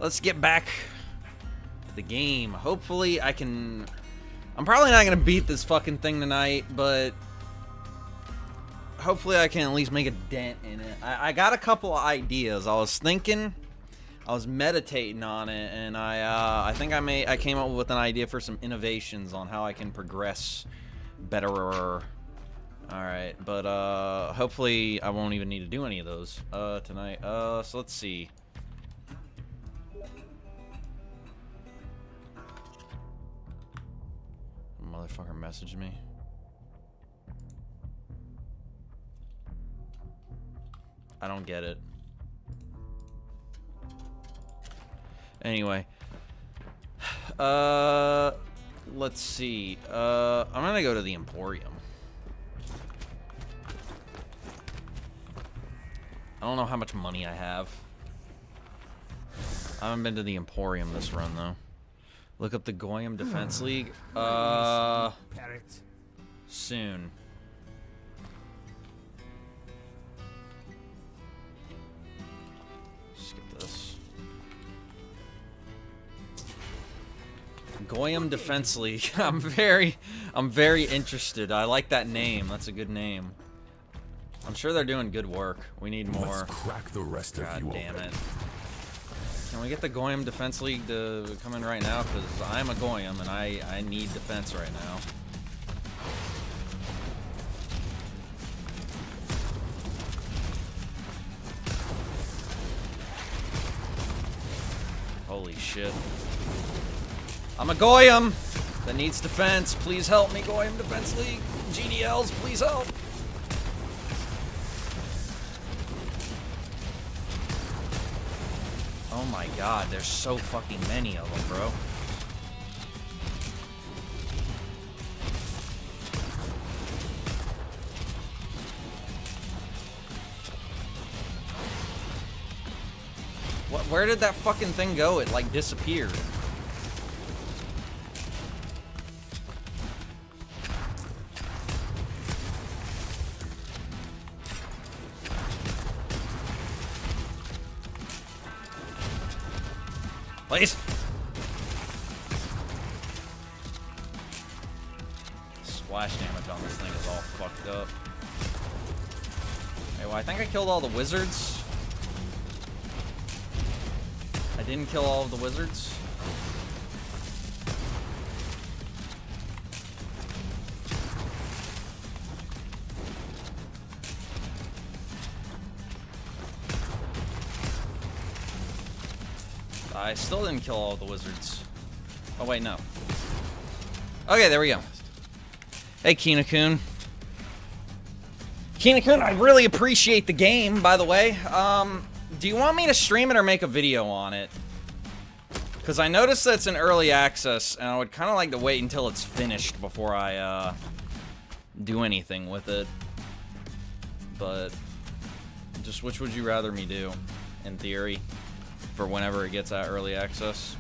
let's get back to the game. Hopefully I can... I'm probably not going to beat this fucking thing tonight, but hopefully I can at least make a dent in it. I got a couple of ideas. I was thinking, I was meditating on it, and I think I came up with an idea for some innovations on how I can progress better. Alright, but hopefully I won't even need to do any of those tonight. So let's see. Motherfucker messaged me. I don't get it. Anyway. Let's see. I'm gonna go to the Emporium. I don't know how much money I have. I haven't been to the Emporium this run, though. Look up the Goyim Defense League. Soon. Skip this. Goyim Defense League. I'm very interested. I like that name. That's a good name. I'm sure they're doing good work. We need more. Let's crack the rest of you damn open. it. Can we get the Goyim Defense League to come in right now? Because I'm a Goyim and I need defense right now. Holy shit. I'm a Goyim that needs defense. Please help me, Goyim Defense League. GDLs, please help. Oh my god, there's so fucking many of them, bro. What? Where did that fucking thing go? It like disappeared. Please. Splash damage on this thing is all fucked up. Okay, well, I think I killed all the wizards. I didn't kill all of the wizards. I still didn't kill all the wizards. Oh, wait, no. Okay, there we go. Hey, Kina-kun. Kina-kun, I really appreciate the game, by the way. Do you want me to stream it or make a video on it? Because I noticed that it's in early access, and I would kind of like to wait until it's finished before I, do anything with it. But, just which would you rather me do, in theory? For whenever it gets at early access.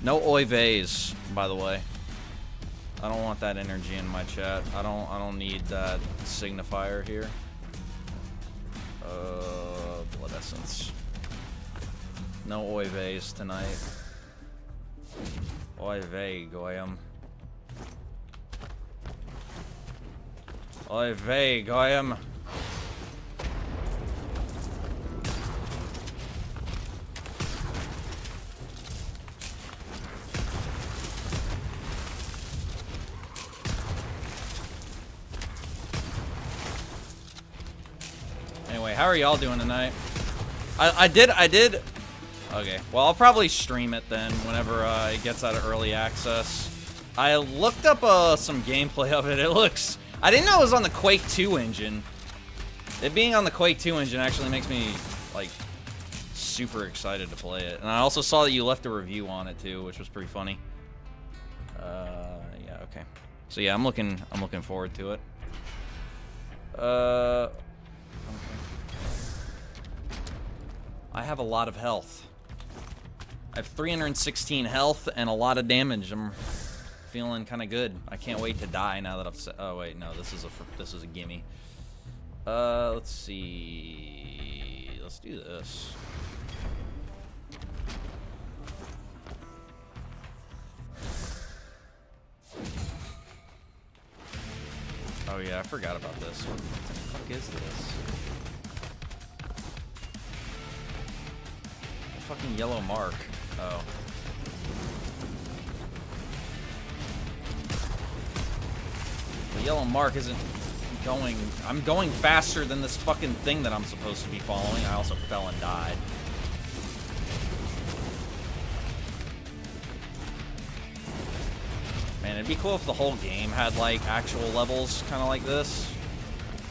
No oy veys, by the way. I don't want that energy in my chat. I don't need that signifier here. Blood essence. No oy veys tonight. Oy vey, Goyim. Oy vey, Goyim. Anyway, how are y'all doing tonight? I did. Okay, well, I'll probably stream it then whenever it gets out of early access. I looked up some gameplay of it. It looks... I didn't know it was on the Quake 2 engine. It being on the Quake 2 engine actually makes me, like, super excited to play it. And I also saw that you left a review on it, too, which was pretty funny. Yeah, okay. So, yeah, I'm looking forward to it. Okay. I have a lot of health. I have 316 health and a lot of damage. I'm feeling kind of good. I can't wait to die now that I've set... Oh, wait, no, this is a gimme. Let's see... Let's do this. Oh yeah, I forgot about this. What the fuck is this? A fucking yellow mark. Oh. The yellow mark isn't going... I'm going faster than this fucking thing that I'm supposed to be following. I also fell and died. Man, it'd be cool if the whole game had, like, actual levels kind of like this,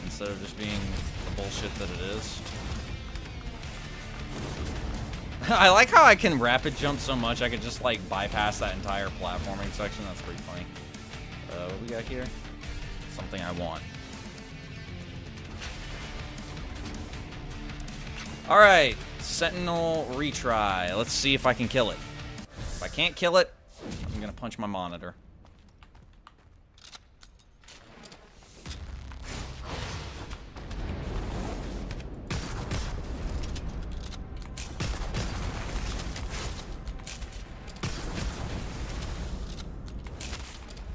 instead of just being the bullshit that it is. I like how I can rapid jump so much, I could just, like, bypass that entire platforming section. That's pretty funny. What we got here? Something I want. Alright, Sentinel retry. Let's see if I can kill it. If I can't kill it, I'm gonna punch my monitor.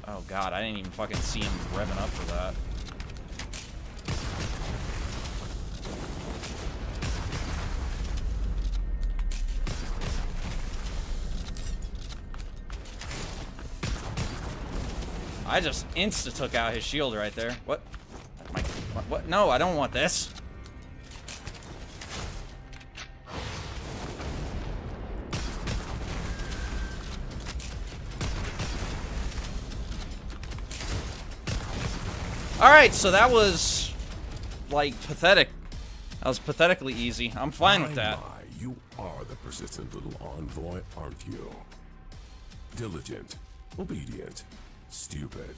Oh god, I didn't even fucking see him revving up for that. I just insta-took out his shield right there. What? What? No, I don't want this. Alright, so that was, like, pathetic. That was pathetically easy. I'm fine with that. My, you are the persistent little envoy, aren't you? Diligent, obedient, stupid.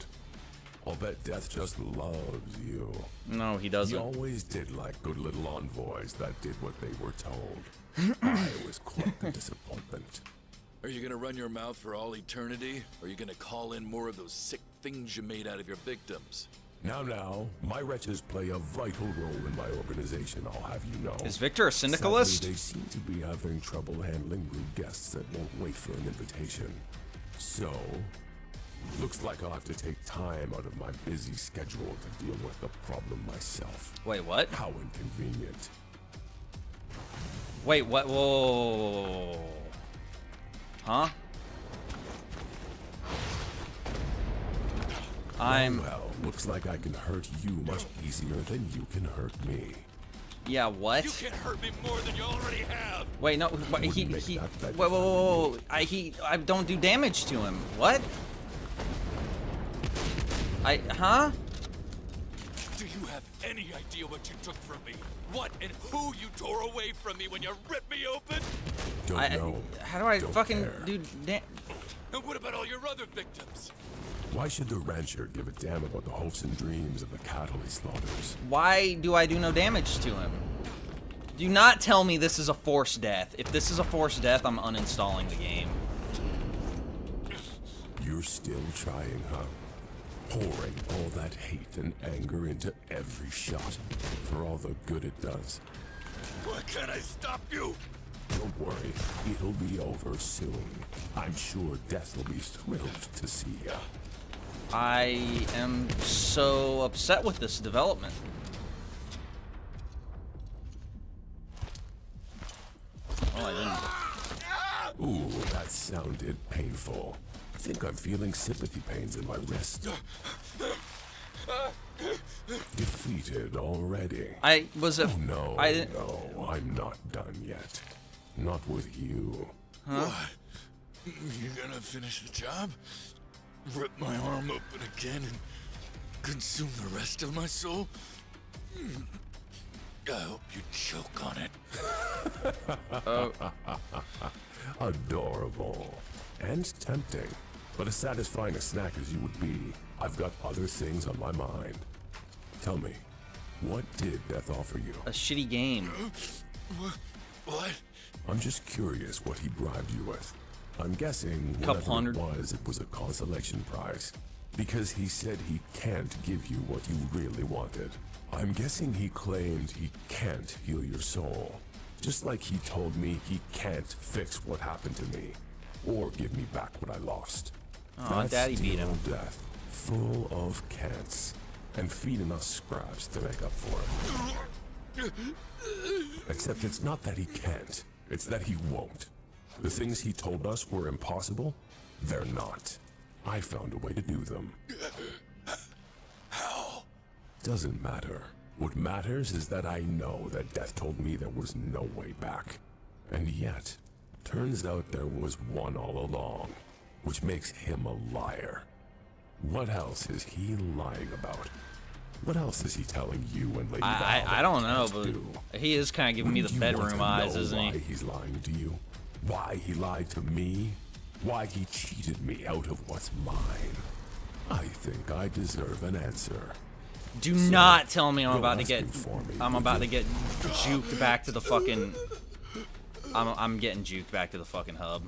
I'll bet Death just loves you. No, he doesn't. He always did like good little envoys that did what they were told. I was quite the disappointment. Are you gonna run your mouth for all eternity? Or are you gonna call in more of those sick things you made out of your victims? Now, my wretches play a vital role in my organization, I'll have you know. Is Victor a syndicalist? Sadly, they seem to be having trouble handling rude guests that won't wait for an invitation. So, looks like I'll have to take time out of my busy schedule to deal with the problem myself. Wait, what? How inconvenient. Wait, what? Whoa. Huh? Well, looks like I can hurt you much easier than you can hurt me. Yeah, what? You can hurt me more than you already have! Wait, no, but whoa, I don't do damage to him. What? Huh? Do you have any idea what you took from me? What and who you tore away from me when you ripped me open? Don't know. How do I Don't fucking care. do And what about all your other victims? Why should the rancher give a damn about the hopes and dreams of the cattle he slaughters? Why do I do no damage to him? Do not tell me this is a forced death. If this is a forced death, I'm uninstalling the game. You're still trying, huh? Pouring all that hate and anger into every shot for all the good it does. Why can't I stop you? Don't worry, it'll be over soon. I'm sure Death will be thrilled to see ya. I am so upset with this development. Oh, I didn't. Ooh, that sounded painful. I think I'm feeling sympathy pains in my wrist. Defeated already. I was a. Oh, no, I didn't. no, I'm not done yet. Not with you. Huh? What? You gonna finish the job? Rip my arm open again and consume the rest of my soul? I hope you choke on it. Adorable. And tempting. But as satisfying a snack as you would be, I've got other things on my mind. Tell me, what did Death offer you? A shitty game. What? I'm just curious what he bribed you with. I'm guessing Couple whatever hundred. it was a consolation prize. Because he said he can't give you what you really wanted. I'm guessing he claimed he can't heal your soul. Just like he told me he can't fix what happened to me. Or give me back what I lost. Aw, That's Daddy beat the him. old Death, full of can'ts. and feeding us scraps to make up for it. Except it's not that he can't, it's that he won't. The things he told us were impossible, they're not. I found a way to do them. How? Doesn't matter. What matters is that I know that Death told me there was no way back. And yet, turns out there was one all along, which makes him a liar. What else is he lying about? What else is he telling you and Lady Val? I don't know, but he is kind of giving me the bedroom eyes, isn't he? Why he's lying to you? Why he lied to me? Why he cheated me out of what's mine? I think I deserve an answer. Do not tell me I'm about to get juked juked back to the fucking. I'm getting juked back to the fucking hub.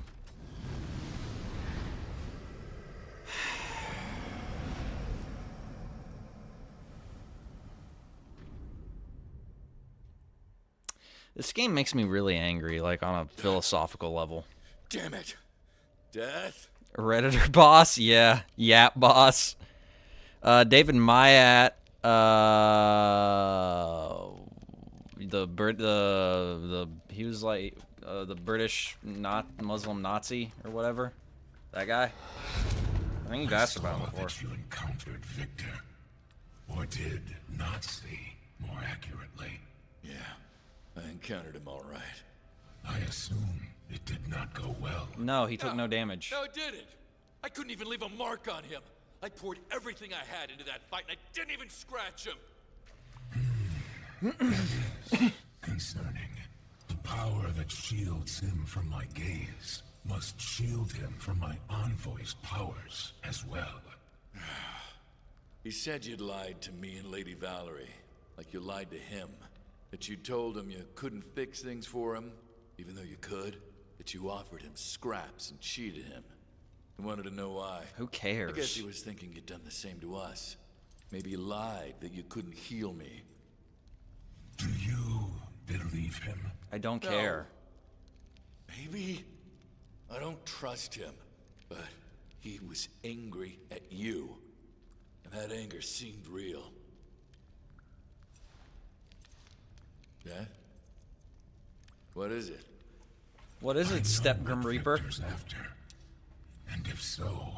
This game makes me really angry, like on a philosophical level. Damn it. Death? Redditor boss? Yeah. Yap boss. David Mayat. He was like the British Muslim Nazi or whatever. That guy. I think you asked about him before. That you encountered Victor, or did Nazi, more accurately. Yeah, I encountered him all right. I assume it did not go well. No, he took no damage. No, it didn't. I couldn't even leave a mark on him. I poured everything I had into that fight, and I didn't even scratch him. That is concerning. The power that shields him from my gaze must shield him from my envoy's powers as well. He said you'd lied to me and Lady Valerie, like you lied to him. That you told him you couldn't fix things for him, even though you could. That you offered him scraps and cheated him. He wanted to know why. Who cares? I guess he was thinking you'd done the same to us. Maybe you lied that you couldn't heal me. Do you believe him? I don't care. Maybe. I don't trust him. But he was angry at you. And that anger seemed real. Yeah? What is it? What is it, Step Grim Reaper? After. And if so,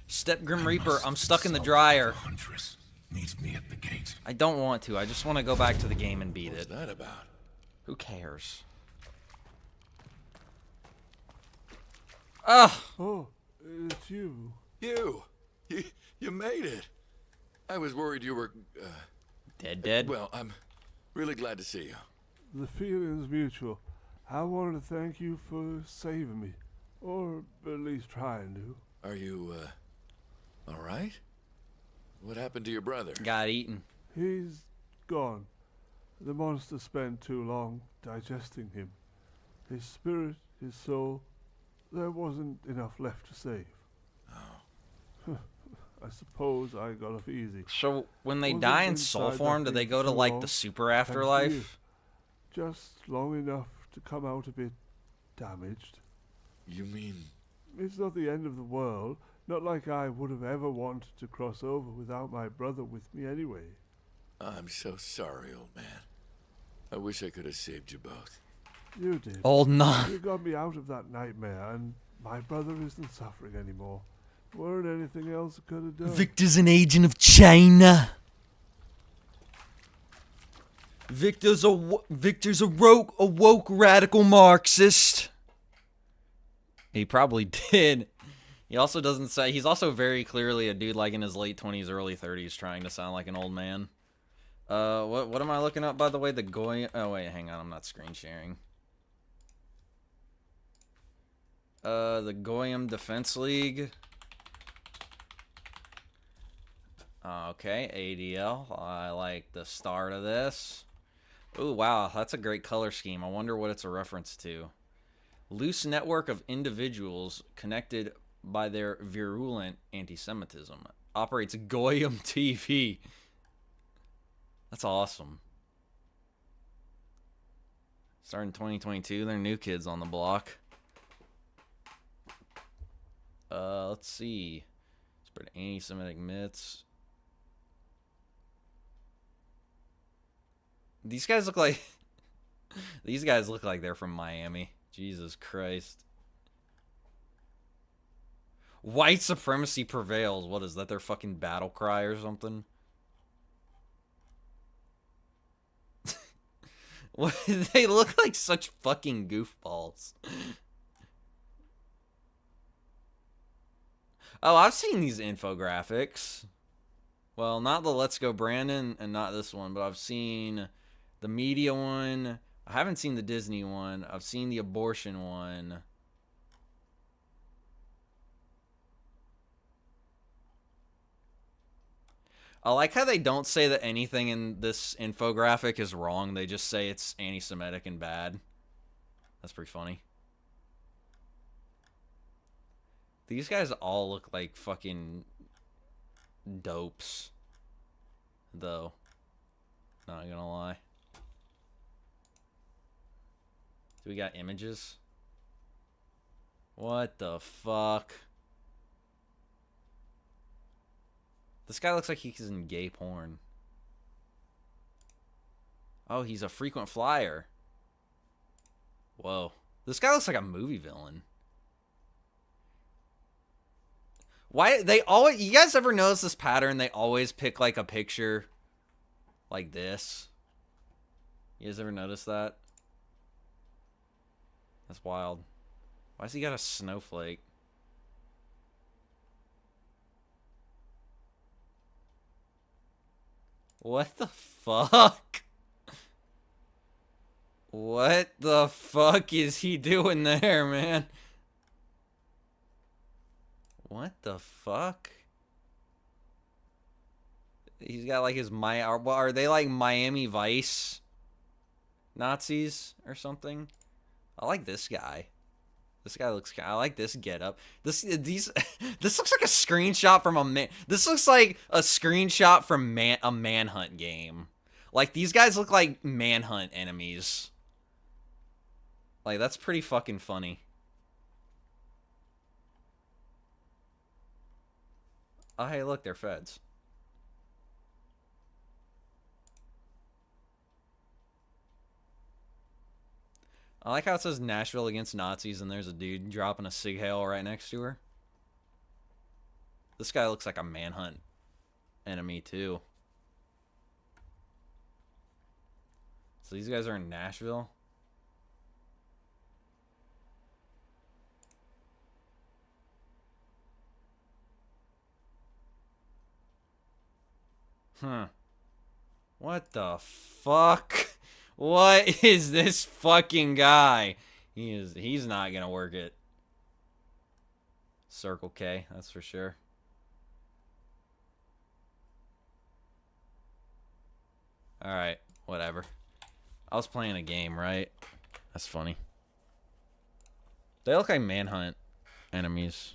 Step Grim Reaper, I'm stuck in the dryer. Huntress meets me at the gate. I don't want to. I just want to go back to the game and beat What's it. that about? Who cares? Ugh. Oh, it's you. You made it. I was worried you were, Dead? well, I'm really glad to see you. The feeling's mutual. I wanted to thank you for saving me. Or at least trying to. Are you, all right? What happened to your brother? Got eaten. He's gone. The monster spent too long digesting him. His spirit, his soul, there wasn't enough left to save. Oh. I suppose I got off easy. So when they Wasn't die in inside soul that form, do they thing go to too like long, the super thanks to you. afterlife? Just long enough to come out a bit damaged. You mean... It's not the end of the world. Not like I would have ever wanted to cross over without my brother with me anyway. I'm so sorry, old man. I wish I could have saved you both. You did. Old nah. You got me out of that nightmare, and my brother isn't suffering anymore. Weren't anything else I could have done. Victor's an agent of China. Victor's a woke radical Marxist. He probably did. He also doesn't say. He's also very clearly a dude like in his late 20s, early 30s, trying to sound like an old man. What am I looking up, by the way? The Goy. Oh wait, hang on. I'm not screen sharing. The Goyim Defense League. Okay, ADL. I like the start of this. Ooh, wow, that's a great color scheme. I wonder what it's a reference to. Loose network of individuals connected by their virulent anti-Semitism. Operates Goyim TV. That's awesome. Starting 2022, they're new kids on the block. Let's see. Spread anti-Semitic myths. These guys look like these guys look like they're from Miami. Jesus Christ. White supremacy prevails. What is that? Their fucking battle cry or something? What? They look like such fucking goofballs. Oh, I've seen these infographics. Well, not the Let's Go Brandon and not this one, but I've seen the media one. I haven't seen the Disney one. I've seen the abortion one. I like how they don't say that anything in this infographic is wrong. They just say it's anti-Semitic and bad. That's pretty funny. These guys all look like fucking dopes, though. Not gonna lie. Do we got images? What the fuck? This guy looks like he's in gay porn. Oh, he's a frequent flyer. Whoa. This guy looks like a movie villain. Why they always, you guys ever notice this pattern? They always pick like a picture like this. You guys ever notice that? That's wild. Why has he got a snowflake? What the fuck? What the fuck is he doing there, man? What the fuck? He's got like his are they like Miami Vice Nazis or something? I like this guy. This guy looks. I like this getup. This looks like a screenshot from a man. This looks like a screenshot from a Manhunt game. Like these guys look like Manhunt enemies. Like that's pretty fucking funny. Oh hey, look, they're feds. I like how it says Nashville against Nazis and there's a dude dropping a sig hail right next to her. This guy looks like a Manhunt enemy too. So these guys are in Nashville. Huh. What the fuck? What is this fucking guy? He's not gonna work it. Circle K, that's for sure. Alright, whatever. I was playing a game, right? That's funny. They look like Manhunt enemies.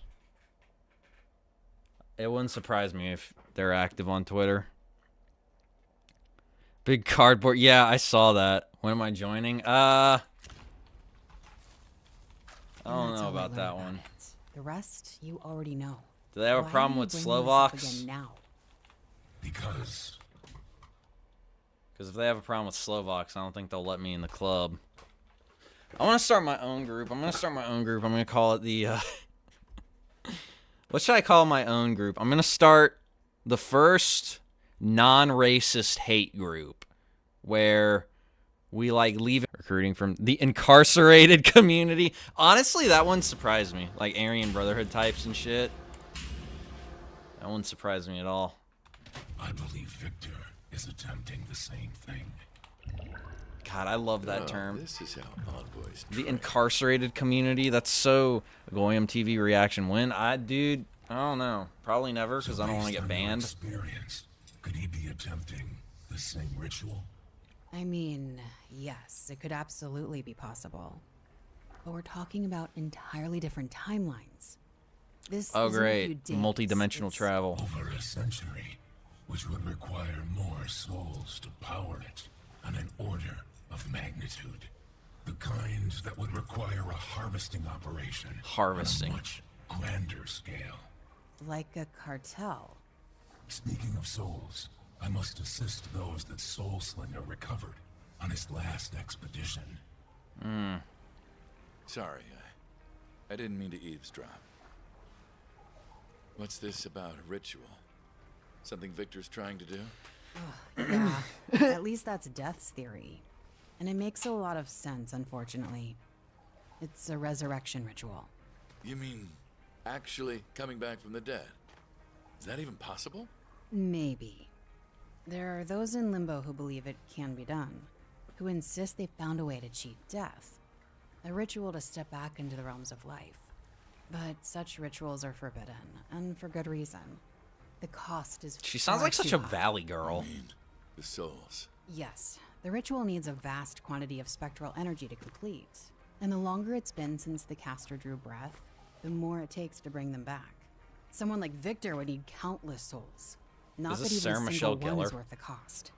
It wouldn't surprise me if they're active on Twitter. Big cardboard. Yeah, I saw that. When am I joining? I don't know about that one. The rest you already know. Do they have a problem with Slovaks? Because if they have a problem with Slovaks, I don't think they'll let me in the club. I want to start my own group. I'm going to call it the... What should I call my own group? I'm going to start the first non-racist hate group where we like leave recruiting from the incarcerated community. Honestly, that one surprised me. Like Aryan Brotherhood types and shit. That one surprised me at all. I believe Victor is attempting the same thing. God, I love that term. This is how Envoy's The incarcerated community. That's so Goyam TV reaction. When dude, I don't know. Probably never because I don't want to get banned. Experience, could he be attempting the same ritual? I mean, yes, it could absolutely be possible. But we're talking about entirely different timelines. This Oh isn't a few great, days, multi-dimensional it's travel. Over a century, which would require more souls to power it on an order of magnitude. The kind that would require a harvesting operation Harvesting. on a much grander scale. like a cartel. Speaking of souls, I must assist those that Soulslinger recovered. on his last expedition. Sorry, I didn't mean to eavesdrop. What's this about a ritual? Something Victor's trying to do? Yeah, at least that's Death's theory. And it makes a lot of sense, unfortunately. It's a resurrection ritual. You mean actually coming back from the dead? Is that even possible? Maybe. There are those in Limbo who believe it can be done, who insist they found a way to cheat death. A ritual to step back into the realms of life. But such rituals are forbidden, and for good reason. The cost is She sounds far like such too a high. valley girl. I mean, the souls. Yes, the ritual needs a vast quantity of spectral energy to complete. And the longer it's been since the caster drew breath, the more it takes to bring them back. Someone like Victor would need countless souls. Not Is that this even Sarah a Michelle single one is Gellar? worth the cost.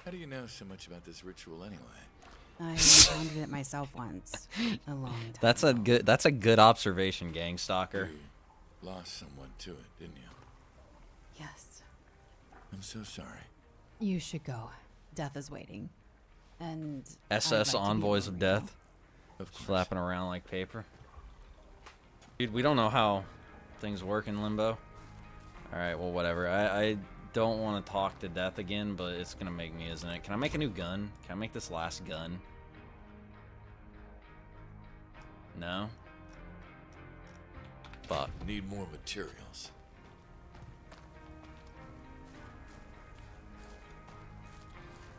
How do you know so much about this ritual anyway? I encountered it myself once, a long time That's a ago. good observation, gang stalker. You lost someone to it, didn't you? Yes. I'm so sorry. You should go. Death is waiting. And I'd SS like to be envoys alone of now. death, Of course. flapping around like paper. Dude, we don't know how things work in Limbo. All right, well, whatever. I don't want to talk to Death again, but it's gonna make me, isn't it? Can I make a new gun? Can I make this last gun? No. Fuck. Need more materials.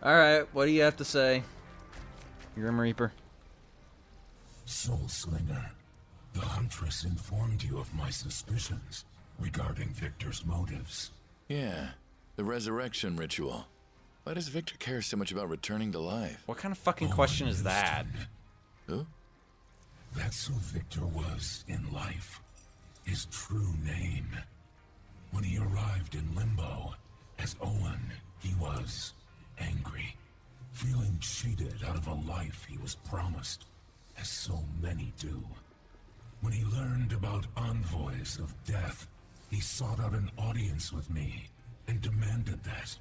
All right, what do you have to say, Grim Reaper? Soulslinger, the Huntress informed you of my suspicions regarding Victor's motives. Yeah, the resurrection ritual. Why does Victor care so much about returning to life? What kind of fucking question is that? Who? That's who Victor was in life. His true name. When he arrived in Limbo, as Owen, he was angry, feeling cheated out of a life he was promised, as so many do. When he learned about envoys of death, he sought out an audience with me and demanded that,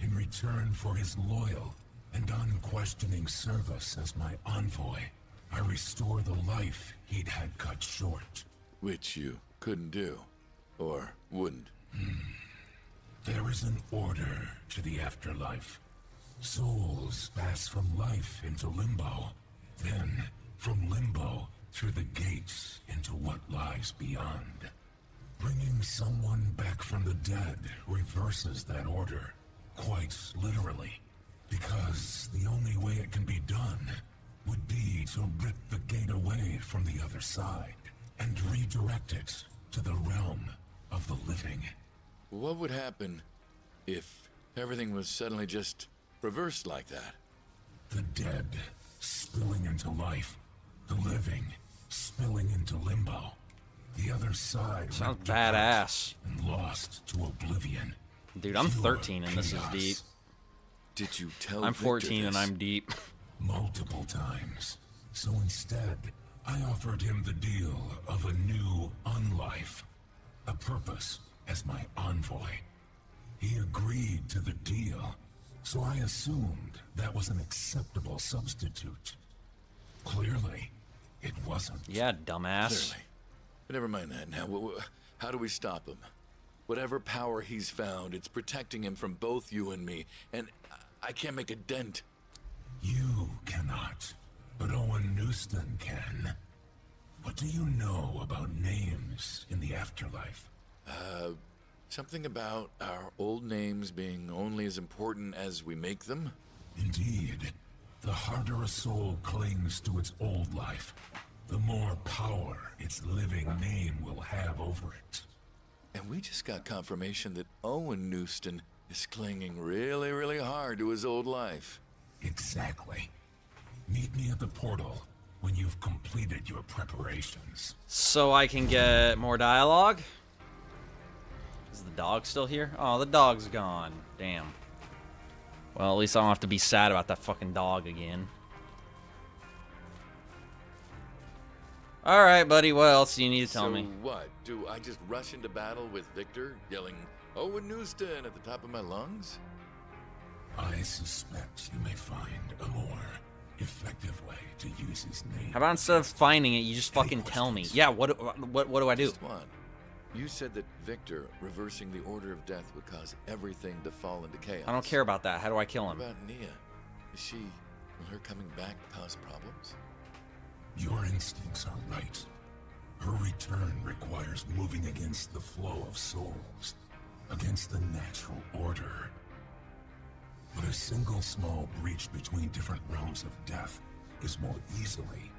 in return for his loyal and unquestioning service as my envoy, I restore the life he'd had cut short. Which you couldn't do. Or wouldn't. There is an order to the afterlife. Souls pass from life into limbo, then from limbo through the gates into what lies beyond. Bringing someone back from the dead reverses that order, quite literally, because the only way it can be done would be to rip the gate away from the other side and redirect it to the realm of the living. What would happen if everything was suddenly just reversed like that? The dead spilling into life, the living spilling into limbo. The other side Sounds ripped apart badass. and lost to oblivion. Dude, I'm Pure 13 and this is chaos. deep. Did you tell I'm Victor 14 and this? I'm deep. Multiple times. So instead, I offered him the deal of a new unlife, a purpose as my envoy. He agreed to the deal, so I assumed that was an acceptable substitute. Clearly, it wasn't. Yeah, dumbass. Clearly. But never mind that now. How do we stop him? Whatever power he's found, it's protecting him from both you and me, and I can't make a dent. You cannot, but Owen Newston can. What do you know about names in the afterlife? Something about our old names being only as important as we make them? Indeed. The harder a soul clings to its old life, the more power its living name will have over it. And we just got confirmation that Owen Newston is clinging really, really hard to his old life. Exactly. Meet me at the portal when you've completed your preparations. So I can get more dialogue? Is the dog still here? Oh, the dog's gone. Damn. Well, at least I don't have to be sad about that fucking dog again. Alright, buddy, what else do you need to tell so me? What? Do I just rush into battle with Victor, yelling, Owen Newston at the top of my lungs? I suspect you may find a more effective way to use his name. How about instead of finding it, you just fucking tell me? Yeah, what do I do? Just one. You said that Victor reversing the order of death would cause everything to fall into chaos. I don't care about that. How do I kill What him? about Nia? Will her coming back cause problems? Your instincts are right. Her return requires moving against the flow of souls, against the natural order. But a single small breach between different realms of death is more easily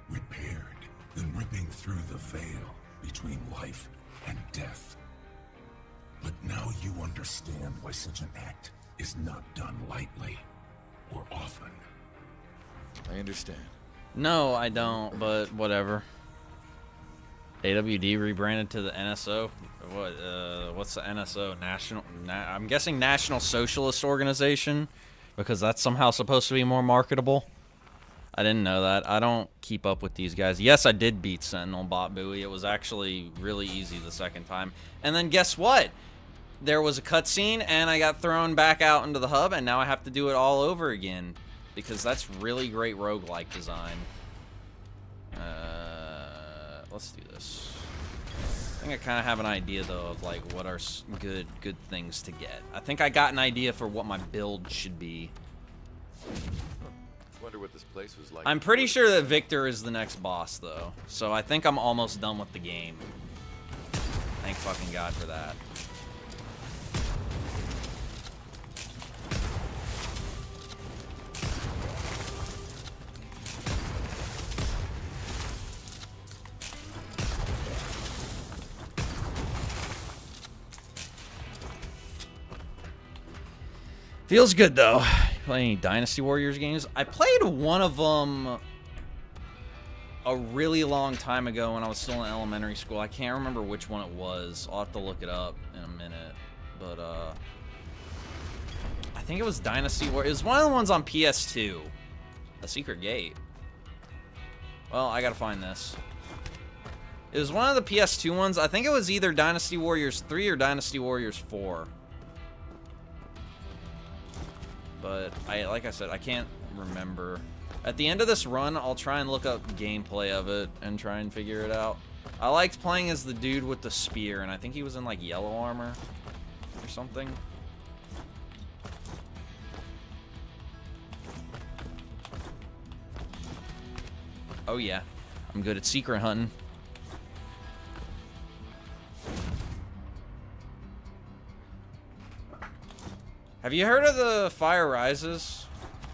repaired than ripping through the veil between life and death. But now you understand why such an act is not done lightly or often. I understand. No, I don't, but whatever. AWD rebranded to the NSO. What's the NSO? I'm guessing National Socialist Organization, because that's somehow supposed to be more marketable. I didn't know that. I don't keep up with these guys. Yes, I did beat Sentinel Bot Buoy. It was actually really easy the second time. And then guess what? There was a cutscene, and I got thrown back out into the hub, and now I have to do it all over again, because that's really great roguelike design. Let's do this. I think I kind of have an idea, though, of like what are good things to get. I think I got an idea for what my build should be. Wonder what this place was like. I'm pretty sure that Victor is the next boss, though. So I think I'm almost done with the game. Thank fucking God for that. Feels good, though. Play any Dynasty Warriors games? I played one of them a really long time ago when I was still in elementary school. I can't remember which one it was. I'll have to look it up in a minute. But, I think it was Dynasty Warriors. It was one of the ones on PS2. A Secret Gate. Well, I gotta find this. It was one of the PS2 ones. I think it was either Dynasty Warriors 3 or Dynasty Warriors 4. But like I said, I can't remember. At the end of this run, I'll try and look up gameplay of it and try and figure it out. I liked playing as the dude with the spear, and I think he was in like yellow armor or something. Oh yeah, I'm good at secret hunting. Have you heard of the Fire Rises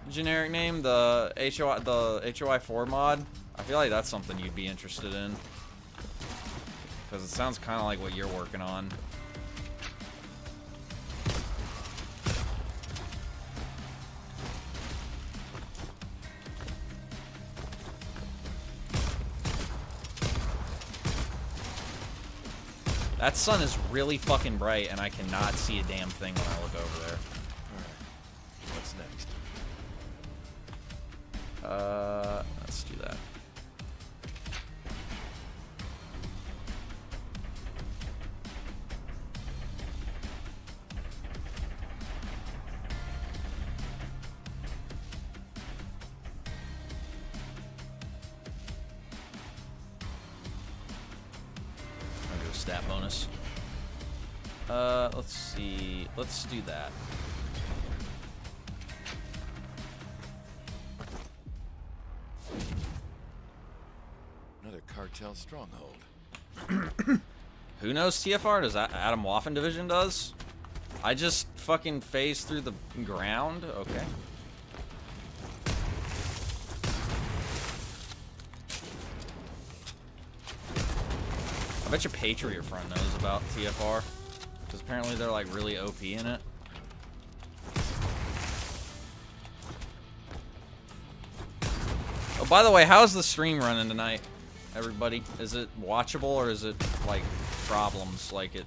generic name, the HOI 4 mod? I feel like that's something you'd be interested in, because it sounds kind of like what you're working on. That sun is really fucking bright, and I cannot see a damn thing when I look over there. What's next? Let's do that. I'll do a stat bonus. Let's see. Let's do that. Another cartel stronghold. Who knows TFR? Does Adam Waffen Division does? I just fucking phased through the ground? Okay. I bet you Patriot Front knows about TFR. Because apparently they're like really OP in it. Oh, by the way, how's the stream running tonight, everybody? Is it watchable, or is it like problems like it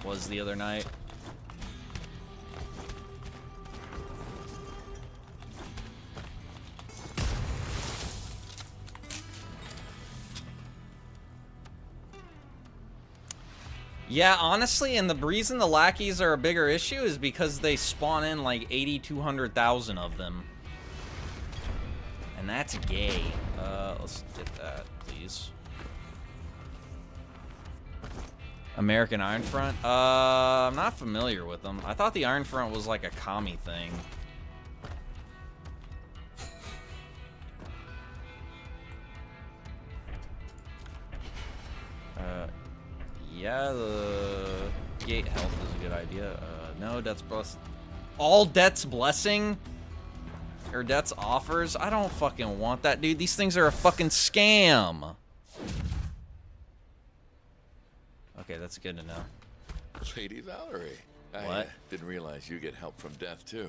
was the other night? Yeah, honestly, and the reason the lackeys are a bigger issue is because they spawn in like 200,000 of them. And that's gay. Let's get that, please. American Iron Front? I'm not familiar with them. I thought the Iron Front was like a commie thing. Yeah, the gate health is a good idea. No, Death's Blessing. All Death's Blessing? Or Death's Offers? I don't fucking want that, dude. These things are a fucking scam. Okay, that's good to know. Lady Valerie. I What? didn't realize you get help from death, too.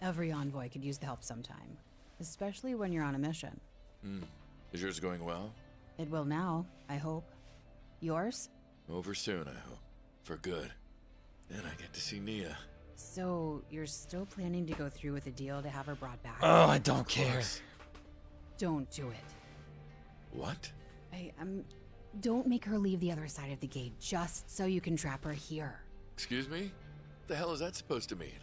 Every envoy could use the help sometime, especially when you're on a mission. Is yours going well? It will now, I hope. Yours? Over soon, I hope. For good. And I get to see Nia. So, you're still planning to go through with a deal to have her brought back? Oh, I don't care. course. Don't do it. What? Don't make her leave the other side of the gate just so you can trap her here. Excuse me? What the hell is that supposed to mean?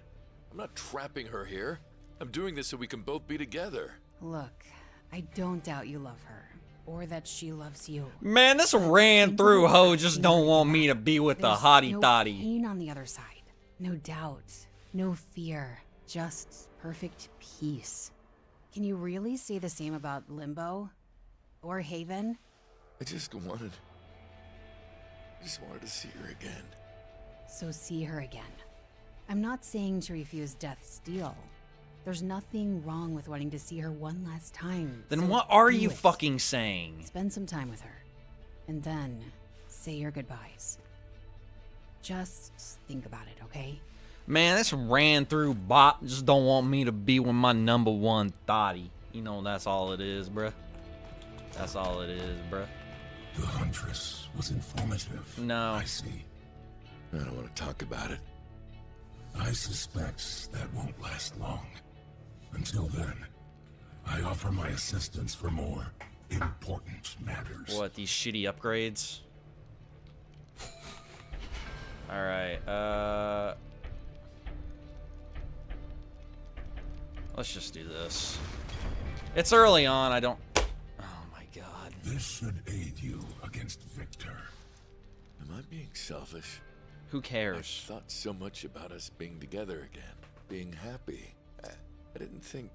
I'm not trapping her here. I'm doing this so we can both be together. Look, I don't doubt you love her, or that she loves you. Man, this ran through ho just don't want me to be with the There's hottie no toddy. pain on the other side. No doubt. No fear. Just perfect peace. Can you really say the same about Limbo? Or Haven? I just wanted to see her again. So see her again. I'm not saying to refuse Death's deal. There's nothing wrong with wanting to see her one last time. Then so what are do you it. fucking saying? Spend some time with her. And then say your goodbyes. Just think about it, okay? Man, this ran through bot just don't want me to be with my #1 thotty. You know, that's all it is, bruh. That's all it is, bruh. The Huntress was informative. No. I see. I don't want to talk about it. I suspect that won't last long. Until then, I offer my assistance for more important matters. What, these shitty upgrades? Alright, let's just do this. It's early on, I don't... Oh my god. This should aid you against Victor. Am I being selfish? Who I cares? thought so much about us being together again, being happy. I didn't think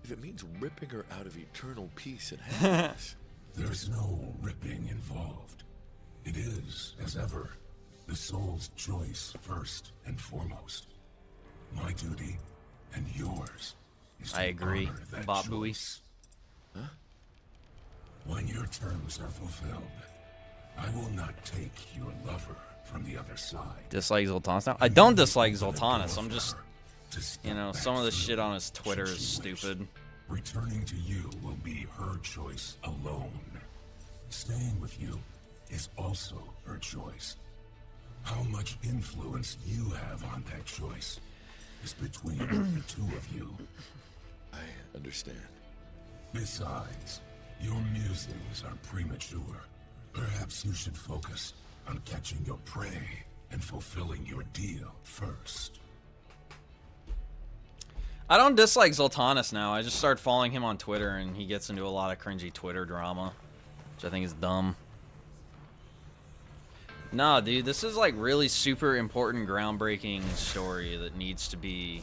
if it means ripping her out of eternal peace and happiness. There's no ripping involved. It is, as ever, the soul's choice first and foremost. My duty and yours is to I agree, honor that Bob Bowie. choice. Huh? When your terms are fulfilled, I will not take your lover from the other side. Dislike Zoltanis now? I don't dislike Zoltanis, I'm just... You know, some of the shit on his Twitter is stupid. Returning to you will be her choice alone. Staying with you is also her choice. How much influence you have on that choice is between the two of you. I understand. Besides, your musings are premature. Perhaps you should focus on catching your prey and fulfilling your deal first. I don't dislike Zoltanis now. I just started following him on Twitter, and he gets into a lot of cringy Twitter drama, which I think is dumb. Nah, dude, this is like really super important, groundbreaking story that needs to be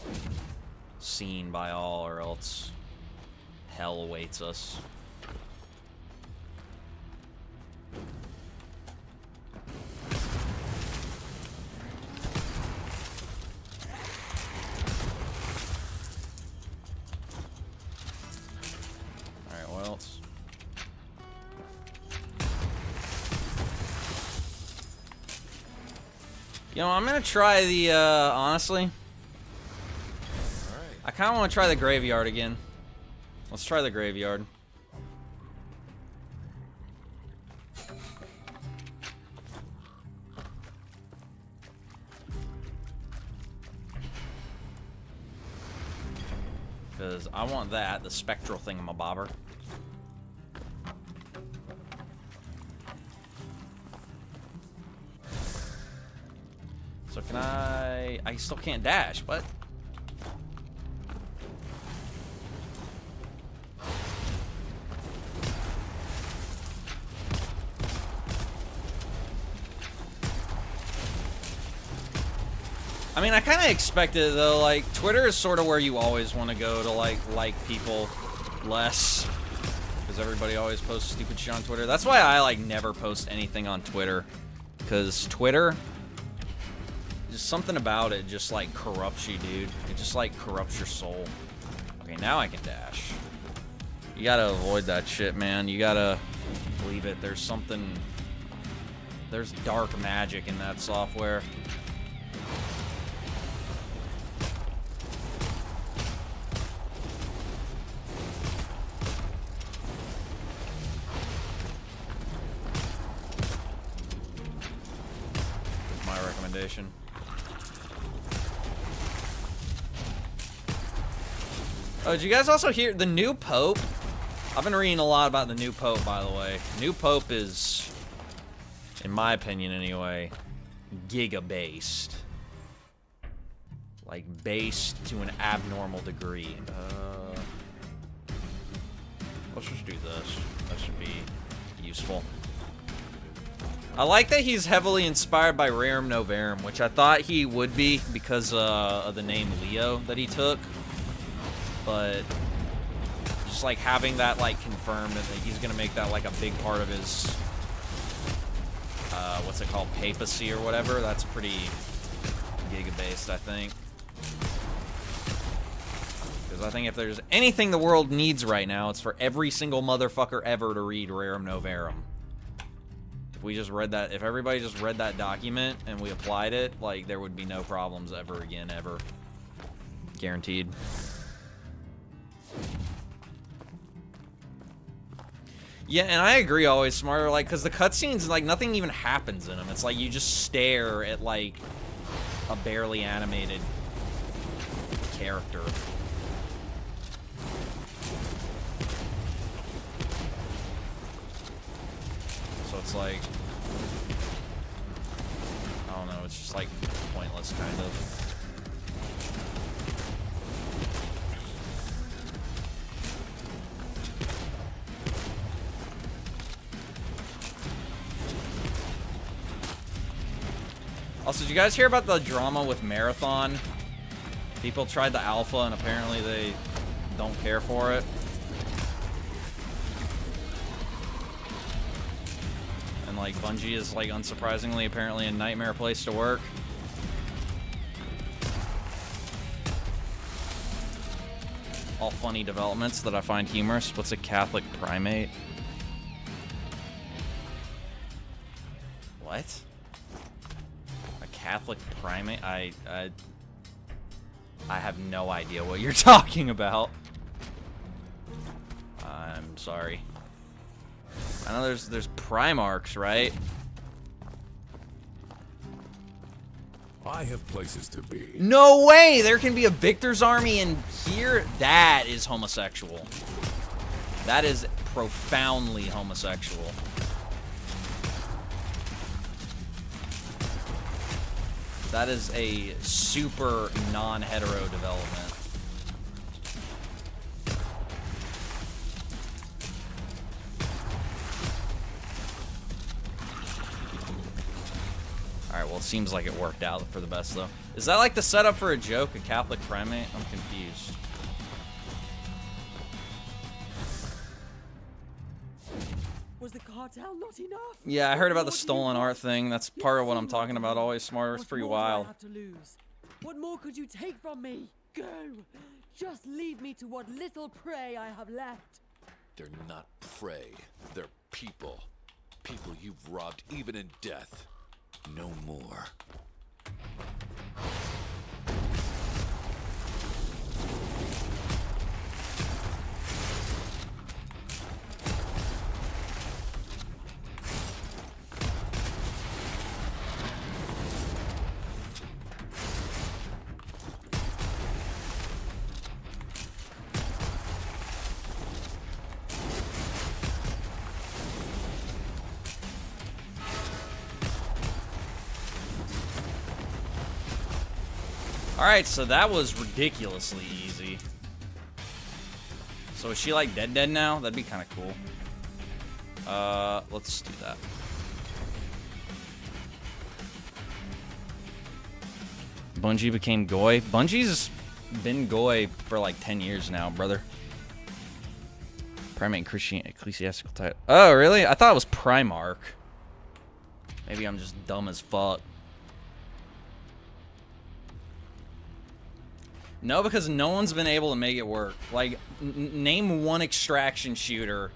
seen by all, or else hell awaits us. Alright, what else? You know, I'm gonna try the, honestly, Alright. I kinda wanna try the graveyard again. Let's try the graveyard. Because I want that, the spectral thingamabobber. I still can't dash. What? I mean, I kind of expected it, though. Like, Twitter is sort of where you always want to go to, like people less. Because everybody always posts stupid shit on Twitter. That's why I, like, never post anything on Twitter. Because Twitter, just something about it just, like, corrupts you, dude. It just, like, corrupts your soul. Okay, now I can dash. You gotta avoid that shit, man. You gotta leave it. There's something... There's dark magic in that software. Recommendation. Oh, did you guys also hear the new Pope? I've been reading a lot about the new Pope, by the way. New Pope is, in my opinion anyway, giga-based. Like, based to an abnormal degree. Let's just do this. That should be useful. I like that he's heavily inspired by Rerum Novarum, which I thought he would be because of the name Leo that he took. But just like having that like confirmed that he's gonna make that like a big part of his what's it called, papacy or whatever. That's pretty giga-based, I think. Because I think if there's anything the world needs right now, it's for every single motherfucker ever to read Rerum Novarum. If we just read that, if everybody just read that document and we applied it, like, there would be no problems ever again, ever. Guaranteed. Yeah, and I agree, always smarter, like, because the cutscenes, like, nothing even happens in them. It's like you just stare at, like, a barely animated character. So it's like, I don't know, it's just like pointless, kind of. Also, did you guys hear about the drama with Marathon? People tried the alpha and apparently they don't care for it. And like Bungie is like unsurprisingly apparently a nightmare place to work. All funny developments that I find humorous. What's a Catholic primate? What? A Catholic primate? I have no idea what you're talking about. I'm sorry. I know there's Primarchs, right? I have places to be. No way! There can be a Victor's Army in here? That is homosexual. That is profoundly homosexual. That is a super non-hetero development. Alright, well, it seems like it worked out for the best, though. Is that like the setup for a joke, a Catholic primate? I'm confused. Was the cartel not enough? Yeah, I heard about the stolen art thing. That's part of what I'm talking about. Always smarter. It's pretty wild. What more do I have to lose? What more could you take from me? Go! Just leave me to what little prey I have left. They're not prey. They're people. People you've robbed even in death. No more. Alright, so that was ridiculously easy. So is she like dead now? That'd be kind of cool. Let's do that. Bungie became Goy. Bungie's been Goy for like 10 years now, brother. Primate Christian ecclesiastical title. Oh, really? I thought it was Primarch. Maybe I'm just dumb as fuck. No, because no one's been able to make it work. Like, name one extraction shooter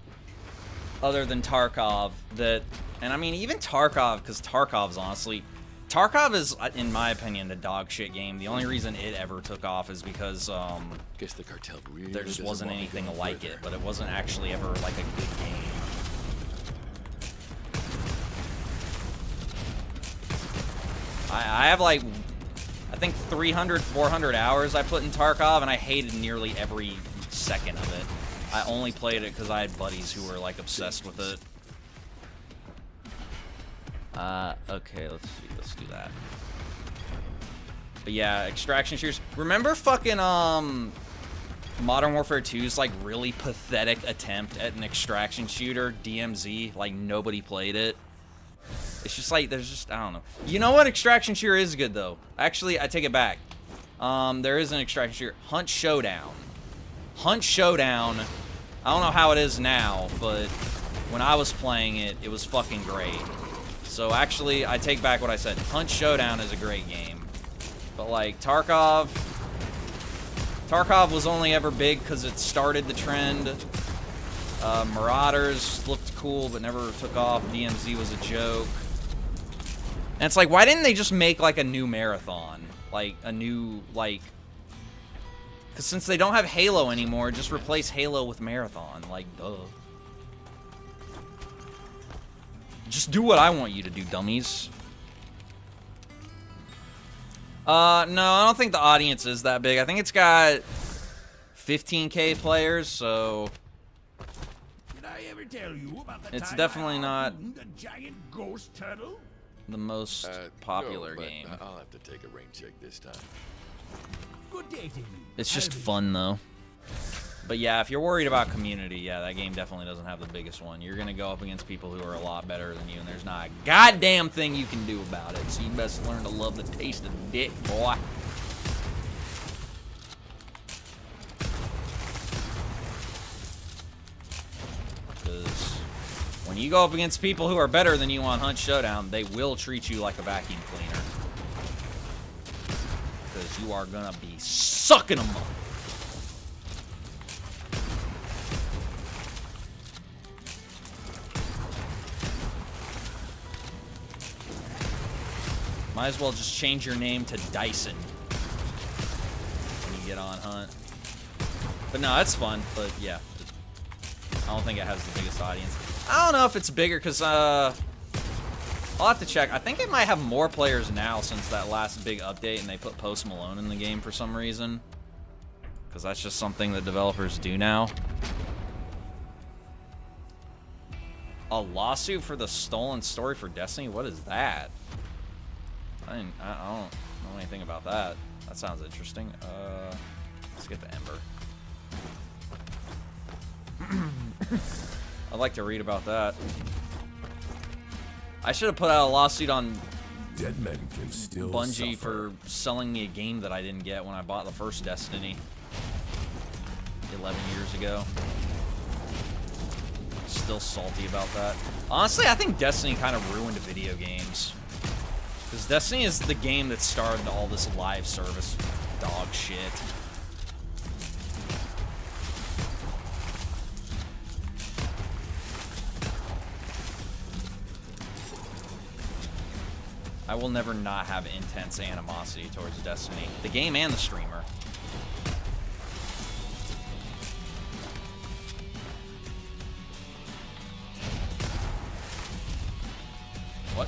other than Tarkov that... And I mean, even Tarkov, because Tarkov's honestly... Tarkov is, in my opinion, the dog shit game. The only reason it ever took off is because Guess the cartel really there just wasn't doesn't want me anything going like further. it, but it wasn't actually ever like a good game. I have like, I think 300, 400 hours I put in Tarkov, and I hated nearly every second of it. I only played it because I had buddies who were like obsessed with it. Okay, let's see, let's do that. But yeah, extraction shooters. Remember fucking, Modern Warfare 2's like really pathetic attempt at an extraction shooter, DMZ? Like, nobody played it. It's just like, there's just, I don't know. You know what extraction shooter is good, though? Actually, I take it back. There is an extraction shooter. Hunt Showdown. Hunt Showdown, I don't know how it is now, but when I was playing it, it was fucking great. So actually, I take back what I said. Hunt Showdown is a great game. But like, Tarkov was only ever big because it started the trend. Marauders looked cool but never took off. DMZ was a joke. And it's like, why didn't they just make like a new Marathon? Like, a new, like... Because since they don't have Halo anymore, just replace Halo with Marathon. Like, duh. Just do what I want you to do, dummies. No, I don't think the audience is that big. I think it's got 15K players, so... Did I ever tell you about the It's time definitely I not harpooned a giant ghost turtle? the most popular no, but game. I'll have to take a rain check this time. Good day to you. It's just I'll be- fun, though. But yeah, if you're worried about community, yeah, that game definitely doesn't have the biggest one. You're going to go up against people who are a lot better than you, and there's not a goddamn thing you can do about it. So you best learn to love the taste of dick, boy. Because when you go up against people who are better than you on Hunt Showdown, they will treat you like a vacuum cleaner. Because you are going to be sucking them up. Might as well just change your name to Dyson when you get on Hunt. But no, it's fun. But yeah, I don't think it has the biggest audience. I don't know if it's bigger because I'll have to check. I think it might have more players now since that last big update, and they put Post Malone in the game for some reason. Because that's just something that developers do now. A lawsuit for the stolen story for Destiny? What is that? I don't know anything about that. That sounds interesting. Let's get the Ember. I'd like to read about that. I should have put out a lawsuit on Dead men can still Bungie suffer. for selling me a game that I didn't get when I bought the first Destiny 11 years ago. Still salty about that. Honestly, I think Destiny kind of ruined video games. Because Destiny is the game that started all this live service dog shit. I will never not have intense animosity towards Destiny. The game and the streamer. What?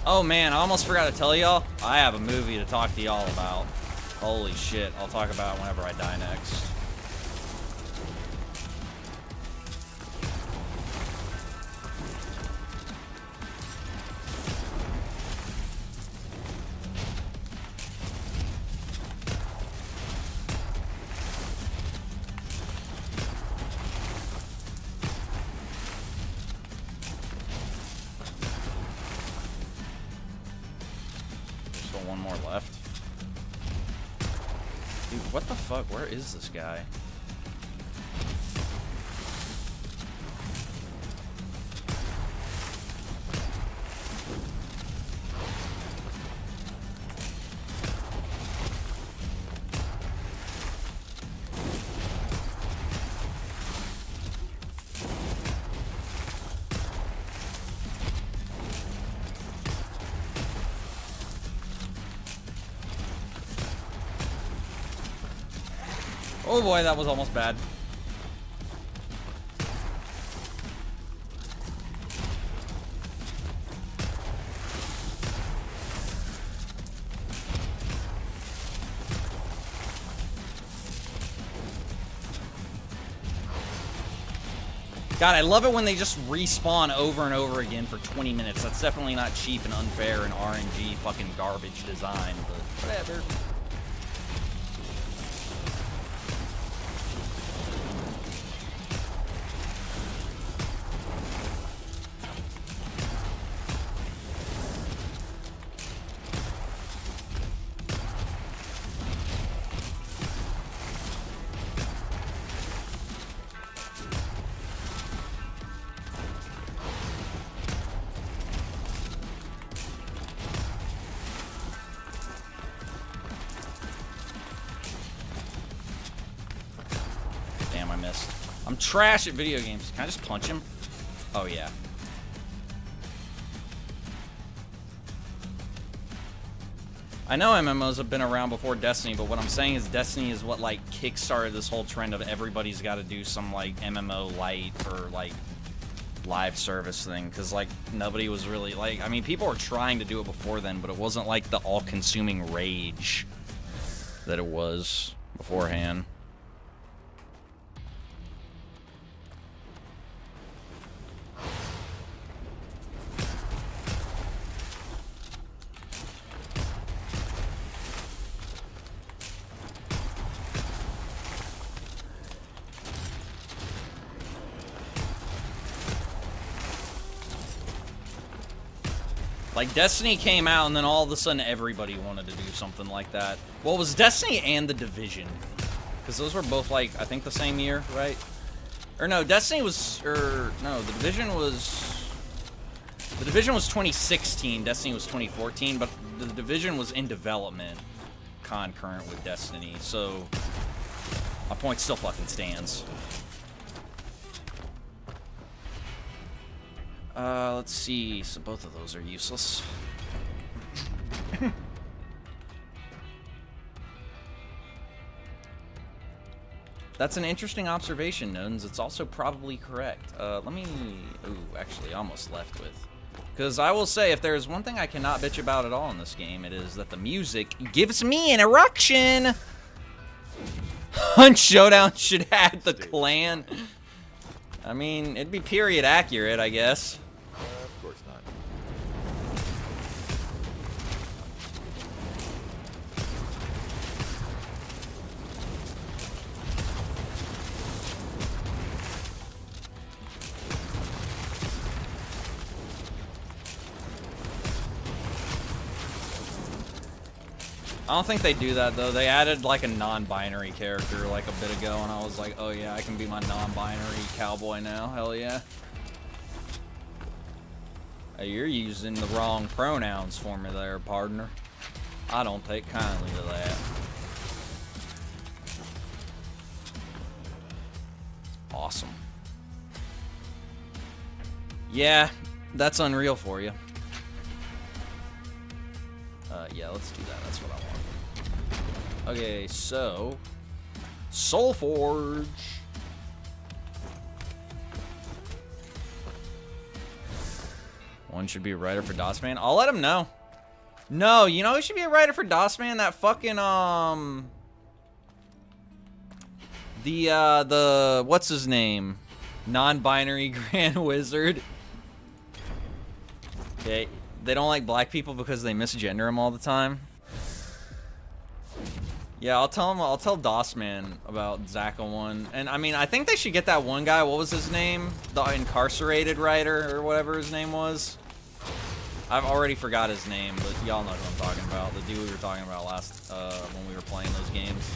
Oh man, I almost forgot to tell y'all. I have a movie to talk to y'all about. Holy shit. I'll talk about it whenever I die next. Still one more left. Dude, what the fuck? Where is this guy? Oh boy, that was almost bad. God, I love it when they just respawn over and over again for 20 minutes. That's definitely not cheap and unfair and RNG fucking garbage design, but whatever. Damn, I missed. I'm trash at video games. Can I just punch him? Oh, yeah. I know MMOs have been around before Destiny, but what I'm saying is Destiny is what, like, kickstarted this whole trend of everybody's got to do some, like, MMO light or, like, live service thing. Because, like, nobody was really, like, I mean, people were trying to do it before then, but it wasn't, like, the all-consuming rage that it was beforehand. Like, Destiny came out, and then all of a sudden everybody wanted to do something like that. Well, it was Destiny and The Division. Because those were both, like, I think the same year, right? Or no, Destiny was, no, The Division was 2016, Destiny was 2014, but The Division was in development concurrent with Destiny, so my point still fucking stands. Let's see. So both of those are useless. That's an interesting observation, Nones. It's also probably correct. Let me... Ooh, actually, almost left with. Because I will say, if there's one thing I cannot bitch about at all in this game, it is that the music gives me an erection! Hunt Showdown should add the clan. I mean, it'd be period accurate, I guess. Of course not. I don't think they do that, though. They added, like, a non-binary character, like, a bit ago, and I was like, oh, yeah, I can be my non-binary cowboy now. Hell yeah. Hey, you're using the wrong pronouns for me there, partner. I don't take kindly to that. Awesome. Yeah, that's Unreal for you. Yeah, let's do that. That's what I want. Okay, so... Soulforge. One should be a writer for DOSman. I'll let him know. No, you know who should be a writer for DOS, man? That fucking, the, what's his name? Non-binary Grand Wizard. Okay, they don't like black people because they misgender them all the time. Yeah, I'll tell DOS Man about Zaka 1. And I mean, I think they should get that one guy, what was his name? The incarcerated writer, or whatever his name was. I've already forgot his name, but y'all know who I'm talking about. The dude we were talking about last, when we were playing those games.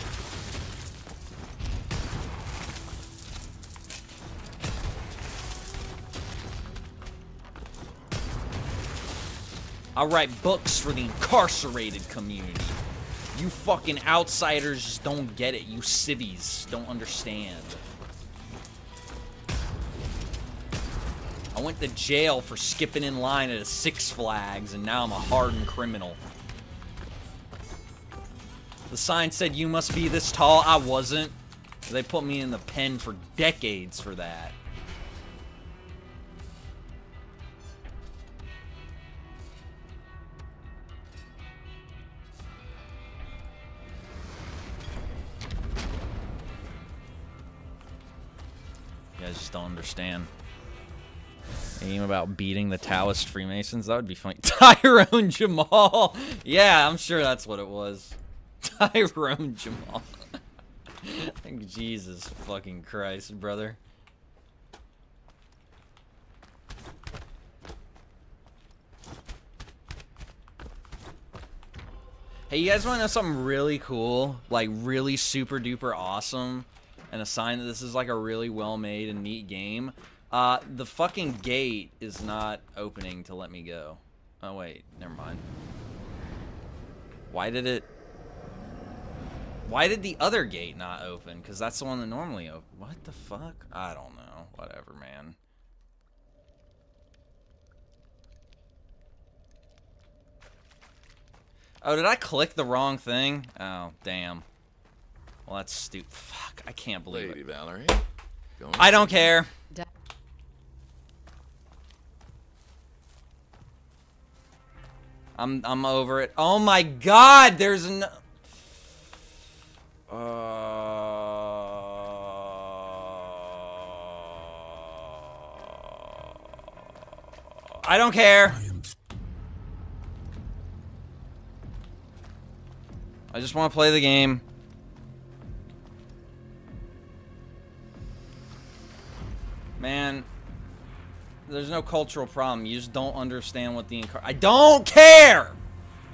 I write books for the incarcerated community. You fucking outsiders just don't get it. You civvies don't understand. I went to jail for skipping in line at a Six Flags, and now I'm a hardened criminal. The sign said, "You must be this tall." I wasn't. They put me in the pen for decades for that. You guys just don't understand. Game about beating the Taoist Freemasons? That would be funny. Tyrone Jamal! Yeah, I'm sure that's what it was. Tyrone Jamal. Jesus fucking Christ, brother. Hey, you guys want to know something really cool? Like, really super duper awesome? And a sign that this is like a really well made and neat game? The fucking gate is not opening to let me go. Oh, wait. Never mind. Why did the other gate not open? Because that's the one that normally opens. What the fuck? I don't know. Whatever, man. Oh, did I click the wrong thing? Oh, damn. Well, that's stupid. Fuck, I can't believe Lady it. Valerie. I don't care. I'm over it. Oh my god, there's no... I don't care. I just want to play the game. Man, there's no cultural problem. You just don't understand what the I don't care!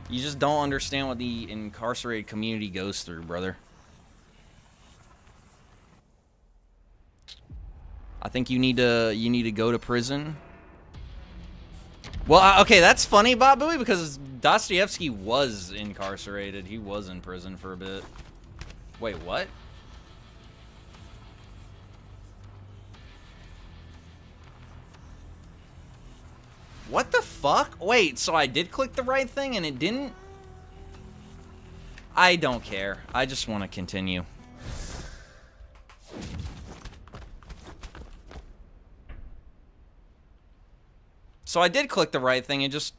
You just don't understand what the incarcerated community goes through, brother. I think you need to go to prison. Well, okay, that's funny, Bob Bowie, because Dostoevsky was incarcerated. He was in prison for a bit. Wait, what? What the fuck? Wait, so I did click the right thing and it didn't? I don't care. I just want to continue. So I did click the right thing, it just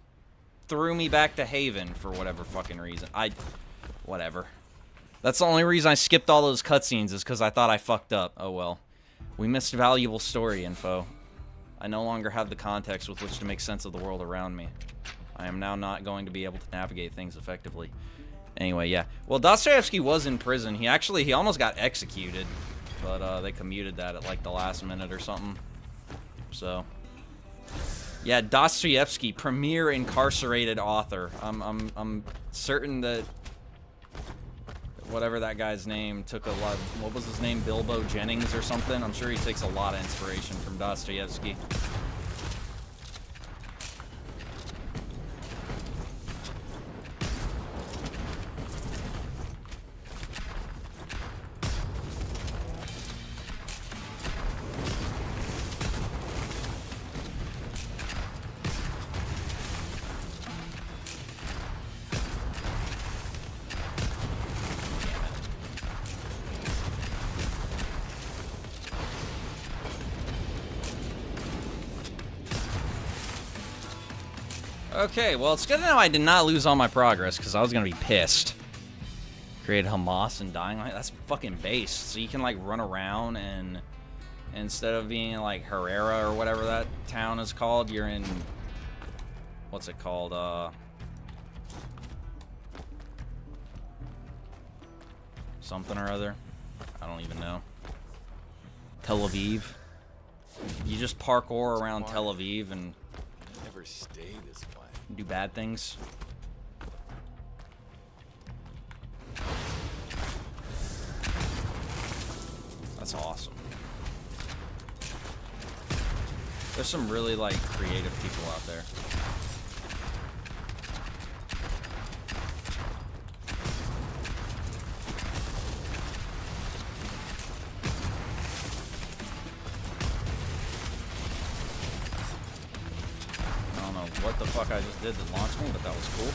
threw me back to Haven for whatever fucking reason. Whatever. That's the only reason I skipped all those cutscenes is because I thought I fucked up. Oh well. We missed valuable story info. I no longer have the context with which to make sense of the world around me. I am now not going to be able to navigate things effectively. Anyway, yeah. Well, Dostoevsky was in prison. He almost got executed. But, they commuted that at, like, the last minute or something. So... yeah, Dostoevsky, premier incarcerated author. I'm certain that whatever that guy's name took a lot of, what was his name, Bilbo Jennings or something? I'm sure he takes a lot of inspiration from Dostoevsky. Okay, well, it's good to know I did not lose all my progress, because I was going to be pissed. Created Hamas and Dying Light. That's fucking based. So you can, like, run around and instead of being in, like, Herrera or whatever that town is called, you're in... What's it called? Something or other. I don't even know. Tel Aviv. You just parkour around Tel Aviv and Never stay this way. do bad things. That's awesome. There's some really, like, creative people out there. I don't know what the fuck I just did that launched me, but that was cool.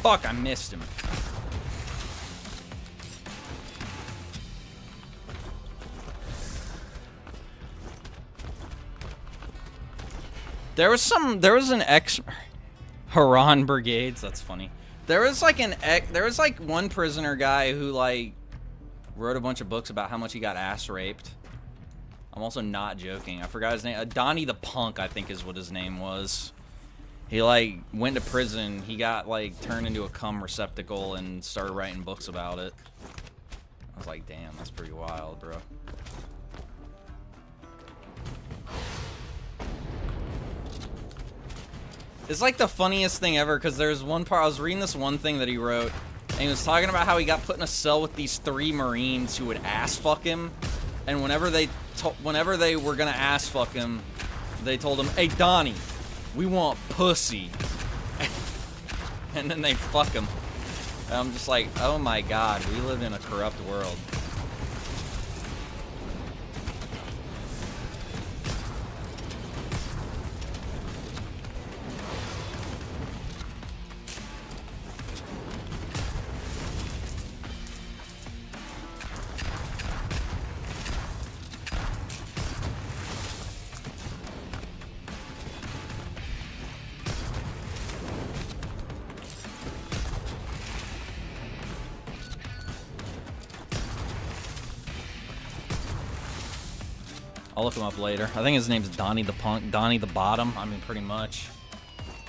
Fuck, I missed him. There was an Haran Brigades, that's funny. There was like one prisoner guy who like wrote a bunch of books about how much he got ass raped. I'm also not joking. I forgot his name. Donnie the Punk, I think is what his name was. He like went to prison. He got like turned into a cum receptacle and started writing books about it. I was like, damn, that's pretty wild, bro. It's like the funniest thing ever, because there's one part, I was reading this one thing that he wrote, and he was talking about how he got put in a cell with these 3 Marines who would ass fuck him, and whenever they were gonna ass fuck him, they told him, hey Donnie, we want pussy. And then they fuck him. And I'm just like, oh my god, we live in a corrupt world. I'll look him up later. I think his name's Donnie the Punk. Donnie the Bottom. I mean, pretty much.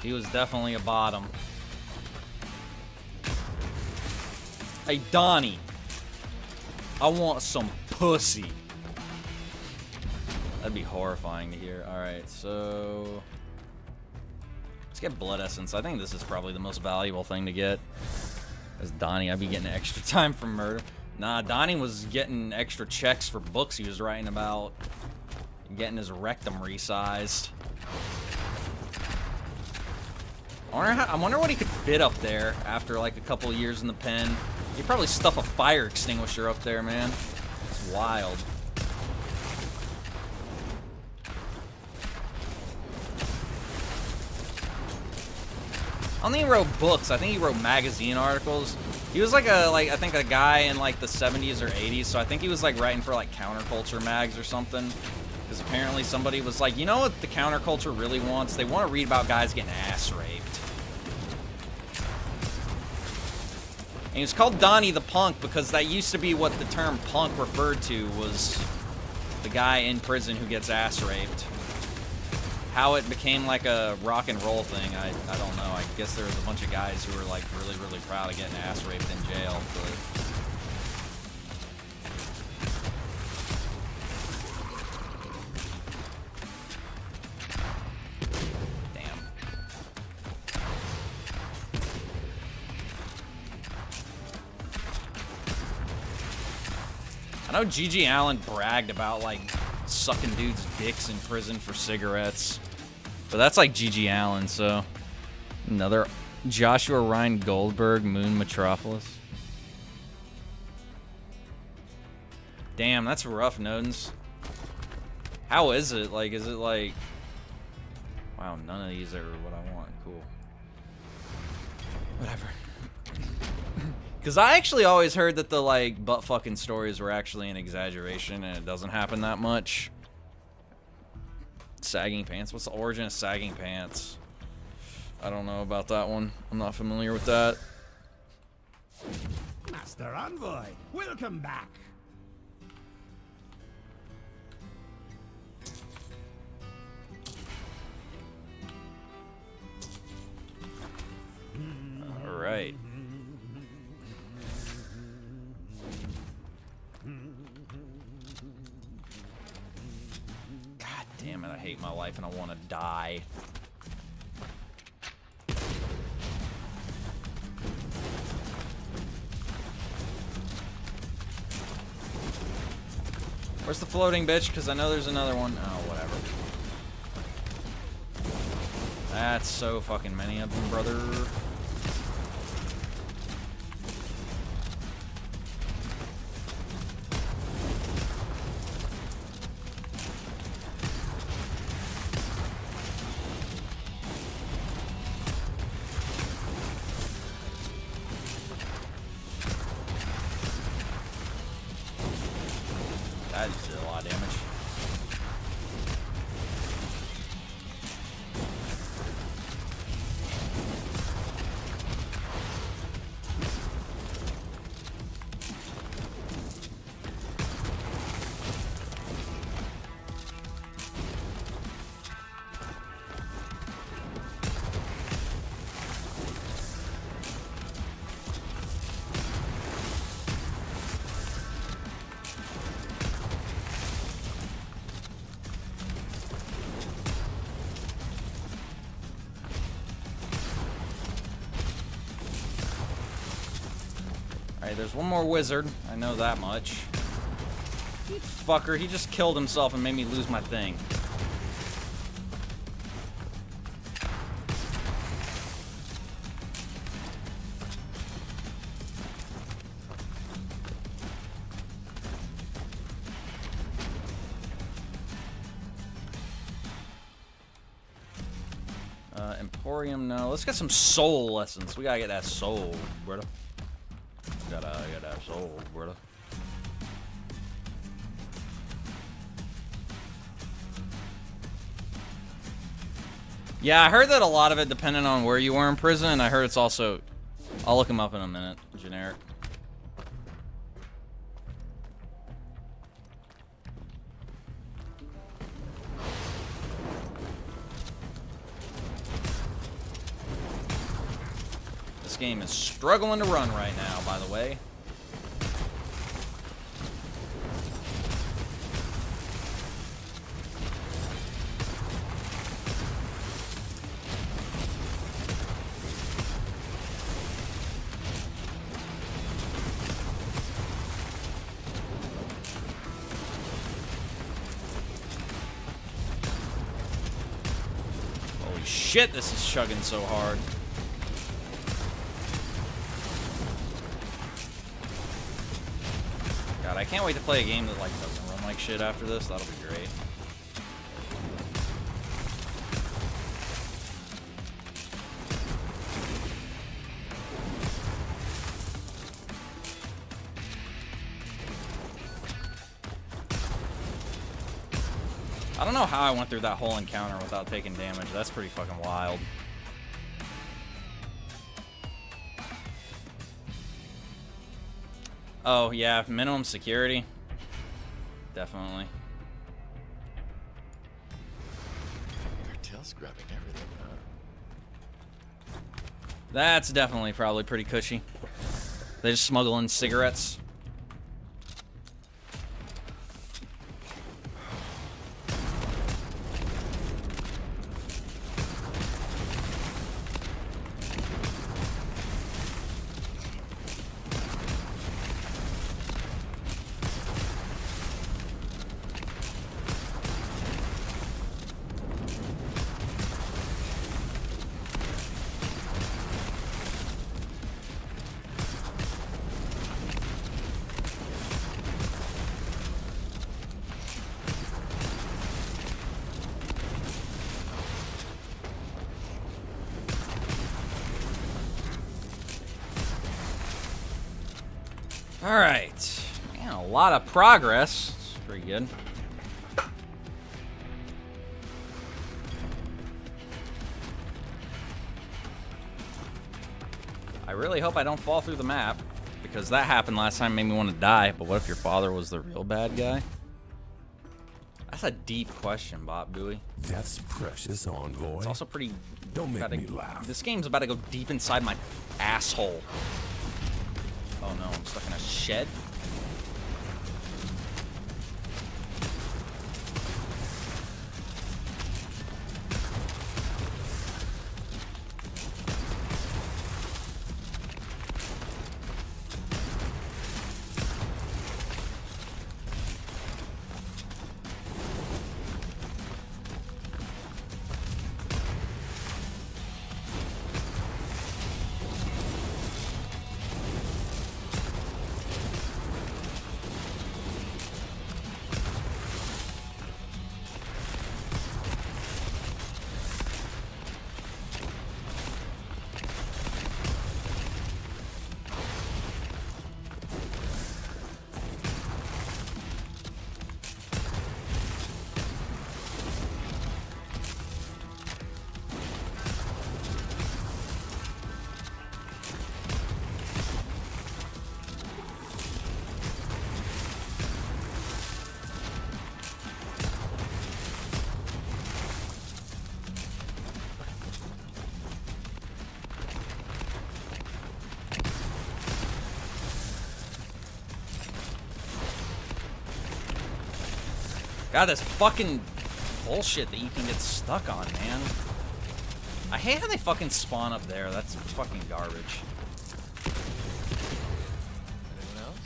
He was definitely a bottom. Hey, Donnie. I want some pussy. That'd be horrifying to hear. Alright, so... let's get Blood Essence. I think this is probably the most valuable thing to get. As Donnie, I'd be getting extra time for murder. Nah, Donnie was getting extra checks for books he was writing about. Getting his rectum resized. I wonder what he could fit up there after like a couple years in the pen. He'd probably stuff a fire extinguisher up there, man. It's wild. I don't think he wrote books. I think he wrote magazine articles. He was like I think a guy in like the 70s or 80s, so I think he was like writing for like counterculture mags or something. Because apparently somebody was like, you know what the counterculture really wants? They want to read about guys getting ass raped. And he was called Donnie the Punk because that used to be what the term punk referred to, was the guy in prison who gets ass raped. How it became like a rock and roll thing, I don't know. I guess there was a bunch of guys who were like really, really proud of getting ass raped in jail. But I know Gigi Allen bragged about, like, sucking dudes' dicks in prison for cigarettes. But that's like Gigi Allen, so... Another Joshua Ryan Goldberg, Moon Metropolis. Damn, that's rough, Nodens. How is it? Like, is it like... Wow, none of these are what I want. Cool. Whatever. Because I actually always heard that the, like, butt-fucking stories were actually an exaggeration, and it doesn't happen that much. Sagging pants? What's the origin of sagging pants? I don't know about that one. I'm not familiar with that. Master Envoy, welcome back. Alright. God damn it, I hate my life and I want to die. Where's the floating bitch? Because I know there's another one. Oh, whatever. That's so fucking many of them, brother. That did a lot of damage. Alright, there's one more wizard. I know that much. You fucker, he just killed himself and made me lose my thing. Emporium, no. Let's get some soul lessons. We gotta get that soul, brother. Gotta get that soul, brother. Yeah, I heard that a lot of it depended on where you were in prison, and I heard it's also... I'll look him up in a minute. Generic. This game is struggling to run right now, by the way. Holy shit, this is chugging so hard. God, I can't wait to play a game that like doesn't run like shit after this. That'll be great. I don't know how I went through that whole encounter without taking damage. That's pretty fucking wild. Oh, yeah, minimum security. Definitely. Cartel's grabbing everything, huh? That's definitely probably pretty cushy. They just smuggle in cigarettes. Alright. Man, a lot of progress. It's pretty good. I really hope I don't fall through the map, because that happened last time, made me want to die. But what if your father was the real bad guy? That's a deep question, Bob Dewey. Death's precious, Envoy. It's also pretty... Don't make me laugh. This game's about to go deep inside my asshole. Oh no, I'm stuck in a shed? God, this fucking bullshit that you can get stuck on, man. I hate how they fucking spawn up there. That's fucking garbage. Anyone else?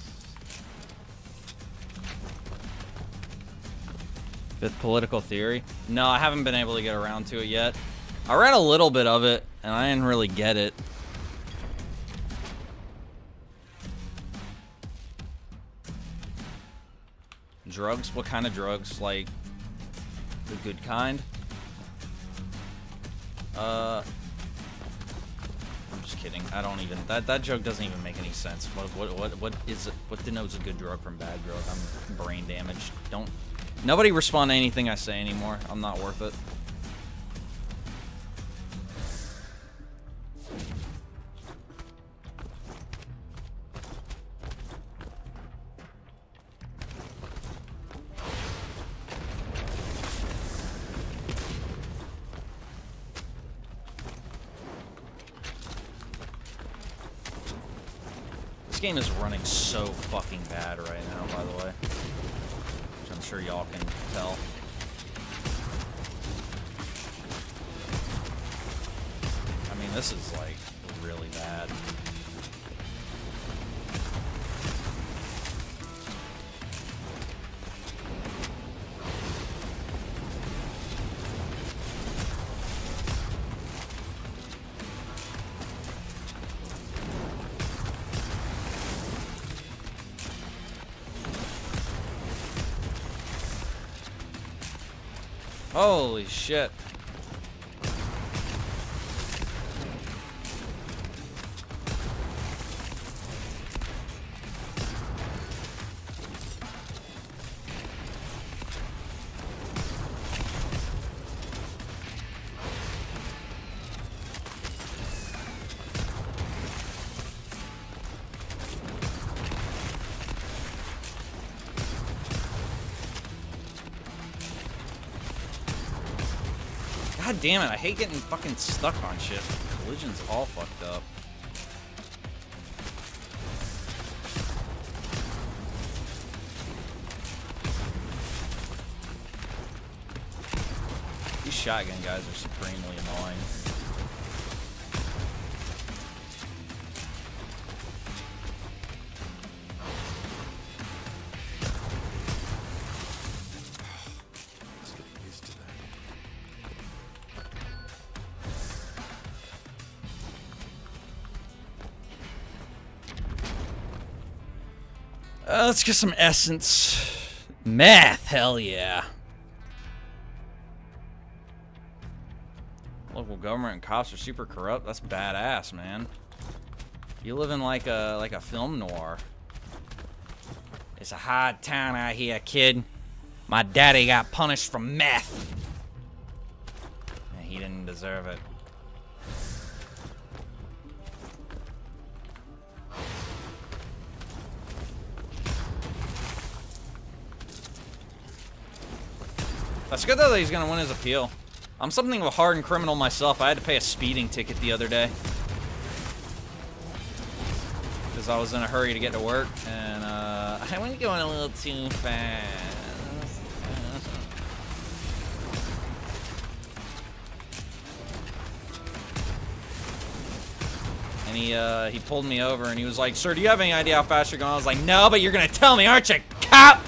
Fifth political theory? No, I haven't been able to get around to it yet. I read a little bit of it, and I didn't really get it. Drugs? What kind of drugs? Like, the good kind? I'm just kidding. I don't even... That joke doesn't even make any sense. What is it? What denotes a good drug from bad drug? I'm brain damaged. Don't... Nobody respond to anything I say anymore. I'm not worth it. This game is running so fucking bad right now, by the way. Which I'm sure y'all can tell. I mean, this is like really bad. Holy shit. God damn it, I hate getting fucking stuck on shit. Collision's all fucked up. These shotgun guys are supremely annoying. Let's get some essence. Meth, hell yeah. Local government and cops are super corrupt. That's badass, man. You live in like a film noir. It's a hard town out here, kid. My daddy got punished for meth. And he didn't deserve it. That's good though that he's gonna win his appeal. I'm something of a hardened criminal myself. I had to pay a speeding ticket the other day. Because I was in a hurry to get to work, and I went going a little too fast. And he pulled me over, and he was like, "Sir, do you have any idea how fast you're going?" I was like, "No, but you're gonna tell me, aren't you, cop?"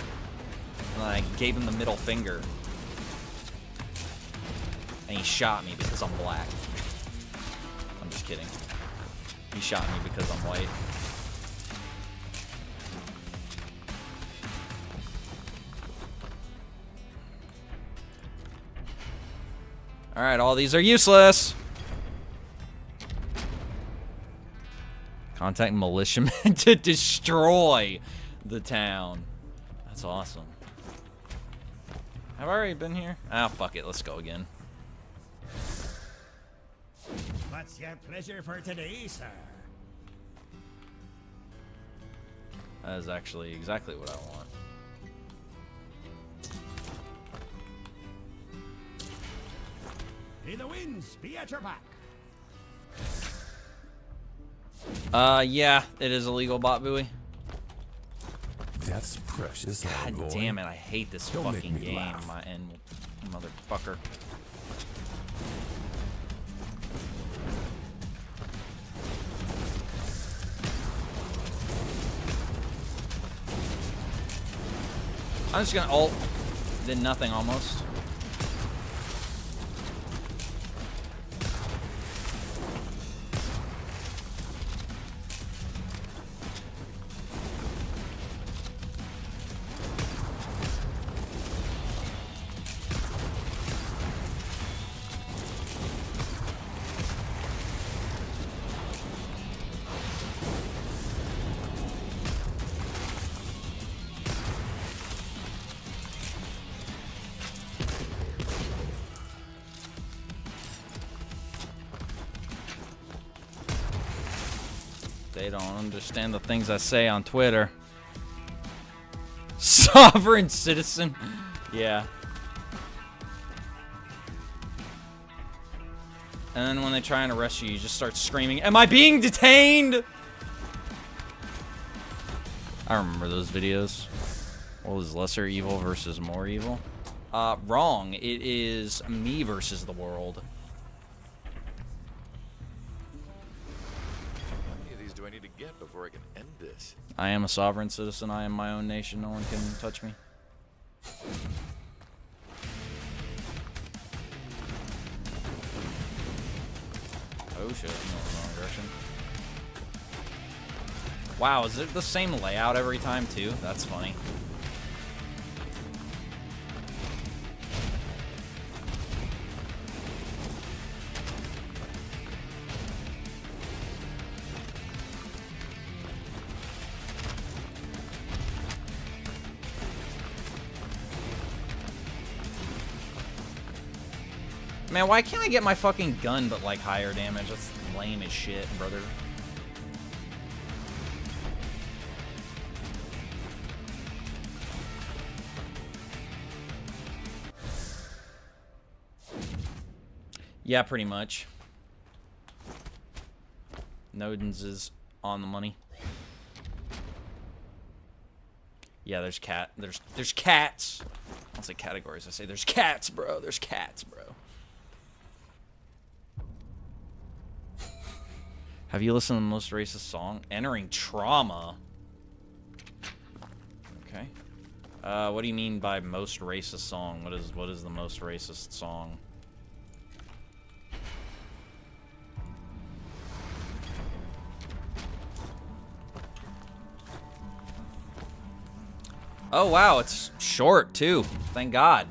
And I gave him the middle finger. And he shot me because I'm black. I'm just kidding. He shot me because I'm white. Alright, all these are useless. Contact militiamen to destroy the town. That's awesome. Have I already been here? Ah, fuck it. Let's go again. What's your pleasure for today, sir? That is actually exactly what I want. May the winds be at your back. Yeah, it is illegal, bot buoy. That's precious. God Envoy. damn it, I hate this Don't make fucking me game, laugh. my end motherfucker. I'm just gonna ult. Did nothing almost. They don't understand the things I say on Twitter. Sovereign citizen. Yeah. And then when they try and arrest you, you just start screaming, "Am I being detained?" I remember those videos. What was lesser evil versus more evil? Wrong. It is me versus the world. Do I need to get before I can end this? I am a sovereign citizen. I am my own nation. No one can touch me. Oh shit, no, wrong direction. Wow, is it the same layout every time too? That's funny. Man, why can't I get my fucking gun but like higher damage? That's lame as shit, brother. Yeah, pretty much. Nodens is on the money. Yeah, there's cats. I don't say categories, I say there's cats, bro. There's cats, bro. Have you listened to the most racist song? Entering Trauma. Okay. What do you mean by most racist song? What is the most racist song? Oh wow, it's short too. Thank God.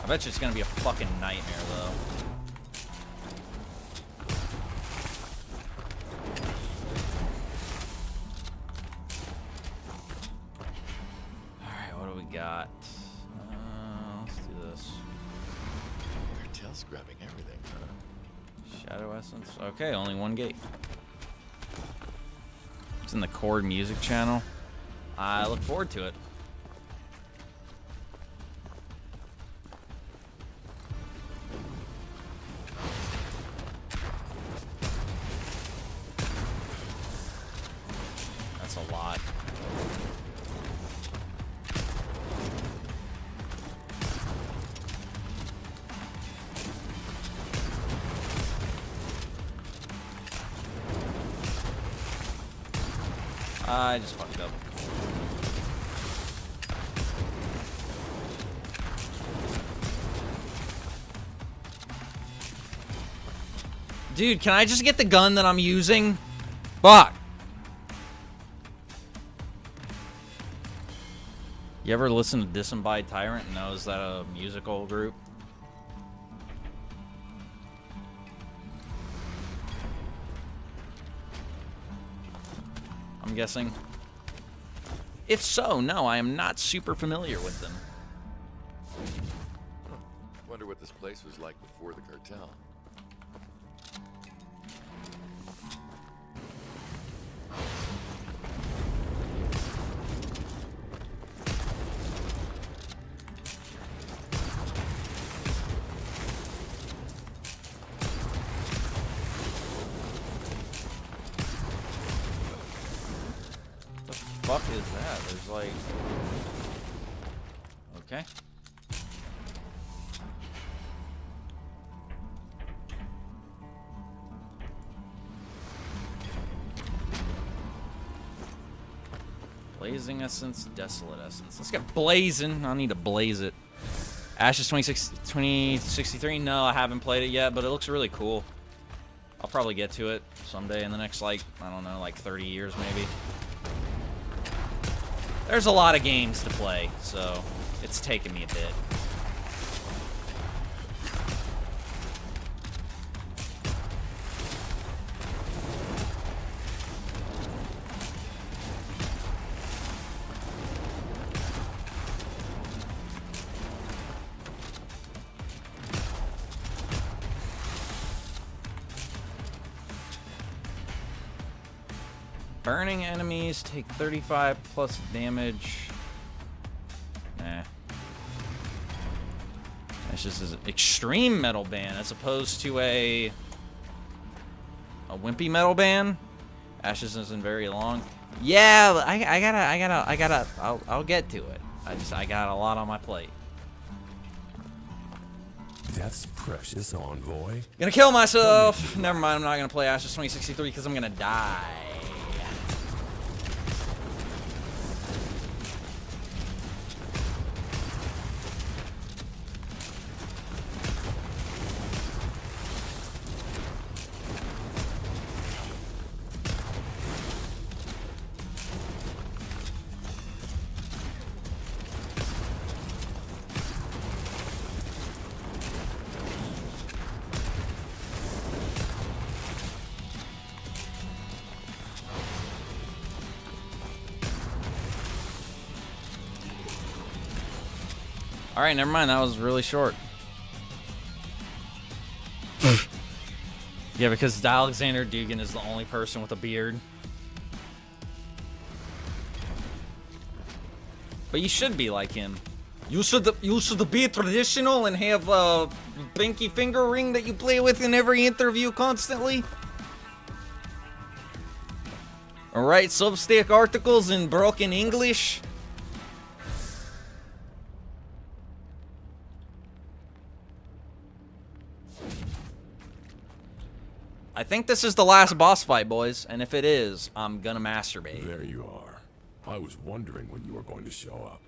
bet you it's gonna be a fucking nightmare, though. Alright, what do we got? Let's do this. Cartel's grabbing everything, huh? Shadow Essence. Okay, only one gate. It's in the Chord Music channel. I look forward to it. That's a lot. I just fucked up. Dude, can I just get the gun that I'm using? Fuck. You ever listen to Disembodied Tyrant and know is that a musical group? I'm guessing. If so, no, I am not super familiar with them. Wonder what this place was like before the cartel. Fuck is that? There's like... Okay. Blazing Essence, Desolate Essence. Let's get blazing. I need to blaze it. Ashes 2063. No, I haven't played it yet, but it looks really cool. I'll probably get to it someday in the next, like, I don't know, like 30 years maybe. There's a lot of games to play, so it's taken me a bit. Burning enemies take 35 plus damage. Nah. That's just an extreme metal ban as opposed to a wimpy metal ban. Ashes isn't very long. Yeah, I'll get to it. I got a lot on my plate. Death's precious, Envoy. Gonna kill myself. Never mind, I'm not gonna play Ashes 2063 because I'm gonna die. Alright, never mind. That was really short. Yeah, because Alexander Dugan is the only person with a beard. But you should be like him. You should be traditional and have a pinky finger ring that you play with in every interview constantly. Alright, Substack articles in broken English. I think this is the last boss fight, boys, and if it is, I'm gonna masturbate. There you are. I was wondering when you were going to show up.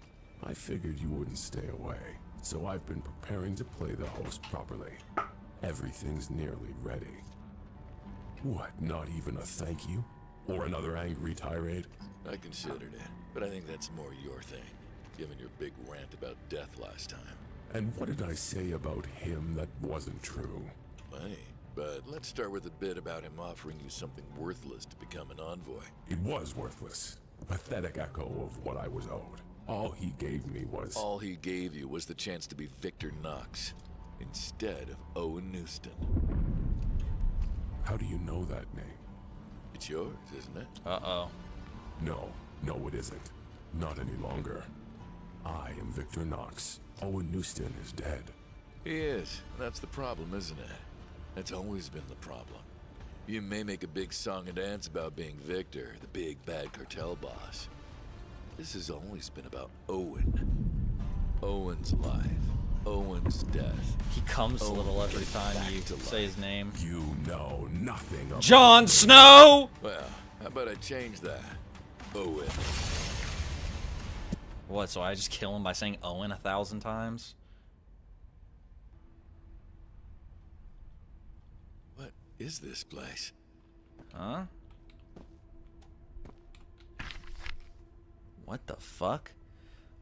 I figured you wouldn't stay away, so I've been preparing to play the host properly. Everything's nearly ready. What, not even a thank you? Or another angry tirade? I considered it, but I think that's more your thing, given your big rant about death last time. And what did I say about him that wasn't true? Funny. But let's start with a bit about him offering you something worthless to become an envoy. It was worthless. A pathetic echo of what I was owed. All he gave me was... All he gave you was the chance to be Victor Knox, instead of Owen Newston. How do you know that name? It's yours, isn't it? Uh-oh. No, it isn't. Not any longer. I am Victor Knox. Owen Newston is dead. He is. That's the problem, isn't it? That's always been the problem. You may make a big song and dance about being Victor, the big bad cartel boss. This has always been about Owen. Owen's life. Owen's death. He comes a little every time you say his name. You know nothing about Jon Snow! Well, how about I change that? Owen. What, so I just kill him by saying Owen 1,000 times? What is this place? Huh? What the fuck?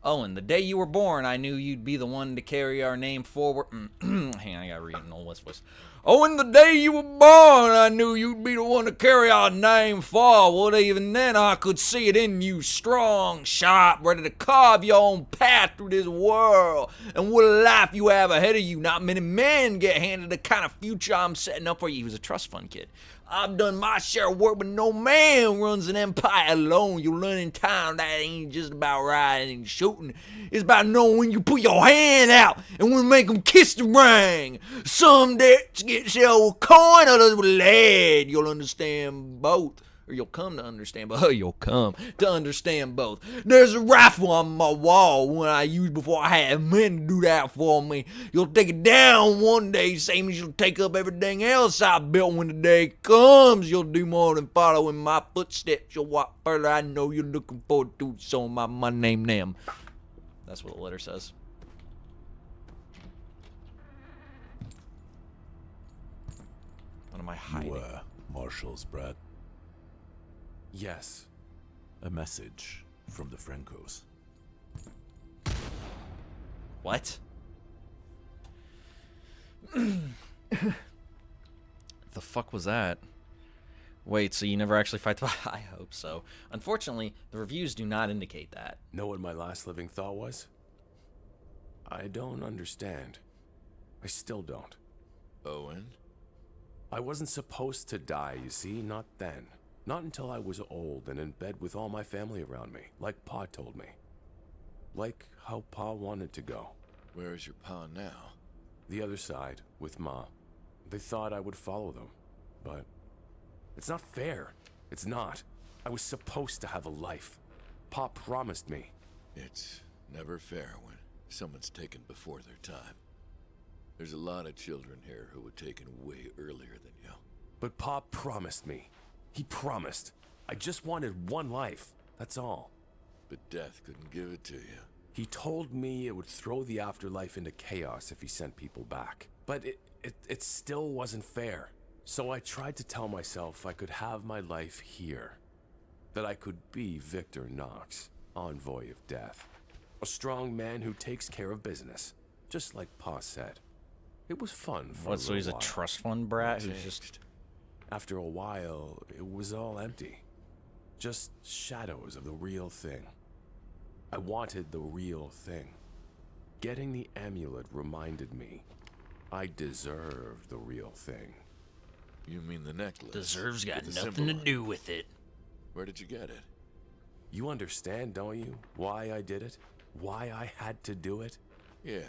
Owen, the day you were born, I knew you'd be the one to carry our name forward. Hang on, I gotta read it in Old West voice. Owen, the day you were born, I knew you'd be the one to carry our name forward. Even then, I could see it in you, strong, sharp, ready to carve your own path through this world. And what a life you have ahead of you. Not many men get handed the kind of future I'm setting up for you. He was a trust fund kid. I've done my share of work, but no man runs an empire alone. You learn in time that ain't just about riding and shooting. It's about knowing when you put your hand out and when to make them kiss the ring. Some debts get settled with coin, others with lead. You'll understand both. Or you'll come to understand both. You'll come to understand both. There's a rifle on my wall, one I used before I had men to do that for me. You'll take it down one day, same as you'll take up everything else I built when the day comes. You'll do more than follow in my footsteps. You'll walk further. I know you're looking forward to, so my name them. That's what the letter says. What am I hiding? You, Marshall's brat. Yes. A message from the Francos. What? The fuck was that? Wait, so you never actually fight the... I hope so. Unfortunately, the reviews do not indicate that. Know what my last living thought was? I don't understand. I still don't. Owen? I wasn't supposed to die, you see, not then. Not until I was old and in bed with all my family around me, like Pa told me. Like how Pa wanted to go. Where is your pa now? The other side, with Ma. They thought I would follow them, but it's not fair. It's not. I was supposed to have a life. Pa promised me. It's never fair when someone's taken before their time. There's a lot of children here who were taken way earlier than you. But Pa promised me. He promised. I just wanted one life, that's all. But death couldn't give it to you. He told me it would throw the afterlife into chaos if he sent people back. But it still wasn't fair. So I tried to tell myself I could have my life here. That I could be Victor Knox, Envoy of Death. A strong man who takes care of business, just like Pa said. It was fun for What, so he's a trust fund brat who's just... After a while, it was all empty. Just shadows of the real thing. I wanted the real thing. Getting the amulet reminded me I deserved the real thing. You mean the necklace? Deserves got with the nothing to symbol on do with it. Where did you get it? You understand, don't you? Why I did it? Why I had to do it? Yeah,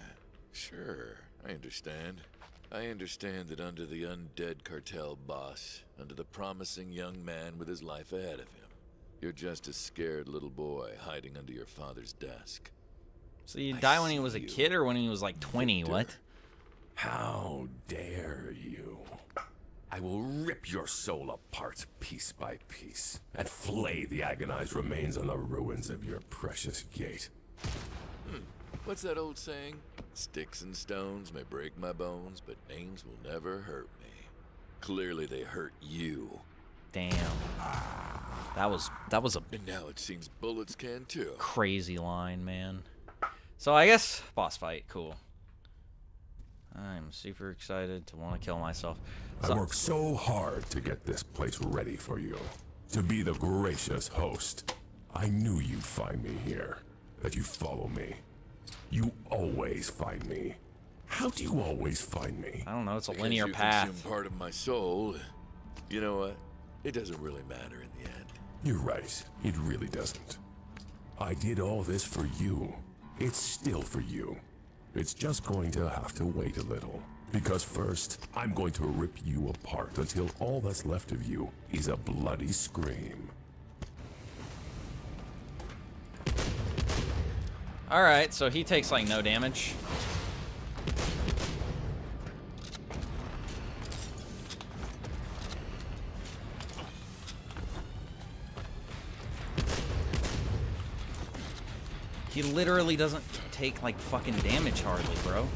sure. I understand. I understand that under the undead cartel boss, under the promising young man with his life ahead of him, you're just a scared little boy hiding under your father's desk. So you die when he was a kid or when he was like 20, Victor. what? How dare you? I will rip your soul apart piece by piece and flay the agonized remains on the ruins of your precious gate. What's that old saying? Sticks and stones may break my bones, but names will never hurt me. Clearly they hurt you. Damn. That was a And now it seems bullets can too. crazy line, man. So I guess boss fight, cool. I'm super excited to want to kill myself. I worked so hard to get this place ready for you. To be the gracious host. I knew you'd find me here. That you follow me. You always find me. How do you always find me? I don't know, it's a Because linear you path. consume part of my soul. You know what? It doesn't really matter in the end. You're right. It really doesn't. I did all this for you. It's still for you. It's just going to have to wait a little. Because first, I'm going to rip you apart until all that's left of you is a bloody scream. Alright, so he takes like no damage. He literally doesn't take like fucking damage hardly, bro.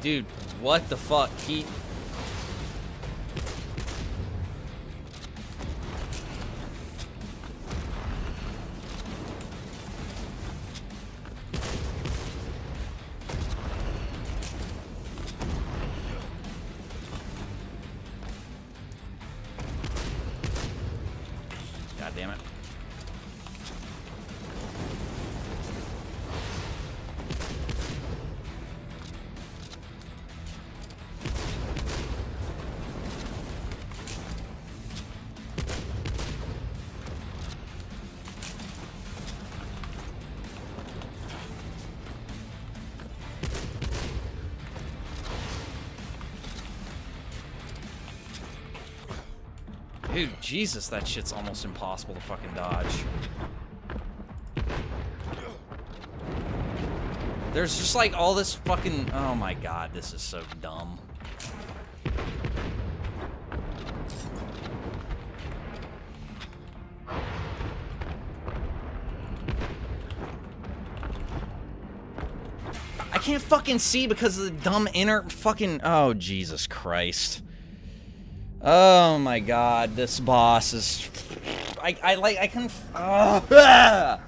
Dude, what the fuck? He... God damn it. Dude, Jesus, that shit's almost impossible to fucking dodge. There's just like all this fucking... Oh my god, this is so dumb. I can't fucking see because of the dumb inner fucking... Oh, Jesus Christ. Oh my god, this boss is... I can... Well,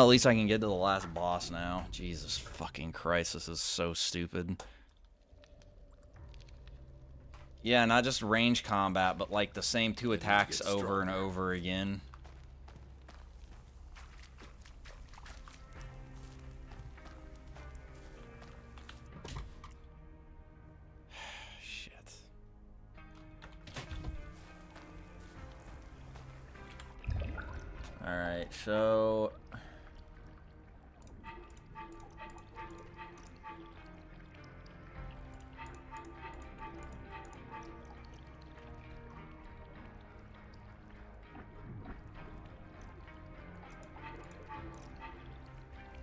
at least I can get to the last boss now. Jesus fucking Christ, this is so stupid. Yeah, not just range combat, but like the same two attacks over and over again. Alright, so...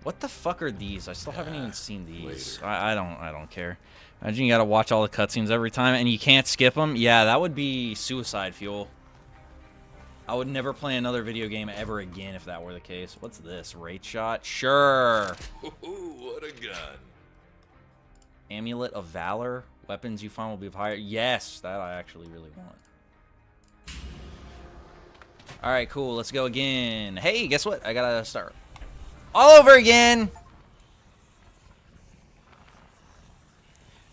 What the fuck are these? I still haven't even seen these. I don't care. Imagine you gotta watch all the cutscenes every time and you can't skip them. Yeah, that would be suicide fuel. I would never play another video game ever again if that were the case. What's this? Rate shot? Sure. Ooh, what a gun. Amulet of Valor? Weapons you find will be of higher... Yes, that I actually really want. Alright, cool. Let's go again. Hey, guess what? I gotta start all over again.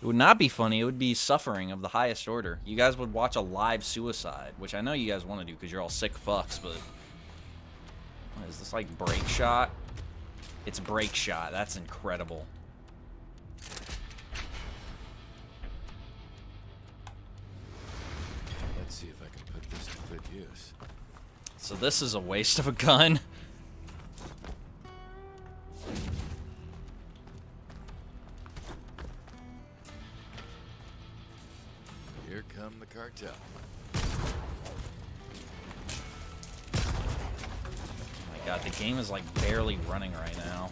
It would not be funny. It would be suffering of the highest order. You guys would watch a live suicide, which I know you guys want to do because you're all sick fucks, but... What is this, like, break shot? It's break shot. That's incredible. Let's see if I can put this to good use. So this is a waste of a gun. Here come the cartel. Oh my god, the game is like barely running right now.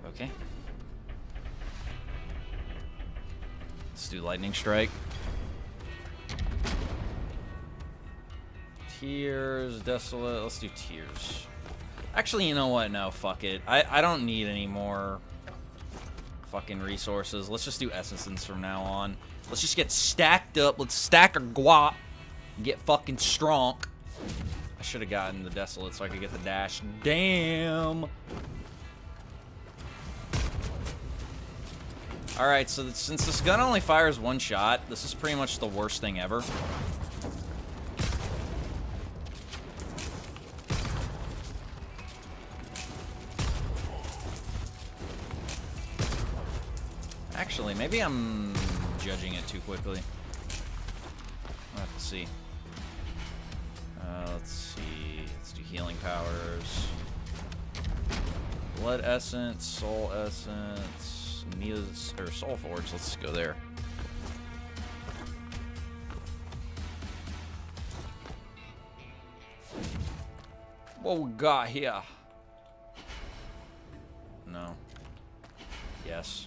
Okay. Let's do lightning strike. Tears, desolate. Let's do tears. Actually, you know what? No, fuck it. I don't need any more fucking resources. Let's just do essences from now on. Let's just get stacked up. Let's stack our guap and get fucking strong. I should have gotten the Desolate so I could get the dash. Damn. Alright, so since this gun only fires one shot, this is pretty much the worst thing ever. Actually, maybe I'm judging it too quickly. I'll have to see. Let's see. Let's do healing powers. Blood essence, soul essence, Nia's or soul forge. Let's go there. What we got here? No. Yes.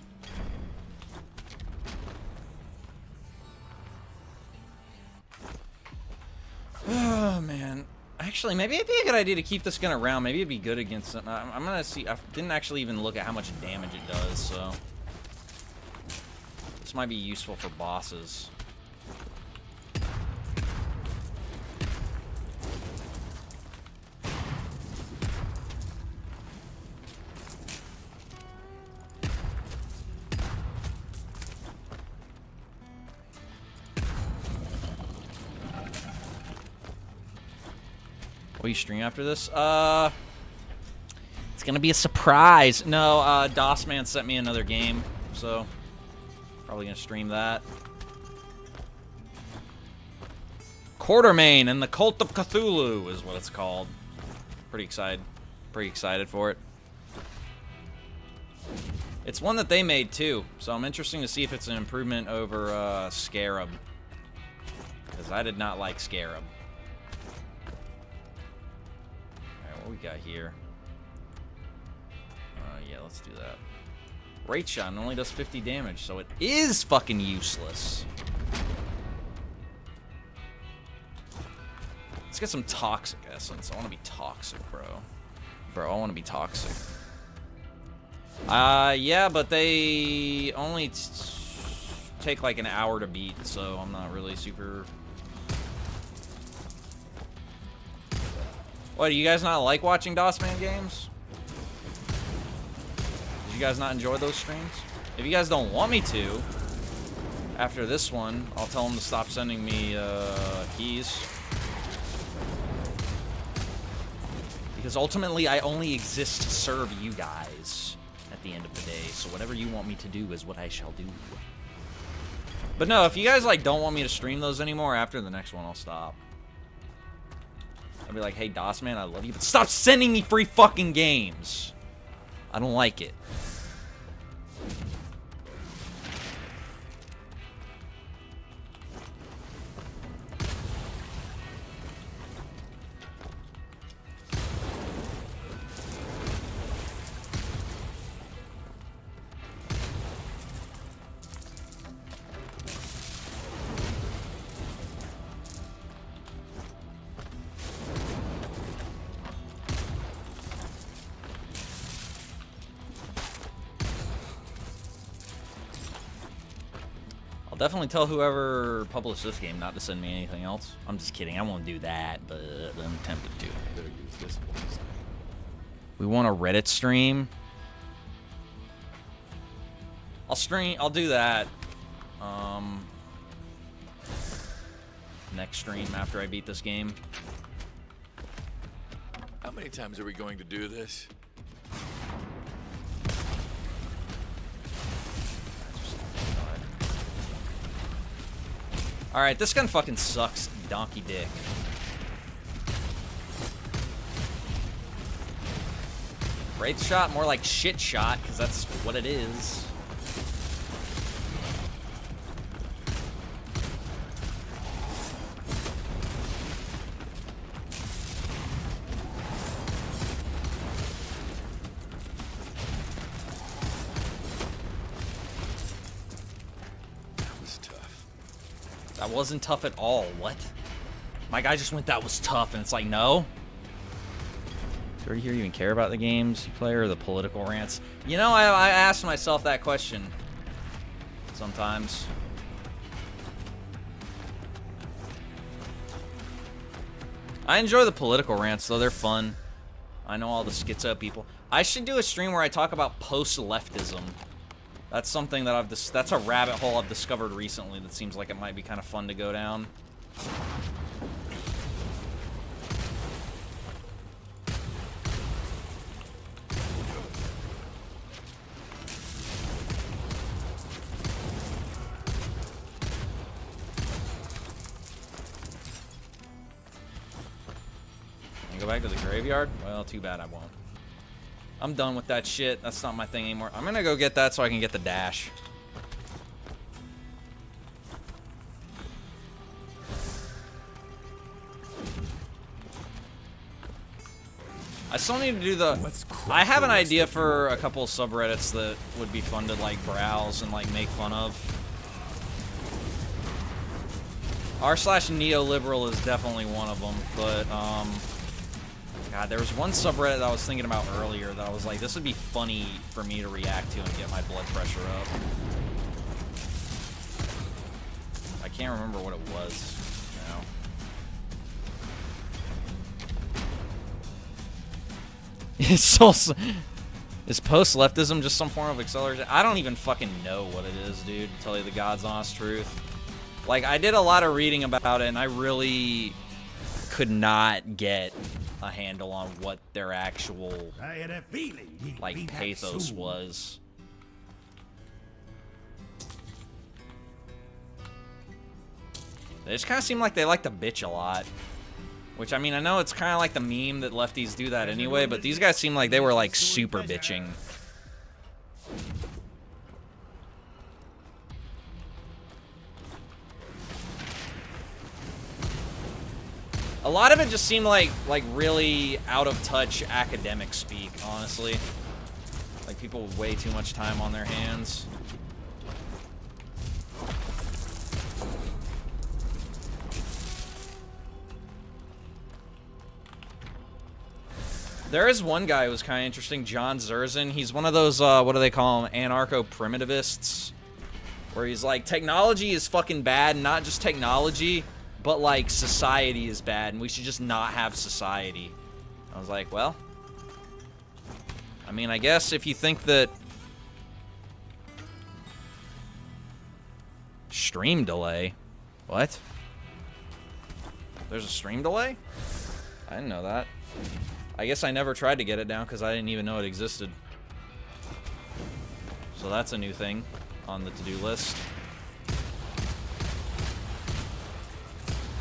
Oh, man. Actually, maybe it'd be a good idea to keep this gun around. Maybe it'd be good against something. I'm gonna see. I didn't actually even look at how much damage it does, so. This might be useful for bosses. Will you stream after this? It's gonna be a surprise. No, DOSman sent me another game, so probably gonna stream that. Quartermain and the Cult of Cthulhu is what it's called. Pretty excited. Pretty excited for it. It's one that they made too, so I'm interested to see if it's an improvement over Scarab. Because I did not like Scarab. What we got here? Yeah, let's do that. Rate shot only does 50 damage, so it is fucking useless. Let's get some toxic essence. I want to be toxic, bro. Bro, I want to be toxic. Yeah, but they only take like an hour to beat, so I'm not really super... What, do you guys not like watching DOSman games? Did you guys not enjoy those streams? If you guys don't want me to, after this one, I'll tell them to stop sending me keys. Because ultimately, I only exist to serve you guys at the end of the day. So whatever you want me to do is what I shall do. But no, if you guys like don't want me to stream those anymore, after the next one, I'll stop. I'll be like, hey, DOSman, I love you, but stop sending me free fucking games. I don't like it. I'll definitely tell whoever published this game not to send me anything else. I'm just kidding. I won't do that, but I'm tempted to. Better use this one. We want a Reddit stream. I'll do that. Next stream after I beat this game. How many times are we going to do this? Alright, this gun fucking sucks, donkey dick. Great shot, more like shit shot, because that's what it is. That wasn't tough at all. What? My guy just went, that was tough, and it's like, no. Do you even care about the games you play or the political rants? You know, I asked myself that question sometimes. I enjoy the political rants, though. They're fun. I know all the schizo people. I should do a stream where I talk about post-leftism. That's something that that's a rabbit hole I've discovered recently that seems like it might be kind of fun to go down. Go back to the graveyard? Well, too bad I won't. I'm done with that shit. That's not my thing anymore. I'm gonna go get that so I can get the dash. I still need to do the... I have an idea for a couple of subreddits that would be fun to, like, browse and, like, make fun of. r/neoliberal is definitely one of them, but, God, there was one subreddit that I was thinking about earlier that I was like, this would be funny for me to react to and get my blood pressure up. I can't remember what it was now. Is post-leftism just some form of acceleration? I don't even fucking know what it is, dude, to tell you the God's honest truth. Like, I did a lot of reading about it, and I really could not get a handle on what their actual, like, pathos was. They just kind of seem like they like to bitch a lot. Which, I mean, I know it's kind of like the meme that lefties do that anyway, but these guys seem like they were, like, super bitching. A lot of it just seemed like really out of touch academic speak, honestly. Like people with way too much time on their hands. There is one guy who was kind of interesting, John Zerzan. He's one of those, what do they call them, anarcho-primitivists. Where he's like, technology is fucking bad, not just technology, but, like, society is bad, and we should just not have society. I was like, well, I mean, I guess if you think that stream delay, what? There's a stream delay? I didn't know that. I guess I never tried to get it down because I didn't even know it existed. So that's a new thing on the to-do list.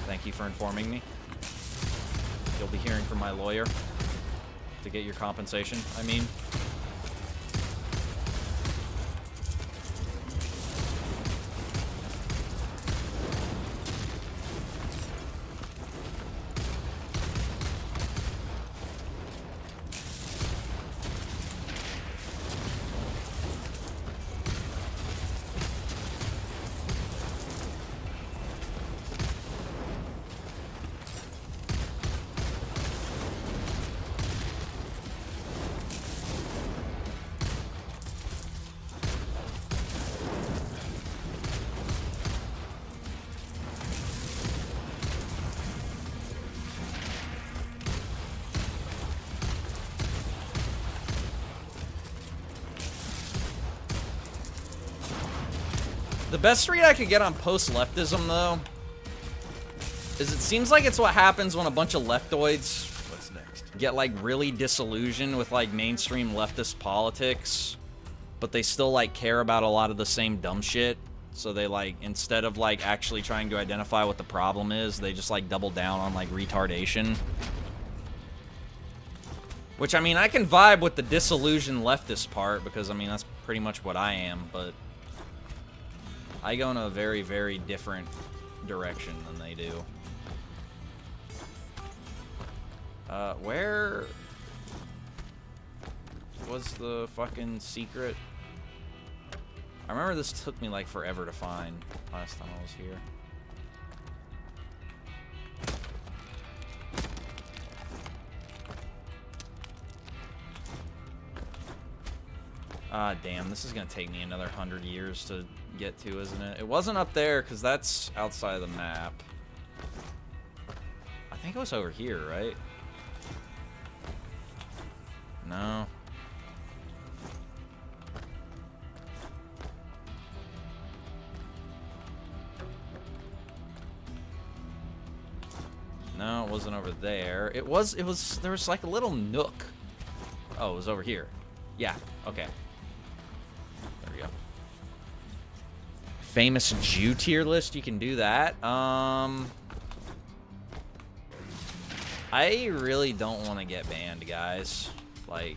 Thank you for informing me. You'll be hearing from my lawyer to get your compensation, I mean. The best read I could get on post-leftism, though, is it seems like it's what happens when a bunch of leftoids get, like, really disillusioned with, like, mainstream leftist politics, but they still, like, care about a lot of the same dumb shit. So they, like, instead of, like, actually trying to identify what the problem is, they just, like, double down on, like, retardation. Which, I mean, I can vibe with the disillusioned leftist part, because, I mean, that's pretty much what I am, but I go in a very, very different direction than they do. Where was the fucking secret? I remember this took me, like, forever to find last time I was here. Ah, damn, this is gonna take me another 100 years to get to, isn't it? It wasn't up there, because that's outside of the map. I think it was over here, right? No. No, it wasn't over there. There was like a little nook. Oh, it was over here. Yeah, okay. There we go. Famous Jew tier list, you can do that. I really don't want to get banned, guys. Like,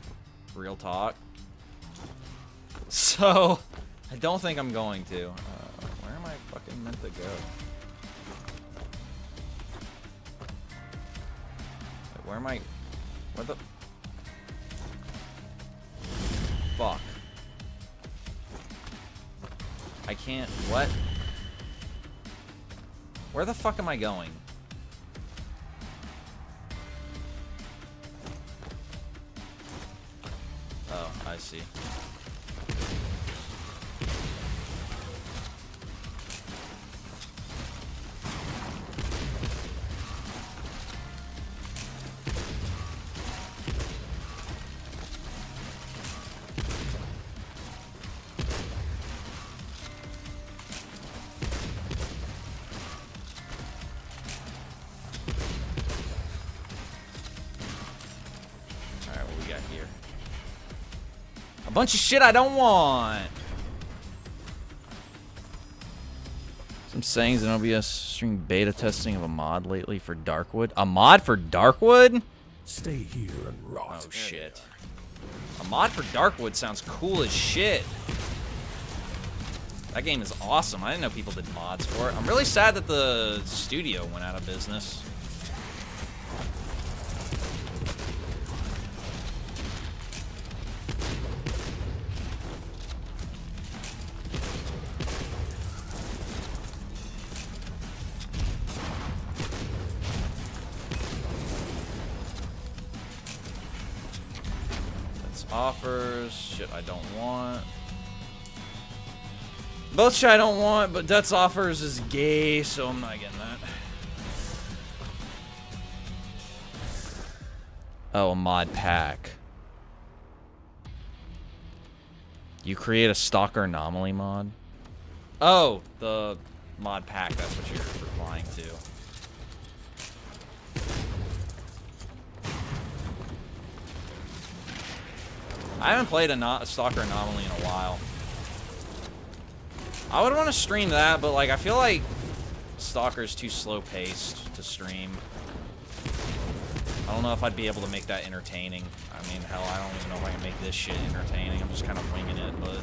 real talk. So, I don't think I'm going to. Where am I fucking meant to go? Wait, where am I? Where the... Fuck. I can't... What? Where the fuck am I going? Oh, I see. Bunch of shit I don't want. Some sayings in OBS stream beta testing of a mod lately for Darkwood. A mod for Darkwood? Stay here and rot. Oh shit. A mod for Darkwood sounds cool as shit. That game is awesome. I didn't know people did mods for it. I'm really sad that the studio went out of business. Offers, shit I don't want. Both shit I don't want, but Dutz offers is gay, so I'm not getting that. Oh, a mod pack. You create a Stalker Anomaly mod? Oh, the mod pack, that's what you're replying to. I haven't played a Stalker Anomaly in a while. I would want to stream that, but like I feel like Stalker's too slow-paced to stream. I don't know if I'd be able to make that entertaining. I mean, hell, I don't even know if I can make this shit entertaining. I'm just kind of winging it, but...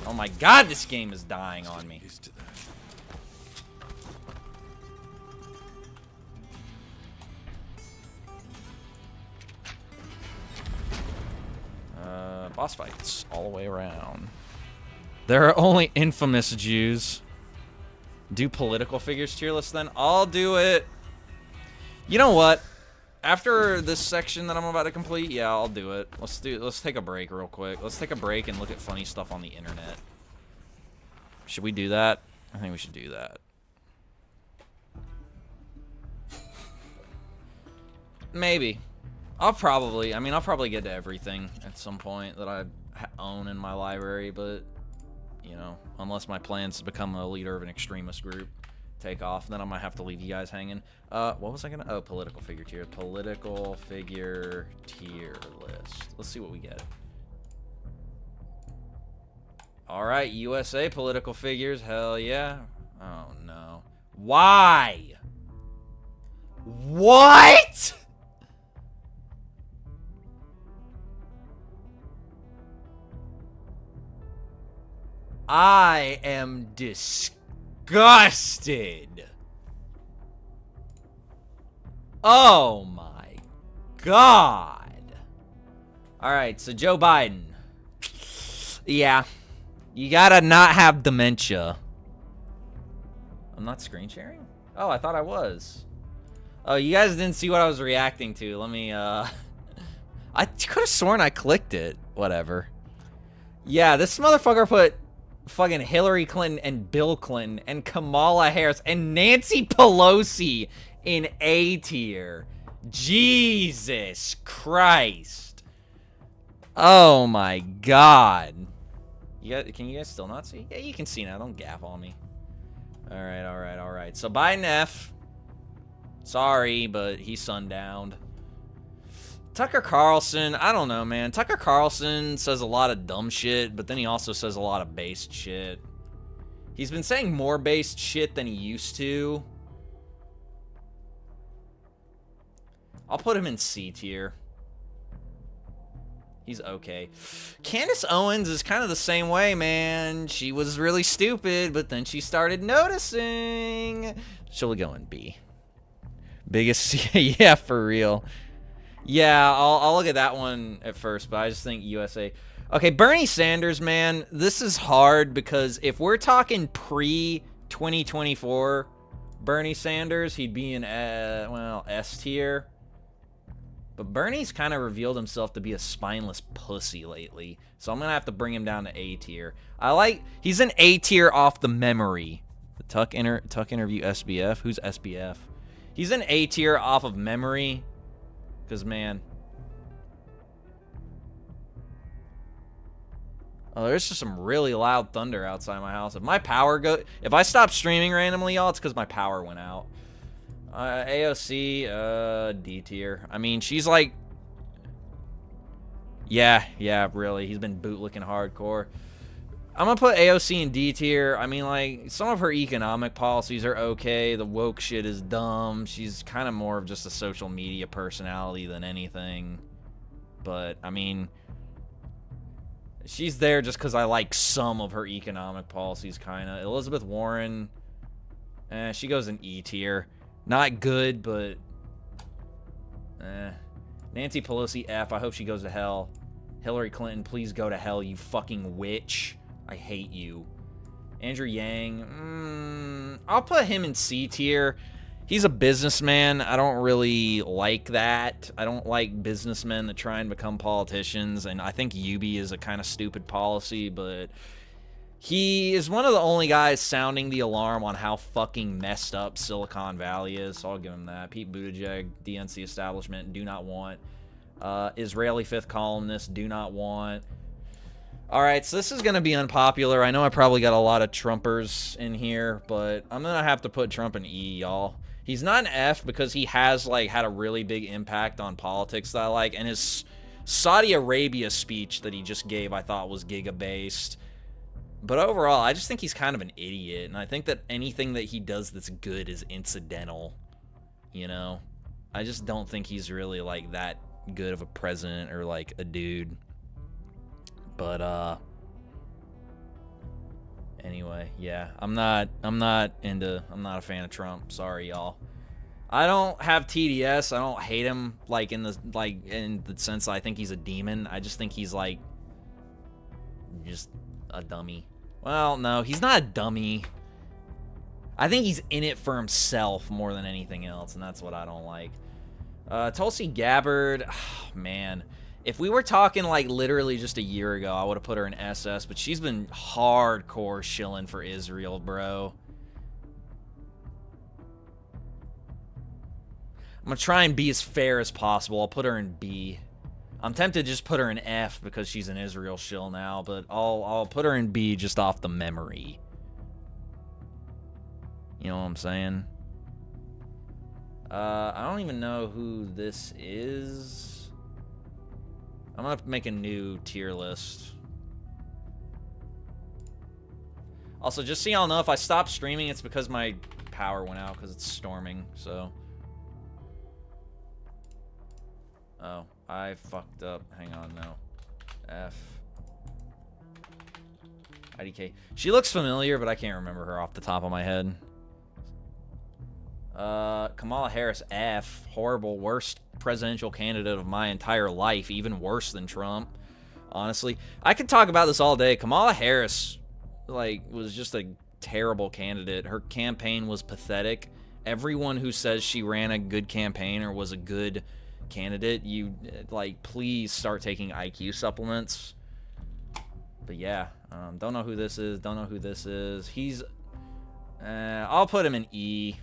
Oh my god, this game is dying on me. Boss fights all the way around. There are only infamous Jews. Do political figures tier list then? I'll do it. You know what? After this section that I'm about to complete, yeah, I'll do it. Let's take a break real quick. Let's take a break and look at funny stuff on the internet. Should we do that? I think we should do that. Maybe. I'll probably get to everything at some point that I own in my library, but, you know, unless my plans to become a leader of an extremist group take off, then I might have to leave you guys hanging. What was I gonna... Oh, political figure tier. Political figure tier list. Let's see what we get. Alright, USA political figures. Hell yeah. Oh, no. Why? What?! I am disgusted. Oh my god. Alright, so Joe Biden. Yeah. You gotta not have dementia. I'm not screen sharing? Oh, I thought I was. Oh, you guys didn't see what I was reacting to. Let me, I could have sworn I clicked it. Whatever. Yeah, this motherfucker put fucking Hillary Clinton and Bill Clinton and Kamala Harris and Nancy Pelosi in A tier. Jesus Christ. Oh my God. Can you guys still not see? Yeah, you can see now. Don't gap on me. Alright. So Biden F. Sorry, but he's sundowned. Tucker Carlson, I don't know, man. Tucker Carlson says a lot of dumb shit, but then he also says a lot of based shit. He's been saying more based shit than he used to. I'll put him in C tier. He's okay. Candace Owens is kind of the same way, man. She was really stupid, but then she started noticing. She'll go in B. Biggest, yeah, for real. Yeah, I'll look at that one at first, but I just think USA. Okay, Bernie Sanders, man, this is hard because if we're talking pre-2024 Bernie Sanders, he'd be in, well, S tier. But Bernie's kind of revealed himself to be a spineless pussy lately, so I'm going to have to bring him down to A tier. He's an A tier off the memory. The Tuck interview SBF? Who's SBF? He's an A tier off of memory. Because, man. Oh, there's just some really loud thunder outside my house. If I stop streaming randomly, y'all, it's because my power went out. AOC, D tier. I mean, she's like... Yeah, really. He's been bootlicking hardcore. I'm gonna put AOC in D tier. I mean, like, some of her economic policies are okay. The woke shit is dumb. She's kind of more of just a social media personality than anything. But, I mean... She's there just because I like some of her economic policies, kind of. Elizabeth Warren... she goes in E tier. Not good, but... Nancy Pelosi, F. I hope she goes to hell. Hillary Clinton, please go to hell, you fucking witch. I hate you. Andrew Yang, I'll put him in C tier. He's a businessman. I don't really like that. I don't like businessmen that try and become politicians, and I think UBI is a kind of stupid policy, but... He is one of the only guys sounding the alarm on how fucking messed up Silicon Valley is, so I'll give him that. Pete Buttigieg, DNC establishment, do not want. Israeli fifth columnist, do not want. Alright, so this is going to be unpopular. I know I probably got a lot of Trumpers in here, but I'm going to have to put Trump in E, y'all. He's not an F because he has, like, had a really big impact on politics that I like, and his Saudi Arabia speech that he just gave I thought was giga-based. But overall, I just think he's kind of an idiot, and I think that anything that he does that's good is incidental, you know? I just don't think he's really, like, that good of a president or, like, a dude. But, anyway, yeah, I'm not a fan of Trump. Sorry, y'all. I don't have TDS. I don't hate him, in the sense that I think he's a demon. I just think he's, like, just a dummy. Well, no, he's not a dummy. I think he's in it for himself more than anything else, and that's what I don't like. Tulsi Gabbard, man. If we were talking, like, literally just a year ago, I would have put her in SS, but she's been hardcore shilling for Israel, bro. I'm gonna try and be as fair as possible. I'll put her in B. I'm tempted to just put her in F because she's an Israel shill now, but I'll put her in B just off the memory. You know what I'm saying? I don't even know who this is. I'm gonna make a new tier list. Also, just so y'all know, if I stop streaming, it's because my power went out because it's storming, so... Oh, I fucked up. Hang on, no. F. IDK. She looks familiar, but I can't remember her off the top of my head. Kamala Harris, F. Horrible, worst presidential candidate of my entire life. Even worse than Trump, honestly. I could talk about this all day. Kamala Harris, like, was just a terrible candidate. Her campaign was pathetic. Everyone who says she ran a good campaign or was a good candidate, you, like, please start taking IQ supplements. But yeah, don't know who this is. Don't know who this is. He's... I'll put him in E.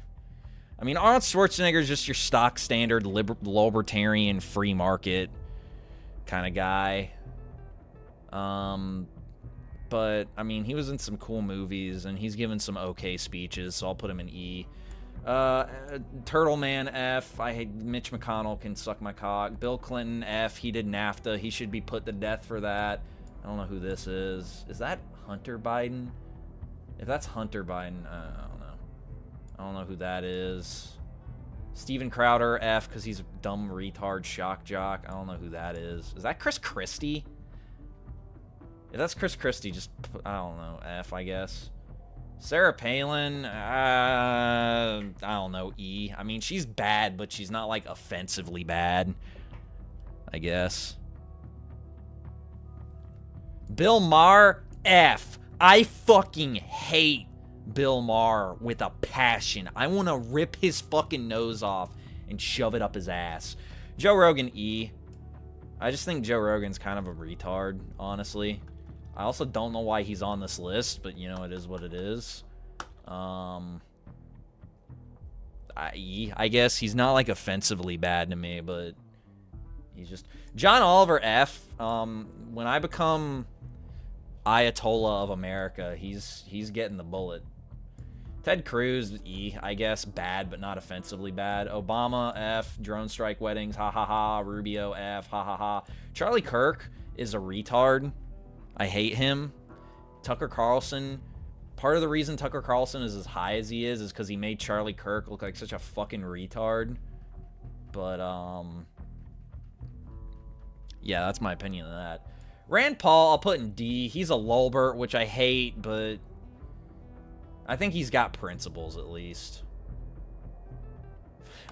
I mean, Arnold Schwarzenegger is just your stock standard libertarian free market kind of guy. But, I mean, he was in some cool movies, and he's given some okay speeches, so I'll put him in E. Turtle Man, F. I hate Mitch McConnell can suck my cock. Bill Clinton, F. He did NAFTA. He should be put to death for that. I don't know who this is. Is that Hunter Biden? If that's Hunter Biden, I don't know. I don't know who that is. Steven Crowder, F, because he's a dumb retard shock jock. I don't know who that is. Is that Chris Christie? If that's Chris Christie, just, I don't know, F, I guess. Sarah Palin, I don't know, E. I mean, she's bad, but she's not, like, offensively bad, I guess. Bill Maher, F. I fucking hate Bill Maher with a passion. I want to rip his fucking nose off and shove it up his ass. Joe Rogan, E. I just think Joe Rogan's kind of a retard, honestly. I also don't know why he's on this list, but, you know, it is what it is. I guess he's not, like, offensively bad to me, but he's just... John Oliver, F. When I become Ayatollah of America, he's getting the bullet. Ted Cruz, E, I guess, bad, but not offensively bad. Obama, F. Drone strike weddings, ha ha ha. Rubio, F, ha ha ha. Charlie Kirk is a retard. I hate him. Tucker Carlson. Part of the reason Tucker Carlson is as high as he is because he made Charlie Kirk look like such a fucking retard. But, yeah, that's my opinion of that. Rand Paul, I'll put in D. He's a lulbert, which I hate, but I think he's got principles, at least.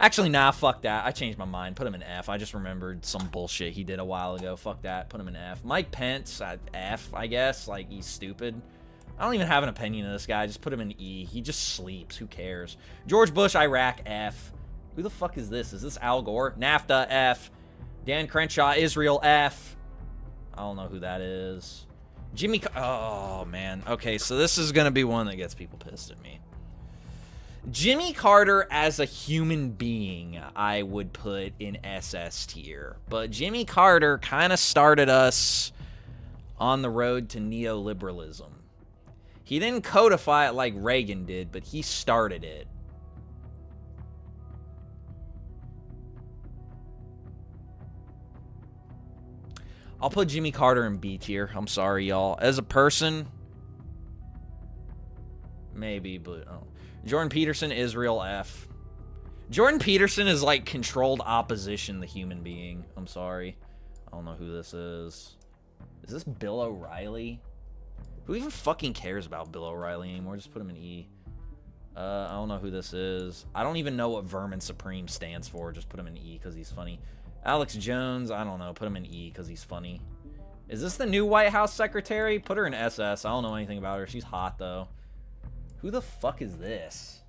Actually, nah, fuck that. I changed my mind. Put him in F. I just remembered some bullshit he did a while ago. Fuck that. Put him in F. Mike Pence, F, I guess. Like, he's stupid. I don't even have an opinion of this guy. Just put him in E. He just sleeps. Who cares? George Bush, Iraq, F. Who the fuck is this? Is this Al Gore? NAFTA, F. Dan Crenshaw, Israel, F. I don't know who that is. Jimmy... Oh, man. Okay, so this is going to be one that gets people pissed at me. Jimmy Carter as a human being, I would put in SS tier. But Jimmy Carter kind of started us on the road to neoliberalism. He didn't codify it like Reagan did, but he started it. I'll put Jimmy Carter in B tier. I'm sorry, y'all. As a person, maybe, but... Oh. Jordan Peterson, Israel, F. Jordan Peterson is like controlled opposition, the human being. I'm sorry. I don't know who this is. Is this Bill O'Reilly? Who even fucking cares about Bill O'Reilly anymore? Just put him in E. I don't know who this is. I don't even know what Vermin Supreme stands for. Just put him in E because he's funny. Alex Jones, I don't know. Put him in E because he's funny. Is this the new White House secretary? Put her in SS. I don't know anything about her. She's hot, though. Who the fuck is this?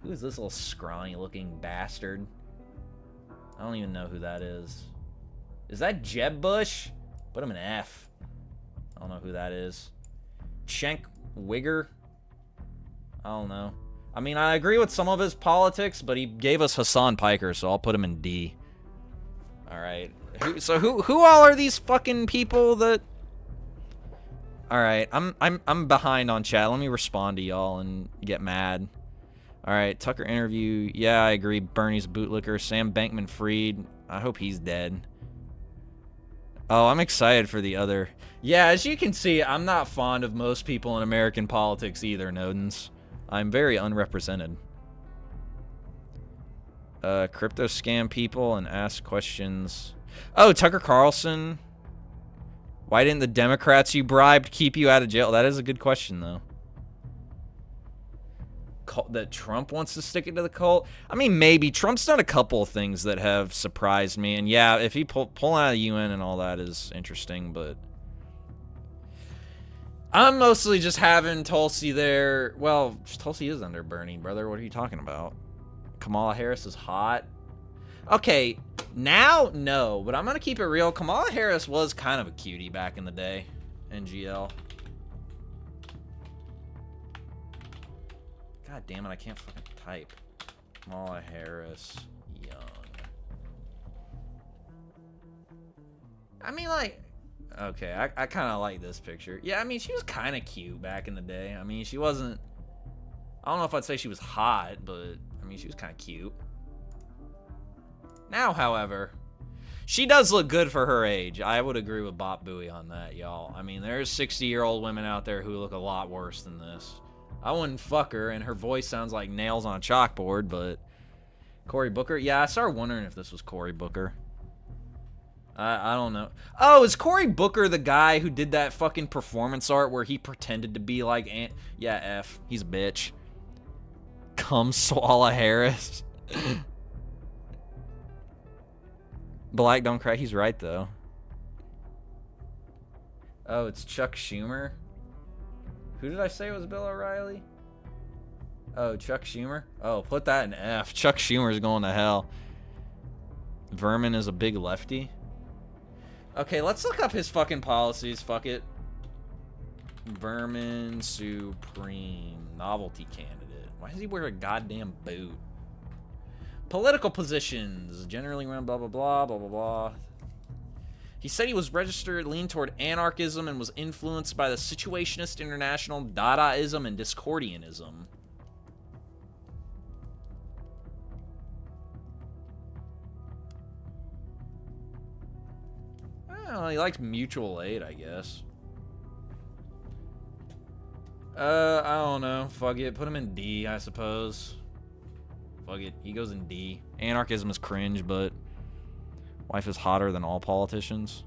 Who is this little scrawny-looking bastard? I don't even know who that is. Is that Jeb Bush? Put him in F. I don't know who that is. Cenk Wigger? I don't know. I mean, I agree with some of his politics, but he gave us Hassan Piker, so I'll put him in D. Alright. So who all are these fucking people that... Alright, I'm behind on chat. Let me respond to y'all and get mad. Alright, Tucker interview. Yeah, I agree. Bernie's bootlicker. Sam Bankman-Fried. I hope he's dead. Oh, I'm excited for the other. Yeah, as you can see, I'm not fond of most people in American politics either, Nodens. I'm very unrepresented. Crypto scam people and ask questions. Oh, Tucker Carlson. Why didn't the Democrats you bribed keep you out of jail? That is a good question, though. That Trump wants to stick it to the cult? I mean, maybe. Trump's done a couple of things that have surprised me. And yeah, if he pull out of the UN and all that is interesting, but... I'm mostly just having Tulsi there. Well, Tulsi is under Bernie, brother. What are you talking about? Kamala Harris is hot. Okay, now, no. But I'm going to keep it real. Kamala Harris was kind of a cutie back in the day. NGL. God damn it, I can't fucking type. Kamala Harris, young. I mean, like, okay, I kind of like this picture. Yeah, I mean, she was kind of cute back in the day. I mean, she wasn't, I don't know if I'd say she was hot, but, I mean, she was kind of cute. Now, however, she does look good for her age. I would agree with Bop Booey on that, y'all. I mean, there's 60-year-old women out there who look a lot worse than this. I wouldn't fuck her, and her voice sounds like nails on a chalkboard, but... Cory Booker? Yeah, I started wondering if this was Cory Booker. I don't know. Oh, is Cory Booker the guy who did that fucking performance art where he pretended to be like... Yeah, F. He's a bitch. Come Swallow Harris. Black don't cry. He's right, though. Oh, it's Chuck Schumer? Who did I say was Bill O'Reilly? Oh, Chuck Schumer? Oh, put that in F. Chuck Schumer's going to hell. Vermin is a big lefty. Okay, let's look up his fucking policies. Fuck it. Vermin Supreme. Novelty candidate. Why does he wear a goddamn boot? Political positions. Generally run blah, blah, blah, blah, blah, blah. He said he was registered, leaned toward anarchism, and was influenced by the Situationist International, Dadaism, and Discordianism. Well, he likes mutual aid, I guess. I don't know. Fuck it. Put him in D, I suppose. Fuck it. He goes in D. Anarchism is cringe, but wife is hotter than all politicians.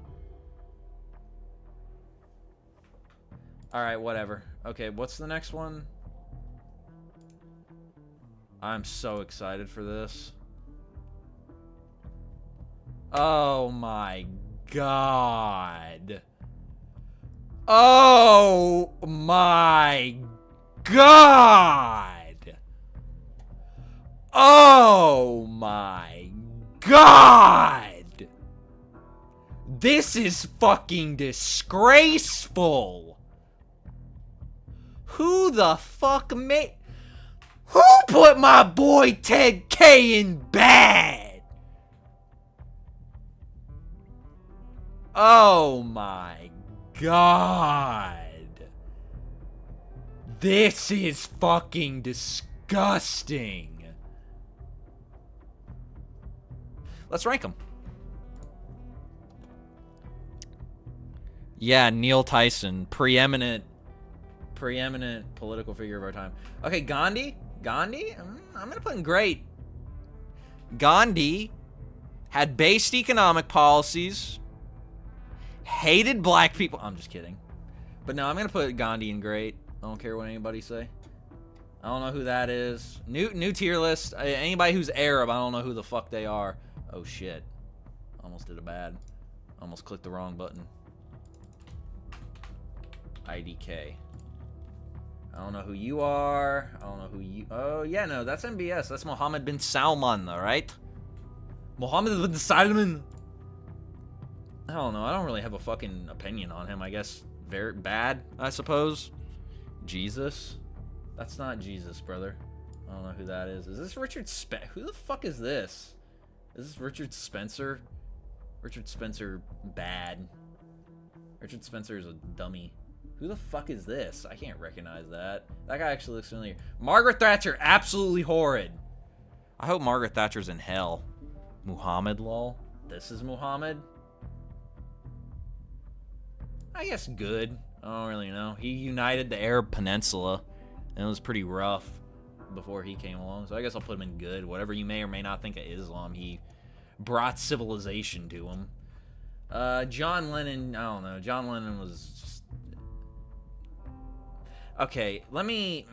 Alright, whatever. Okay, what's the next one? I'm so excited for this. Oh my God. Oh my God. Oh my God. This is fucking disgraceful. Who the fuck made... Who put my boy Ted K in bad? Oh my God. This is fucking disgusting. Let's rank them. Yeah, Neil Tyson, preeminent political figure of our time. Okay, Gandhi? Gandhi? I'm gonna put in great. Gandhi had based economic policies, hated black people. I'm just kidding. But no, I'm gonna put Gandhi in great. I don't care what anybody say. I don't know who that is. New tier list. Anybody who's Arab, I don't know who the fuck they are. Oh shit. Almost did a bad. Almost clicked the wrong button. IDK. I don't know who you are. I don't know who you... Oh, yeah, no, that's MBS. That's Mohammed bin Salman, all right? Mohammed bin Salman. I don't know. I don't really have a fucking opinion on him. I guess very bad, I suppose. Jesus? That's not Jesus, brother. I don't know who that is. Is this Richard Spencer? Who the fuck is this? Is this Richard Spencer? Richard Spencer bad. Richard Spencer is a dummy. Who the fuck is this? I can't recognize that. That guy actually looks familiar. Margaret Thatcher, absolutely horrid. I hope Margaret Thatcher's in hell. Muhammad, lol. This is Muhammad? I guess good. I don't really know. He united the Arab Peninsula, and it was pretty rough before he came along. So I guess I'll put him in good. Whatever you may or may not think of Islam, he brought civilization to him. John Lennon, I don't know. John Lennon was just... Okay, let me...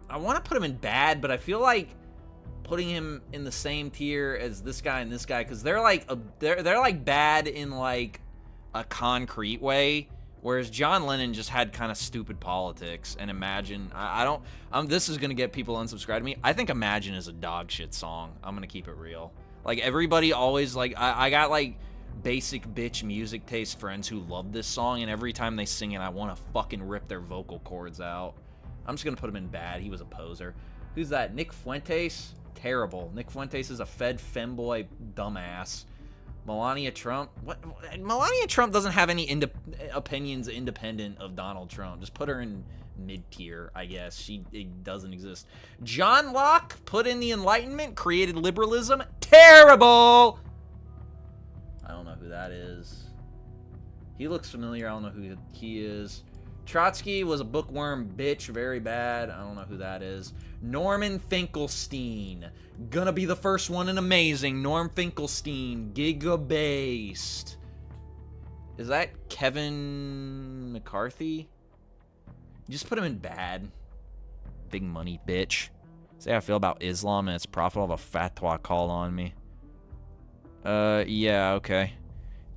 I want to put him in bad, but I feel like putting him in the same tier as this guy and this guy, because they're like they're like bad in like a concrete way, whereas John Lennon just had kind of stupid politics. And Imagine, I don't... this is gonna get people unsubscribed to me. I think Imagine is a dog shit song. I'm gonna keep it real. Like, everybody always, like, I got like basic bitch music taste friends who love this song, and every time they sing it, I want to fucking rip their vocal cords out. I'm just gonna put him in bad. He was a poser. Who's that? Nick Fuentes? Terrible. Nick Fuentes is a fed femboy dumbass. Melania Trump? What? Melania Trump doesn't have any opinions independent of Donald Trump. Just put her in mid-tier, I guess. It doesn't exist. John Locke put in the Enlightenment, created liberalism. Terrible! I don't know who that is. He looks familiar. I don't know who he is. Trotsky was a bookworm bitch. Very bad. I don't know who that is. Norman Finkelstein. Gonna be the first one in Amazing. Norm Finkelstein. Giga-based. Is that Kevin McCarthy? Just put him in bad. Big money bitch. Say how I feel about Islam and its prophet will have a fatwa called on me. Yeah, okay.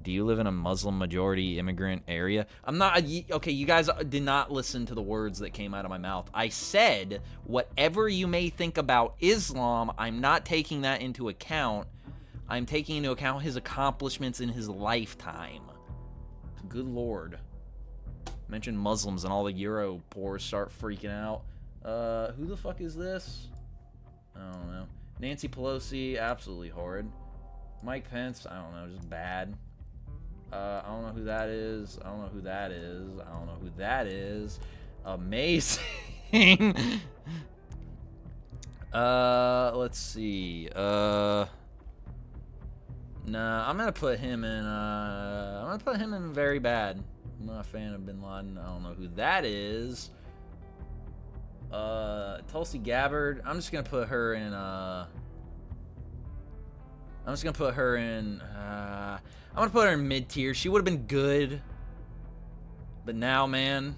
Do you live in a Muslim majority immigrant area? I'm not. Okay, you guys did not listen to the words that came out of my mouth. I said, whatever you may think about Islam, I'm not taking that into account. I'm taking into account his accomplishments in his lifetime. Good Lord. Mention Muslims and all the Euro poors start freaking out. Who the fuck is this? I don't know. Nancy Pelosi, absolutely horrid. Mike Pence, I don't know, just bad. I don't know who that is. I don't know who that is. I don't know who that is. Amazing. Let's see. Nah, I'm gonna put him in very bad. I'm not a fan of Bin Laden. I don't know who that is. Tulsi Gabbard. I'm just gonna put her in. I'm gonna put her in mid tier. She would have been good, but now, man,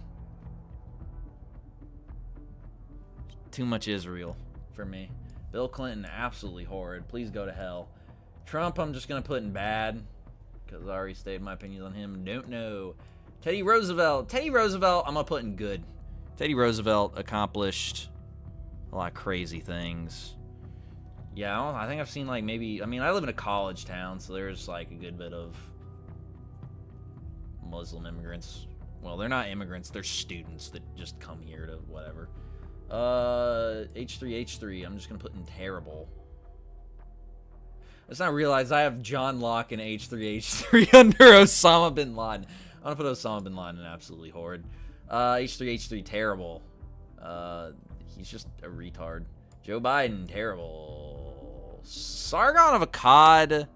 too much Israel for me. Bill Clinton, absolutely horrid. Please go to hell. Trump, I'm just gonna put in bad because I already stated my opinions on him. Don't know. Teddy Roosevelt, I'm gonna put in good. Teddy Roosevelt accomplished a lot of crazy things. Yeah, I think I've seen like maybe, I mean, I live in a college town, so there's like a good bit of Muslim immigrants. Well, they're not immigrants, they're students that just come here to whatever. H3, I'm just gonna put in terrible. Let's not realize I have John Locke and H3 under Osama bin Laden. I'm gonna put Osama bin Laden in absolutely horrid. H3 terrible. He's just a retard. Joe Biden, terrible. Sargon of Akkad.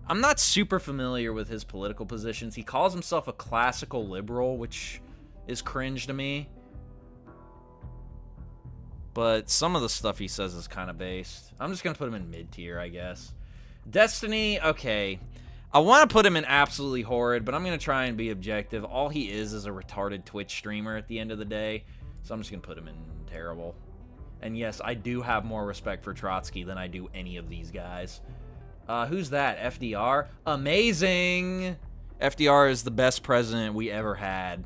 I'm not super familiar with his political positions. He calls himself a classical liberal, which is cringe to me. But some of the stuff he says is kind of based. I'm just going to put him in mid-tier, I guess. Destiny, okay. I want to put him in absolutely horrid, but I'm going to try and be objective. All he is a retarded Twitch streamer at the end of the day. So I'm just going to put him in terrible. And yes, I do have more respect for Trotsky than I do any of these guys. Who's that? FDR? Amazing! FDR is the best president we ever had.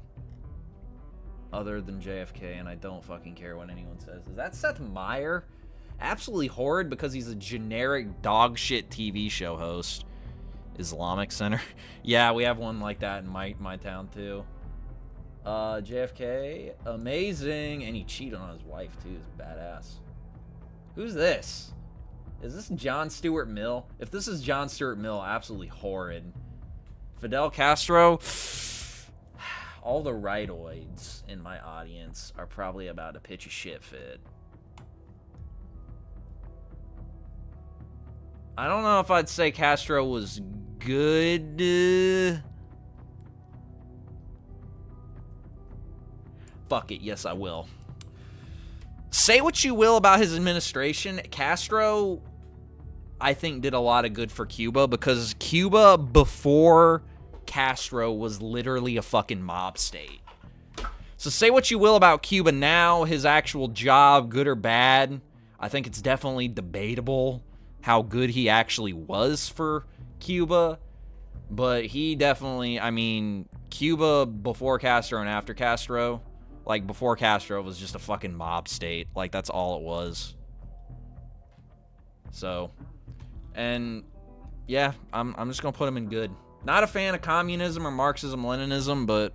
Other than JFK, and I don't fucking care what anyone says. Is that Seth Meyer? Absolutely horrid because he's a generic dog shit TV show host. Islamic Center? Yeah, we have one like that in my town too. JFK, amazing, and he cheated on his wife too. Is badass. Who's this? Is this John Stuart Mill? If this is John Stuart Mill, absolutely horrid. Fidel Castro. All the rightoids in my audience are probably about to pitch a shit fit. I don't know if I'd say Castro was good. Fuck it, yes I will. Say what you will about his administration, Castro, I think, did a lot of good for Cuba, because Cuba before Castro was literally a fucking mob state. So say what you will about Cuba now, his actual job, good or bad, I think it's definitely debatable how good he actually was for Cuba. But he definitely, I mean, Cuba before Castro and after Castro, like before Castro was just a fucking mob state. Like that's all it was. So, and yeah, I'm just gonna put him in good. Not a fan of communism or Marxism, Leninism, but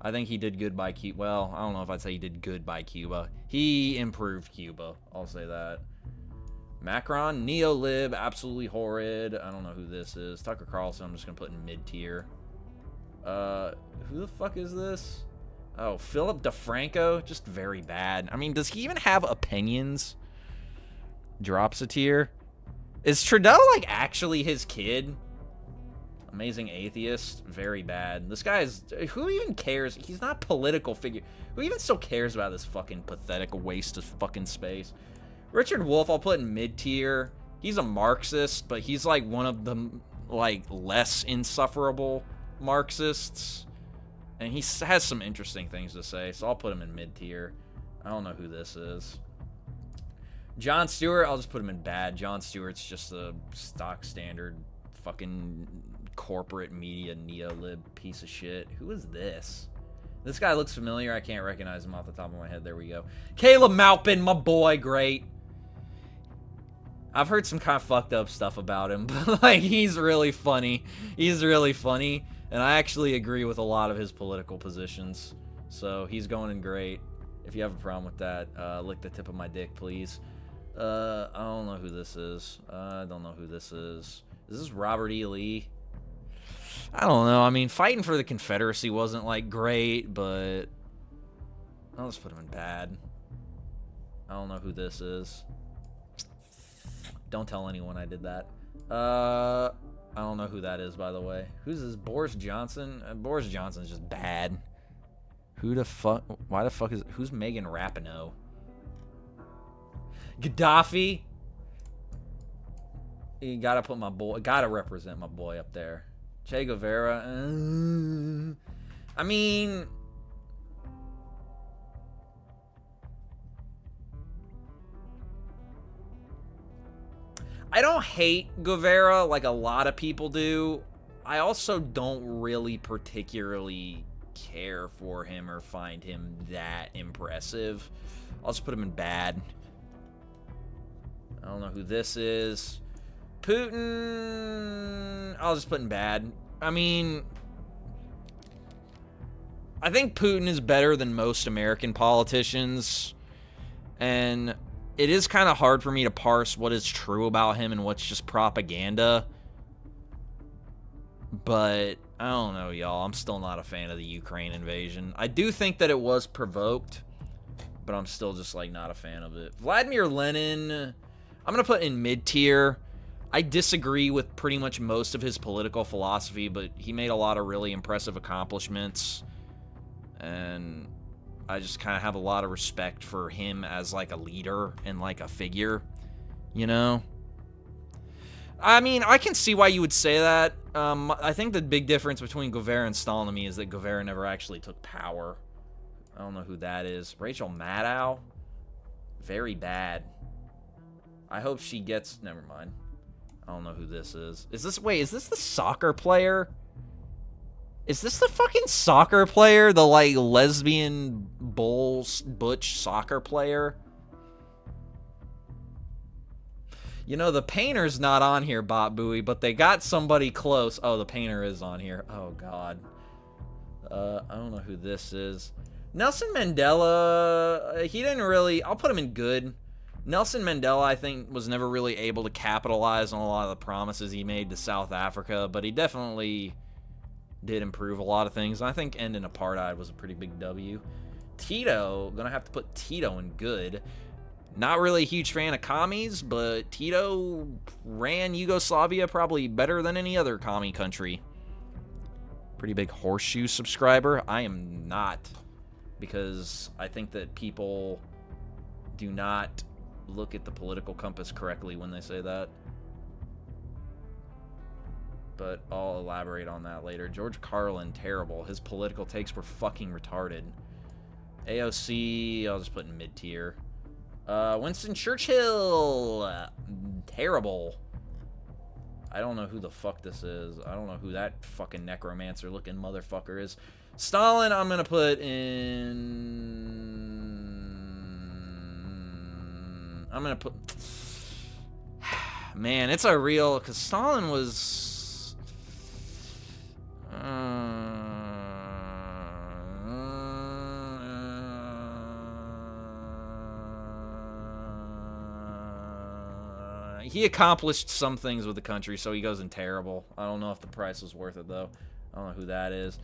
I think he did good by Cuba. Well, I don't know if I'd say he did good by Cuba. He improved Cuba. I'll say that. Macron, Neolib, absolutely horrid. I don't know who this is. Tucker Carlson, I'm just gonna put in mid-tier. Who the fuck is this? Oh, Philip DeFranco, just very bad. I mean, does he even have opinions? Drops a tier. Is Trudeau, like, actually his kid? Amazing atheist, very bad. This guy is, who even cares? He's not a political figure. Who even still cares about this fucking pathetic waste of fucking space? Richard Wolff, I'll put in mid-tier. He's a Marxist, but he's like one of the like less insufferable Marxists. And he has some interesting things to say, so I'll put him in mid-tier. I don't know who this is. Jon Stewart, I'll just put him in bad. Jon Stewart's just a stock standard fucking corporate media neolib piece of shit. Who is this? This guy looks familiar. I can't recognize him off the top of my head. There we go. Caleb Maupin, my boy, great. I've heard some kind of fucked up stuff about him, but like he's really funny. He's really funny, and I actually agree with a lot of his political positions. So he's going in great. If you have a problem with that, lick the tip of my dick, please. I don't know who this is. I don't know who this is. Is this Robert E. Lee? I don't know. I mean, fighting for the Confederacy wasn't, like, great, but I'll just put him in bad. I don't know who this is. Don't tell anyone I did that. I don't know who that is, by the way. Who's this? Boris Johnson? Boris Johnson's just bad. Who the fuck? Why the fuck is... Who's Megan Rapinoe? Gaddafi? You gotta put my boy... Gotta represent my boy up there. Che Guevara. I mean... I don't hate Guevara like a lot of people do. I also don't really particularly care for him or find him that impressive. I'll just put him in bad. I don't know who this is. Putin, I'll just put in bad. I mean, I think Putin is better than most American politicians, and it is kind of hard for me to parse what is true about him and what's just propaganda. But I don't know, y'all. I'm still not a fan of the Ukraine invasion. I do think that it was provoked, but I'm still just like not a fan of it. Vladimir Lenin, I'm going to put in mid-tier. I disagree with pretty much most of his political philosophy, but he made a lot of really impressive accomplishments. And I just kind of have a lot of respect for him as like a leader and like a figure, you know? I mean, I can see why you would say that. I think the big difference between Guevara and Stalin to me is that Guevara never actually took power. I don't know who that is. Rachel Maddow? Very bad. I hope she gets... Never mind. I don't know who this is. Wait, is this the soccer player? Is this the fucking soccer player? The, like, lesbian butch soccer player? You know, the painter's not on here, Bot Booey, but they got somebody close. Oh, the painter is on here. Oh, God. I don't know who this is. Nelson Mandela, he didn't really... I'll put him in good. Nelson Mandela, I think, was never really able to capitalize on a lot of the promises he made to South Africa, but he definitely did improve a lot of things. I think ending apartheid was a pretty big W. Tito, gonna have to put Tito in good. Not really a huge fan of commies, but Tito ran Yugoslavia probably better than any other commie country. Pretty big Horseshoe subscriber. I am not, because I think that people do not look at the political compass correctly when they say that. But I'll elaborate on that later. George Carlin, terrible. His political takes were fucking retarded. AOC, I'll just put in mid-tier. Winston Churchill, terrible. I don't know who the fuck this is. I don't know who that fucking necromancer looking motherfucker is. Stalin, I'm gonna put in... I'm gonna put... Man, it's a real... Because Stalin was... he accomplished some things with the country, so he goes in terrible. I don't know if the price was worth it, though. I don't know who that is.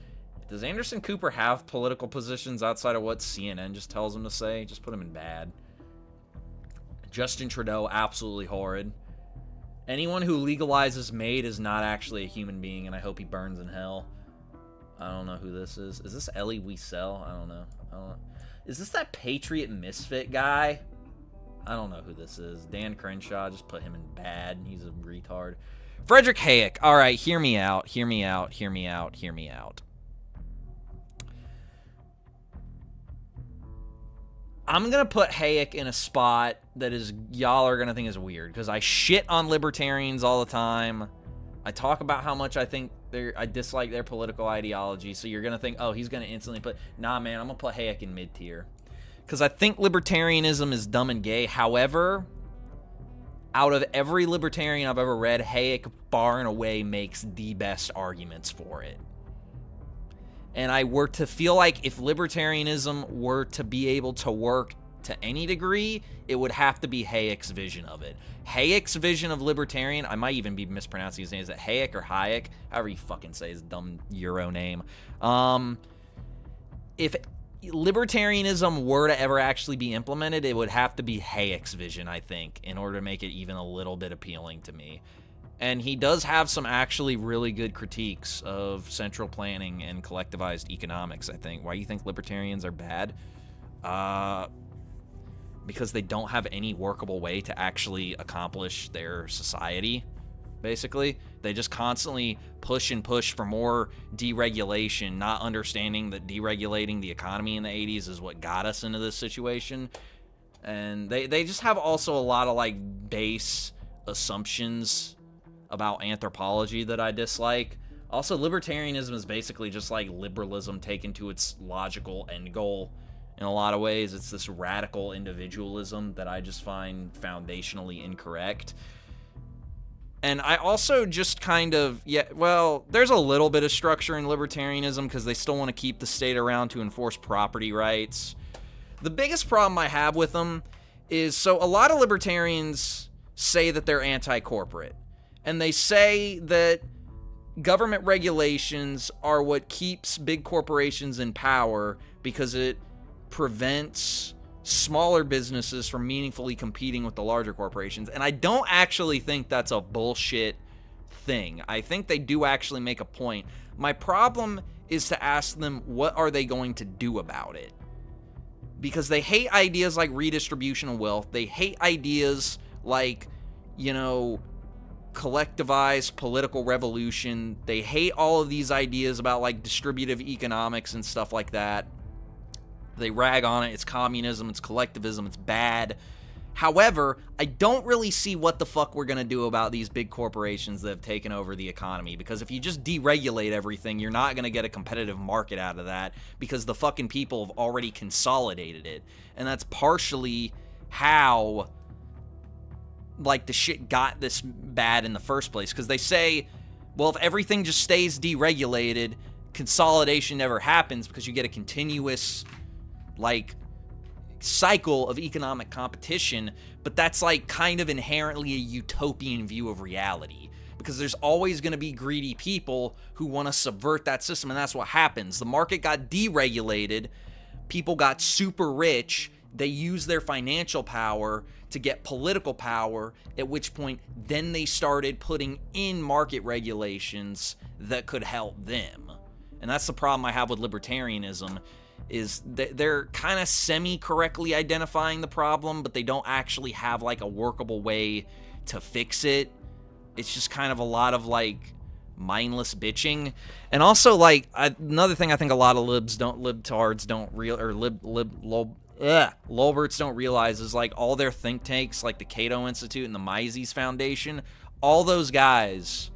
Does Anderson Cooper have political positions outside of what CNN just tells him to say? Just put him in bad. Justin Trudeau, absolutely horrid. Anyone who legalizes MAID is not actually a human being, and I hope he burns in hell. I don't know who this is. Is this Elie Wiesel? I don't know. Is this that Patriot Misfit guy? I don't know who this is. Dan Crenshaw, just put him in bad. He's a retard. Frederick Hayek. All right, hear me out. Hear me out. Hear me out. Hear me out. I'm going to put Hayek in a spot that is y'all are going to think is weird because I shit on libertarians all the time. I talk about how much I think I dislike their political ideology, so you're going to think, oh, he's going to instantly put... Nah, man, I'm going to put Hayek in mid-tier. Because I think libertarianism is dumb and gay. However, out of every libertarian I've ever read, Hayek far and away makes the best arguments for it. And I were to feel like if libertarianism were to be able to work to any degree, it would have to be Hayek's vision of it. Hayek's vision of libertarian, I might even be mispronouncing his name. Is it Hayek or Hayek? However you fucking say his dumb Euro name. If libertarianism were to ever actually be implemented, it would have to be Hayek's vision, I think, in order to make it even a little bit appealing to me. And he does have some actually really good critiques of central planning and collectivized economics, I think. Why do you think libertarians are bad? Because they don't have any workable way to actually accomplish their society, basically. They just constantly push and push for more deregulation, not understanding that deregulating the economy in the 80s is what got us into this situation. And they just have also a lot of, like, base assumptions about anthropology that I dislike. Also, libertarianism is basically just like liberalism taken to its logical end goal. In a lot of ways, it's this radical individualism that I just find foundationally incorrect. And I also just kind of, there's a little bit of structure in libertarianism because they still want to keep the state around to enforce property rights. The biggest problem I have with them is, so a lot of libertarians say that they're anti-corporate. And they say that government regulations are what keeps big corporations in power because it prevents smaller businesses from meaningfully competing with the larger corporations. And I don't actually think that's a bullshit thing. I think they do actually make a point. My problem is to ask them, what are they going to do about it? Because they hate ideas like redistribution of wealth. They hate ideas like, collectivized political revolution. They hate all of these ideas about like distributive economics and stuff like that. They rag on it. It's communism, it's collectivism, it's bad. However, I don't really see what the fuck we're gonna do about these big corporations that have taken over the economy, because if you just deregulate everything, you're not gonna get a competitive market out of that because the fucking people have already consolidated it. And that's partially how like the shit got this bad in the first place, because they say, well, if everything just stays deregulated, consolidation never happens because you get a continuous like cycle of economic competition. But that's like kind of inherently a utopian view of reality, because there's always going to be greedy people who want to subvert that system, and that's what happens. The market got deregulated, people got super rich, they used their financial power to get political power, at which point then they started putting in market regulations that could help them. And that's the problem I have with libertarianism, is that they're kind of semi-correctly identifying the problem, but they don't actually have like a workable way to fix it. It's just kind of a lot of like mindless bitching. And also like another thing I think a lot of libtards don't real, or Lolberts don't realize is like all their think tanks, like the Cato Institute and the Mises Foundation, all those guys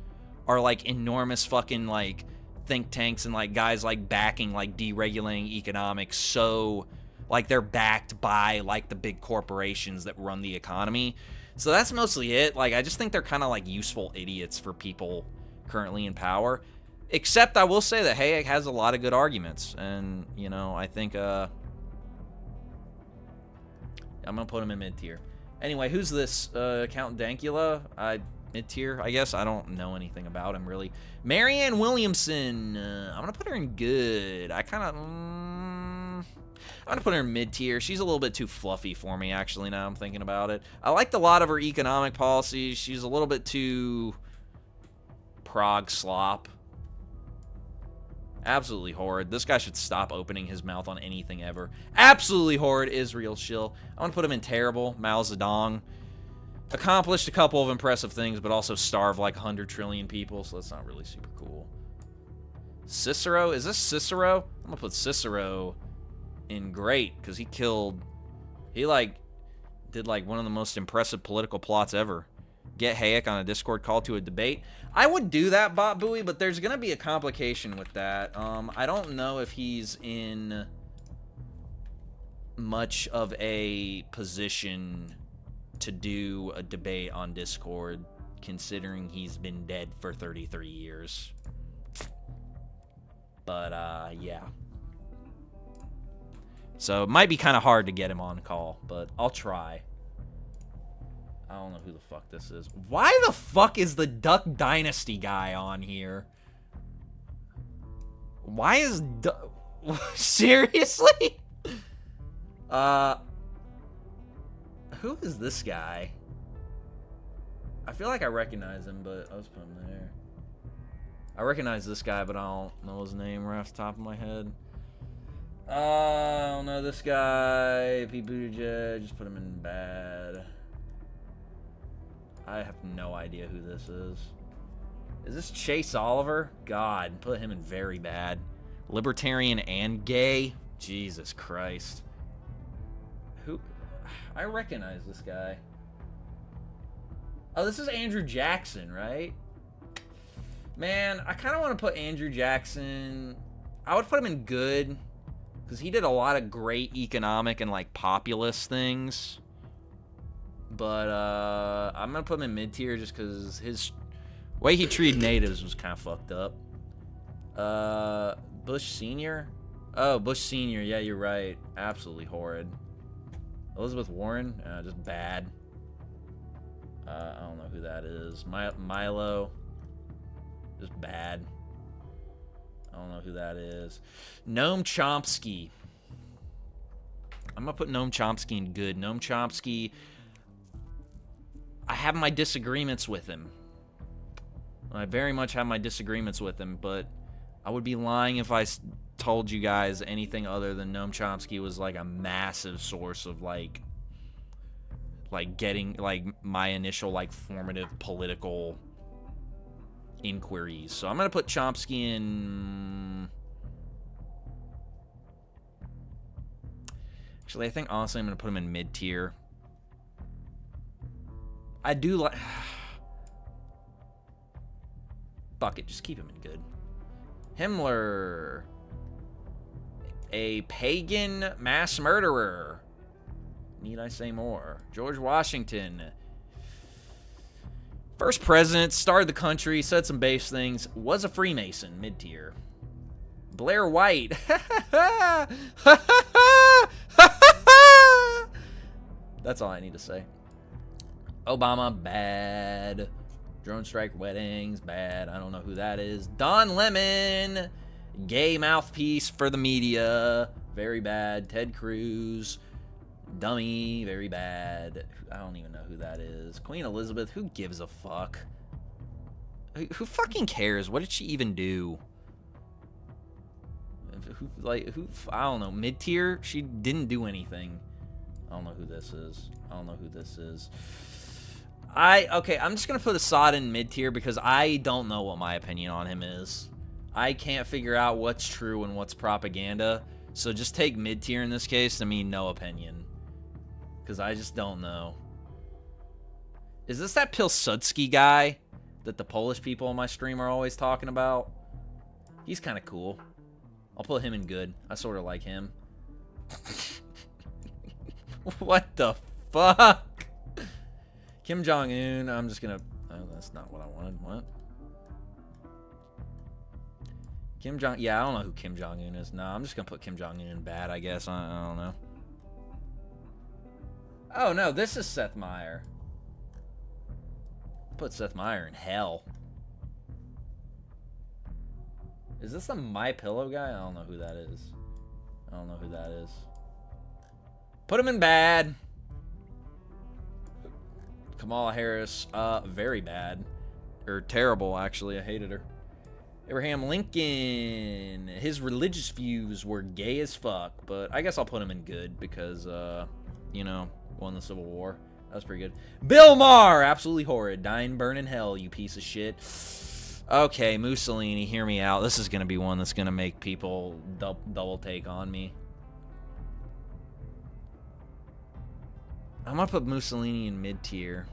are like enormous fucking like think tanks and like guys like backing like deregulating economics, so like they're backed by like the big corporations that run the economy. So that's mostly it. Like, I just think they're kind of like useful idiots for people currently in power. Except I will say that Hayek has a lot of good arguments. And, you know, I think, I'm going to put him in mid-tier. Anyway, who's this? Count Dankula? Mid-tier, I guess. I don't know anything about him, really. Marianne Williamson. I'm going to put her in good. I kind of... I'm going to put her in mid-tier. She's a little bit too fluffy for me, actually, now I'm thinking about it. I liked a lot of her economic policies. She's a little bit too... Prague slop. Absolutely horrid. This guy should stop opening his mouth on anything ever. Absolutely horrid. Israel shill. I want to put him in terrible. Mao Zedong. Accomplished a couple of impressive things, but also starved like 100 trillion people, so that's not really super cool. Cicero? Is this Cicero? I'm going to put Cicero in great, because he did like one of the most impressive political plots ever. Get Hayek on a Discord call to a debate. I would do that, Bot Buoy, but there's going to be a complication with that. I don't know if he's in much of a position to do a debate on Discord, considering he's been dead for 33 years. But, yeah. So, it might be kind of hard to get him on call, but I'll try. I don't know who the fuck this is. Why the fuck is the Duck Dynasty guy on here? Why is seriously? Who is this guy? I feel like I recognize him, but I'll just put him there. I recognize this guy, but I don't know his name right off the top of my head. I don't know this guy. Pete Buttigieg, just put him in bad. I have no idea who this is. Is this Chase Oliver? God, put him in very bad. Libertarian and gay? Jesus Christ. Who? I recognize this guy. Oh, this is Andrew Jackson, right? Man, I kind of want to put Andrew Jackson... I would put him in good, because he did a lot of great economic and, like, populist things. But, I'm going to put him in mid-tier just because his way he treated natives was kind of fucked up. Bush Sr.? Oh, Bush Sr., yeah, you're right. Absolutely horrid. Elizabeth Warren? Just bad. I don't know who that is. Milo? Just bad. I don't know who that is. Noam Chomsky. I'm going to put Noam Chomsky in good. Noam Chomsky... I have my disagreements with him. I very much have my disagreements with him, but I would be lying if I told you guys anything other than Noam Chomsky was like a massive source of like getting like my initial like formative political inquiries. So I'm gonna put Chomsky in. Actually, I think honestly I'm gonna put him in mid-tier. I do like... Fuck it, just keep him in good. Himmler. A pagan mass murderer. Need I say more? George Washington. First president, started the country, said some base things, was a Freemason, mid-tier. Blair White. That's all I need to say. Obama, bad. Drone strike weddings, bad. I don't know who that is. Don Lemon, gay mouthpiece for the media, very bad. Ted Cruz, dummy, very bad. I don't even know who that is. Queen Elizabeth, who gives a fuck? Who fucking cares? What did she even do? Who? I don't know. Mid-tier? She didn't do anything. I don't know who this is. I don't know who this is. Okay, I'm just going to put Assad in mid-tier because I don't know what my opinion on him is. I can't figure out what's true and what's propaganda. So just take mid-tier in this case to mean no opinion. Because I just don't know. Is this that Pilsudski guy that the Polish people on my stream are always talking about? He's kind of cool. I'll put him in good. I sort of like him. What the fuck? Kim Jong-un, I'm just gonna... Oh, that's not what I wanted. What? Kim Jong... Yeah, I don't know who Kim Jong-un is. No, I'm just gonna put Kim Jong-un in bad, I guess. I don't know. Oh, no, this is Seth Meyer. Put Seth Meyer in hell. Is this the My Pillow guy? I don't know who that is. I don't know who that is. Put him in bad. Kamala Harris, very bad. Or terrible, actually. I hated her. Abraham Lincoln. His religious views were gay as fuck, but I guess I'll put him in good because, you know, won the Civil War. That was pretty good. Bill Maher, absolutely horrid. Dying, burn in hell, you piece of shit. Okay, Mussolini, hear me out. This is going to be one that's going to make people double take on me. I'm going to put Mussolini in mid-tier.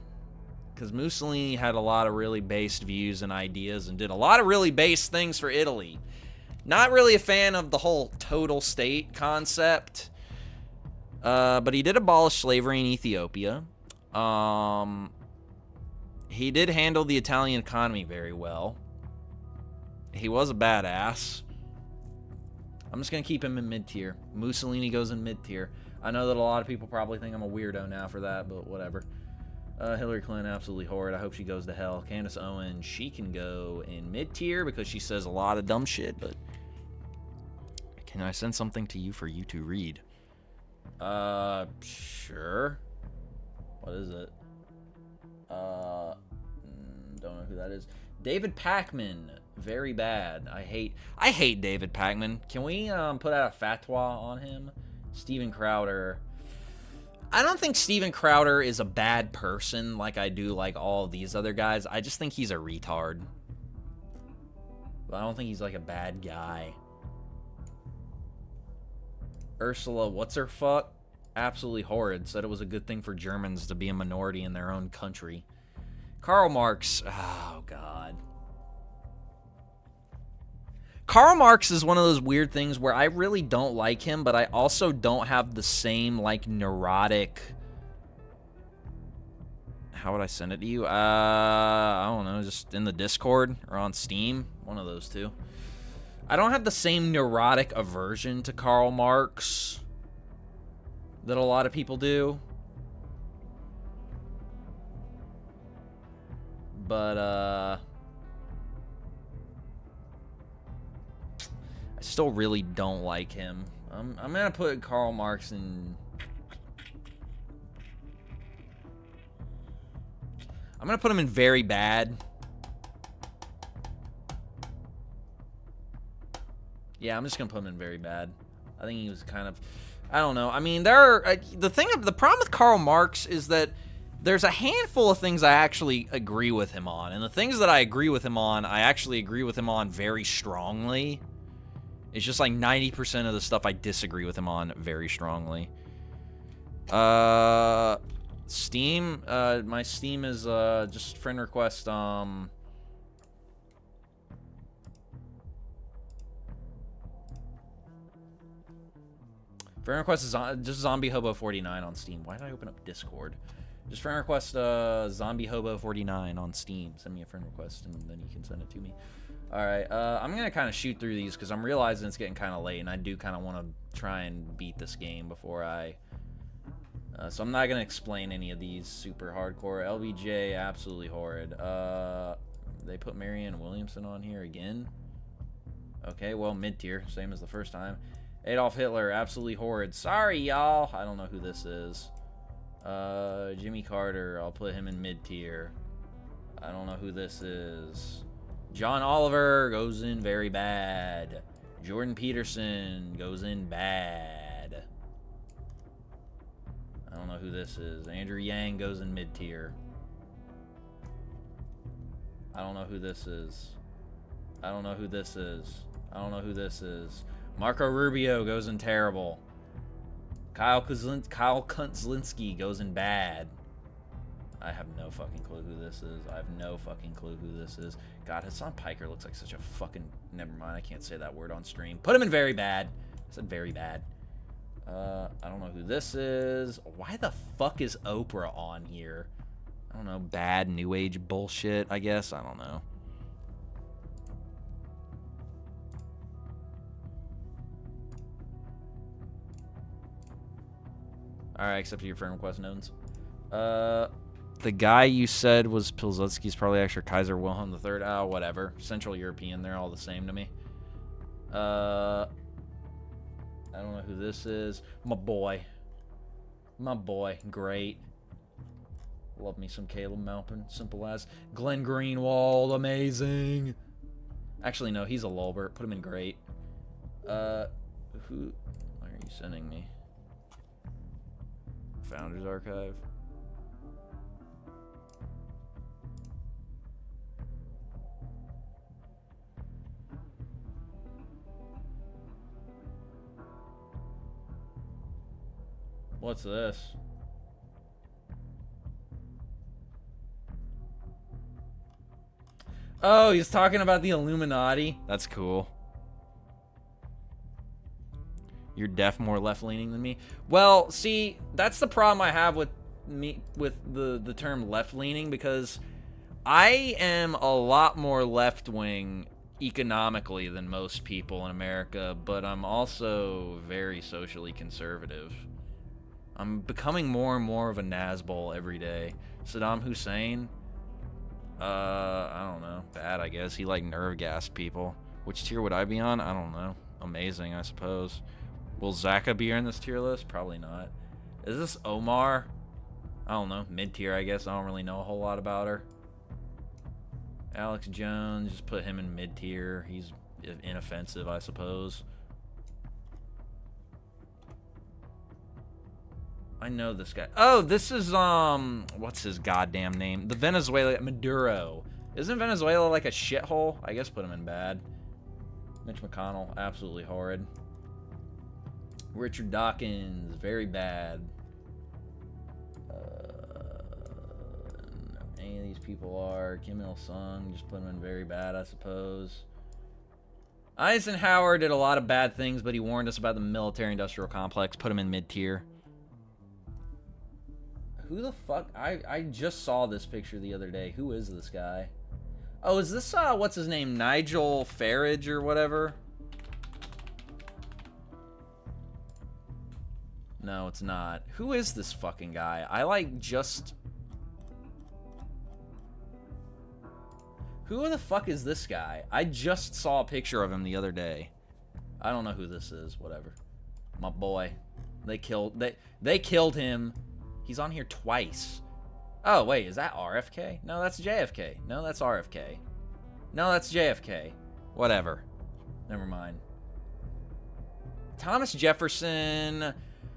Because Mussolini had a lot of really based views and ideas and did a lot of really based things for Italy. Not really a fan of the whole total state concept. But he did abolish slavery in Ethiopia. He did handle the Italian economy very well. He was a badass. I'm just going to keep him in mid-tier. Mussolini goes in mid-tier. I know that a lot of people probably think I'm a weirdo now for that, but whatever. Hillary Clinton, absolutely horrid. I hope she goes to hell. Candace Owens, she can go in mid-tier because she says a lot of dumb shit, but... Can I send something to you for you to read? Sure. What is it? Don't know who that is. David Pacman, very bad. I hate David Pacman. Can we put out a fatwa on him? Steven Crowder. I don't think Steven Crowder is a bad person like I do like all of these other guys. I just think he's a retard. But I don't think he's like a bad guy. Ursula, what's her fuck? Absolutely horrid. Said it was a good thing for Germans to be a minority in their own country. Karl Marx. Oh, God. Karl Marx is one of those weird things where I really don't like him, but I also don't have the same, like, neurotic... How would I send it to you? I don't know, just in the Discord or on Steam. One of those two. I don't have the same neurotic aversion to Karl Marx that a lot of people do. But, I still really don't like him. I'm gonna put Karl Marx in... I'm gonna put him in very bad. Yeah, I'm just gonna put him in very bad. I think he was kind of... I don't know. I mean, the problem with Karl Marx is that there's a handful of things I actually agree with him on. And the things that I agree with him on, I actually agree with him on very strongly. It's just like 90% of the stuff I disagree with him on very strongly. Steam. My Steam is just friend request. Friend request is just Zombie Hobo 49 on Steam. Why did I open up Discord? Just friend request Zombie Hobo 49 on Steam. Send me a friend request and then you can send it to me. Alright, I'm going to kind of shoot through these because I'm realizing it's getting kind of late and I do kind of want to try and beat this game before I... so I'm not going to explain any of these super hardcore. LBJ, absolutely horrid. They put Marianne Williamson on here again. Okay, well, mid-tier, same as the first time. Adolf Hitler, absolutely horrid. Sorry, y'all. I don't know who this is. Jimmy Carter, I'll put him in mid-tier. I don't know who this is. John Oliver goes in very bad. Jordan Peterson goes in bad. I don't know who this is. Andrew Yang goes in mid-tier. I don't know who this is. I don't know who this is. I don't know who this is. Marco Rubio goes in terrible. Kyle Kuntzinski goes in bad. I have no fucking clue who this is. I have no fucking clue who this is. God, Hassan Piker looks like such a fucking... Never mind, I can't say that word on stream. Put him in very bad. I said very bad. I don't know who this is. Why the fuck is Oprah on here? I don't know, bad new age bullshit, I guess. I don't know. Alright, accept your friend request, Nones. The guy you said was Pilsudski's probably actually Kaiser Wilhelm III. Oh, whatever. Central European, they're all the same to me. I don't know who this is. My boy. My boy. Great. Love me some Caleb Malpin. Simple as. Glenn Greenwald. Amazing. Actually, no, he's a Lulbert. Put him in great. Who are you sending me? Founders Archive. What's this? Oh, he's talking about the Illuminati. That's cool. You're deaf, more left-leaning than me. Well, see, that's the problem I have with the term left-leaning, because I am a lot more left-wing economically than most people in America, but I'm also very socially conservative. I'm becoming more and more of a Nazbol every day. Saddam Hussein, I don't know. Bad, I guess. He like nerve gassed people. Which tier would I be on? I don't know. Amazing, I suppose. Will Zaka be in this tier list? Probably not. Is this Omar? I don't know. Mid-tier, I guess. I don't really know a whole lot about her. Alex Jones, just put him in mid-tier. He's inoffensive, I suppose. I know this guy. Oh, this is, what's his goddamn name? The Venezuela, Maduro. Isn't Venezuela like a shithole? I guess put him in bad. Mitch McConnell, absolutely horrid. Richard Dawkins, very bad. Any of these people are. Kim Il-sung, just put him in very bad, I suppose. Eisenhower did a lot of bad things, but he warned us about the military-industrial complex. Put him in mid-tier. Who the fuck? I just saw this picture the other day. Who is this guy? Oh, is this, what's his name? Nigel Farage or whatever? No, it's not. Who is this fucking guy? I like just... Who the fuck is this guy? I just saw a picture of him the other day. I don't know who this is. Whatever. My boy. They killed him. He's on here twice. Oh, wait, is that RFK? No, that's JFK. No, that's RFK. No, that's JFK. Whatever. Never mind. Thomas Jefferson. I'm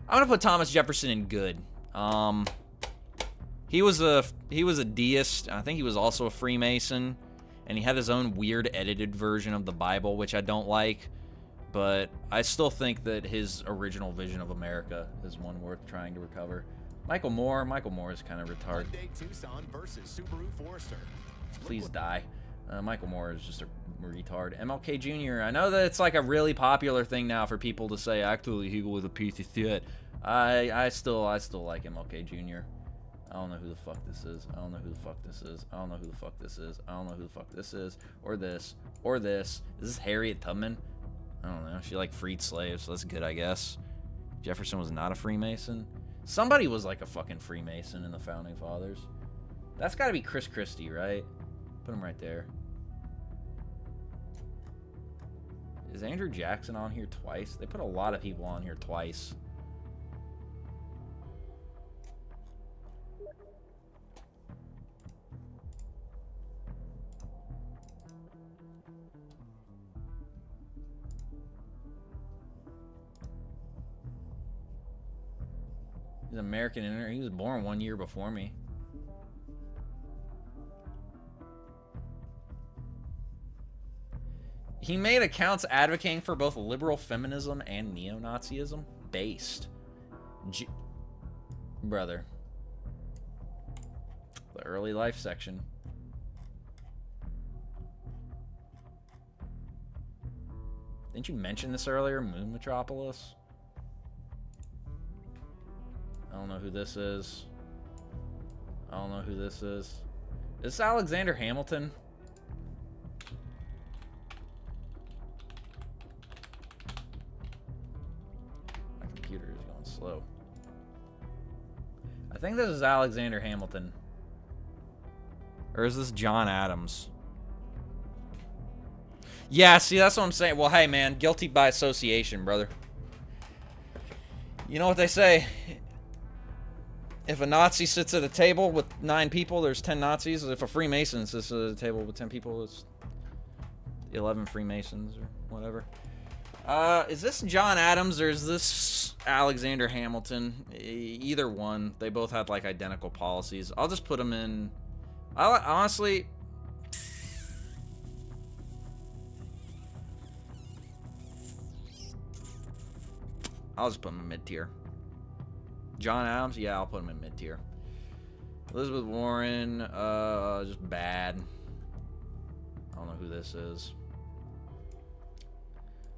gonna put Thomas Jefferson in good. He was a deist. I think he was also a Freemason, and he had his own weird edited version of the Bible, which I don't like. But I still think that his original vision of America is one worth trying to recover. Michael Moore is kind of retarded. Please die. Michael Moore is just a retard. MLK Jr. I know that it's like a really popular thing now for people to say, actually, he was a piece of shit. I still like MLK Jr. I don't know who the fuck this is. I don't know who the fuck this is. I don't know who the fuck this is. I don't know who the fuck this is. Or this. Or this. Is this Harriet Tubman? I don't know. She like freed slaves, so that's good, I guess. Jefferson was not a Freemason. Somebody was like a fucking Freemason in the Founding Fathers. That's gotta be Chris Christie, right? Put him right there. Is Andrew Jackson on here twice? They put a lot of people on here twice. He's American Inter. He was born 1 year before me. He made accounts advocating for both liberal feminism and neo-Nazism. Based. Brother. The early life section. Didn't you mention this earlier? Moon Metropolis? I don't know who this is. I don't know who this is. Is this Alexander Hamilton? My computer is going slow. I think this is Alexander Hamilton. Or is this John Adams? Yeah, see, that's what I'm saying. Well, hey, man, guilty by association, brother. You know what they say? If a Nazi sits at a table with 9 people, there's 10 Nazis. If a Freemason sits at a table with 10 people, it's 11 Freemasons or whatever. Is this John Adams or is this Alexander Hamilton? Either one. They both had, like, identical policies. I'll just put them in... honestly... I'll just put him in mid-tier. John Adams? Yeah, I'll put him in mid-tier. Elizabeth Warren, just bad. I don't know who this is.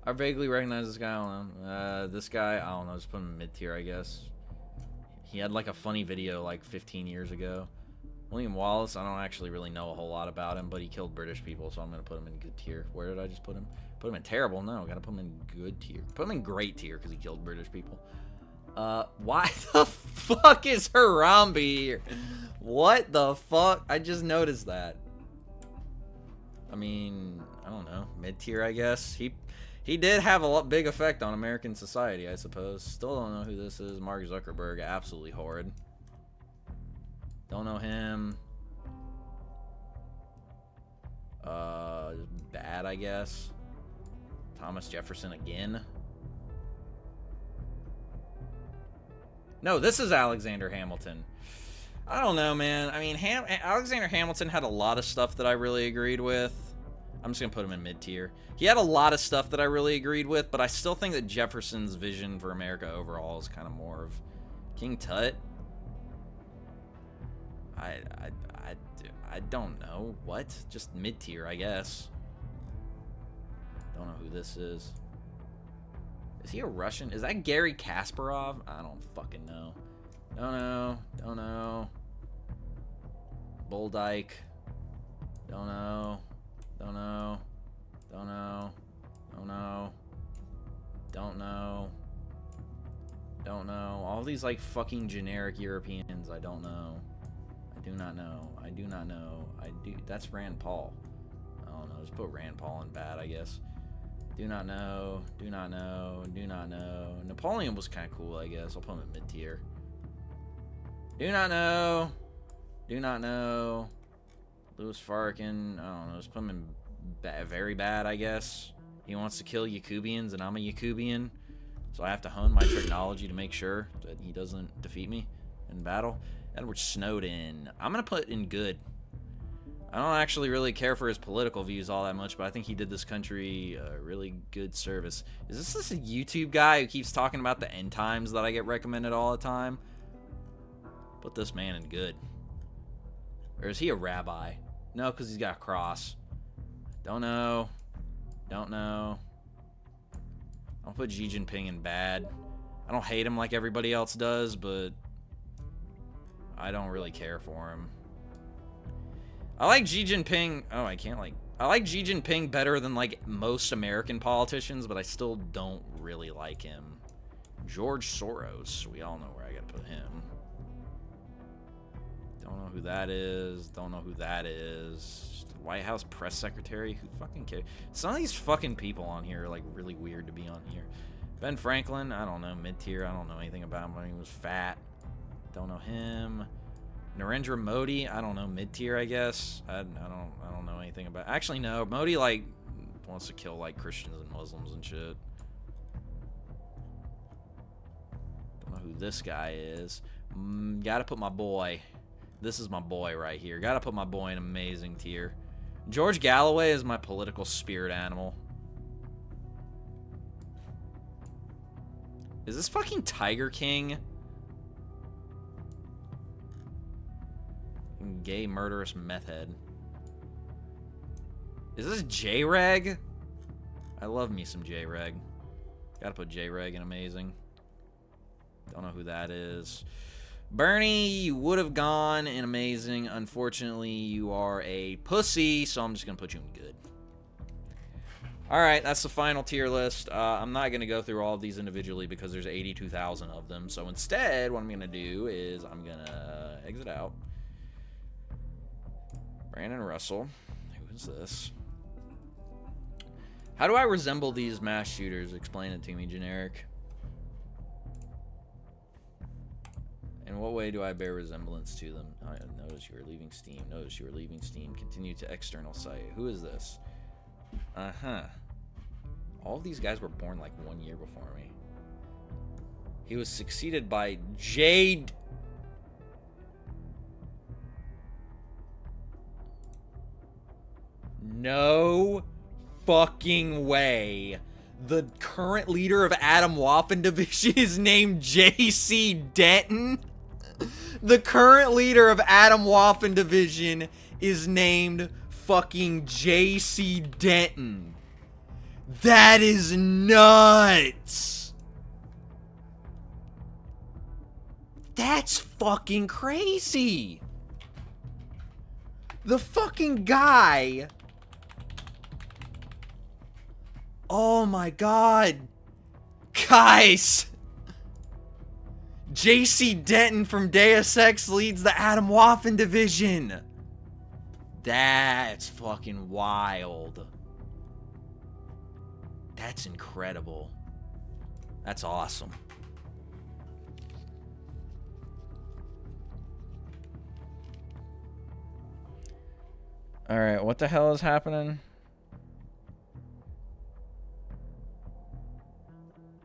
I vaguely recognize this guy, I don't know. This guy, I don't know, just put him in mid-tier, I guess. He had like a funny video like 15 years ago. William Wallace, I don't actually really know a whole lot about him, but he killed British people, so I'm going to put him in good tier. Where did I just put him? Put him in terrible? No, gotta put him in good tier. Put him in great tier because he killed British people. Why the fuck is Harambe here? What the fuck? I just noticed that. I mean, I don't know. Mid-tier, I guess. He did have a big effect on American society, I suppose. Still don't know who this is. Mark Zuckerberg, absolutely horrid. Don't know him. Bad, I guess. Thomas Jefferson again. No, this is Alexander Hamilton. I don't know, man. I mean, Alexander Hamilton had a lot of stuff that I really agreed with. I'm just going to put him in mid-tier. He had a lot of stuff that I really agreed with, but I still think that Jefferson's vision for America overall is kind of more of King Tut. I don't know. What? Just mid-tier, I guess. Don't know who this is. Is he a Russian? Is that Gary Kasparov? I don't fucking know. Don't know. Don't know. Boldyke. Don't know. Don't know. Don't know. Don't know. Don't know. Don't know. All these like fucking generic Europeans, I don't know. I do not know. I do not know. That's Rand Paul. I don't know. Just put Rand Paul in bad, I guess. Do not know. Do not know. Do not know. Napoleon was kind of cool, I guess. I'll put him in mid-tier. Do not know. Do not know. Louis Farrakhan. I don't know. Just put him in very bad, I guess. He wants to kill Yakubians, and I'm a Yakubian. So I have to hone my technology to make sure that he doesn't defeat me in battle. Edward Snowden. I'm going to put in good. I don't actually really care for his political views all that much, but I think he did this country a really good service. Is this a YouTube guy who keeps talking about the end times that I get recommended all the time? Put this man in good. Or is he a rabbi? No, because he's got a cross. Don't know. Don't know. I'll put Xi Jinping in bad. I don't hate him like everybody else does, but I don't really care for him. I like Xi Jinping. Oh, I can't like. I like Xi Jinping better than like most American politicians, but I still don't really like him. George Soros. We all know where I gotta put him. Don't know who that is. Don't know who that is. White House press secretary. Who fucking cares? Some of these fucking people on here are like really weird to be on here. Ben Franklin. I don't know. Mid-tier. I don't know anything about him when he was fat. Don't know him. Narendra Modi, I don't know, mid-tier, I guess. I don't know anything about. Actually, no. Modi like wants to kill like Christians and Muslims and shit. Don't know who this guy is. Gotta put my boy. This is my boy right here. Gotta put my boy in amazing tier. George Galloway is my political spirit animal. Is this fucking Tiger King? Gay murderous meth head. Is this J-Reg? I love me some J-Reg. Gotta put J-Reg in amazing. Don't know who that is. Bernie, you would have gone in amazing. Unfortunately, you are a pussy, so I'm just going to put you in good. Alright, that's the final tier list. I'm not going to go through all of these individually because there's 82,000 of them. So instead, what I'm going to do is I'm going to exit out. Brandon Russell. Who is this? How do I resemble these mass shooters? Explain it to me, generic. In what way do I bear resemblance to them? Notice you are leaving Steam. Notice you are leaving Steam. Continue to external site. Who is this? Uh-huh. All of these guys were born like 1 year before me. He was succeeded by Jade. No fucking way. The current leader of Adam Waffen Division is named J.C. Denton. The current leader of Adam Waffen Division is named fucking J.C. Denton. That is nuts. That's fucking crazy. The fucking guy. Oh my god. Guys. J.C. Denton from Deus Ex leads the Adam Waffen Division. That's fucking wild. That's incredible. That's awesome. Alright, what the hell is happening?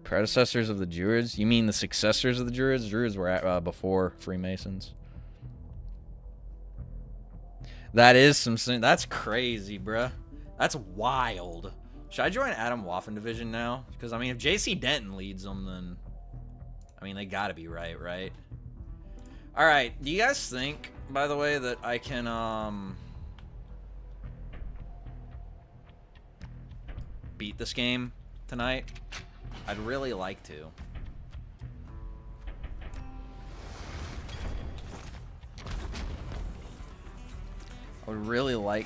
Predecessors of the Druids? You mean the successors of the Druids? Druids were at, before Freemasons. That is some... That's crazy, bruh. That's wild. Should I join Adam Waffen Division now? Because, I mean, if J.C. Denton leads them, then... I mean, they gotta be right, right? Alright, do you guys think, by the way, that I can, beat this game tonight? I'd really like to. I would really like...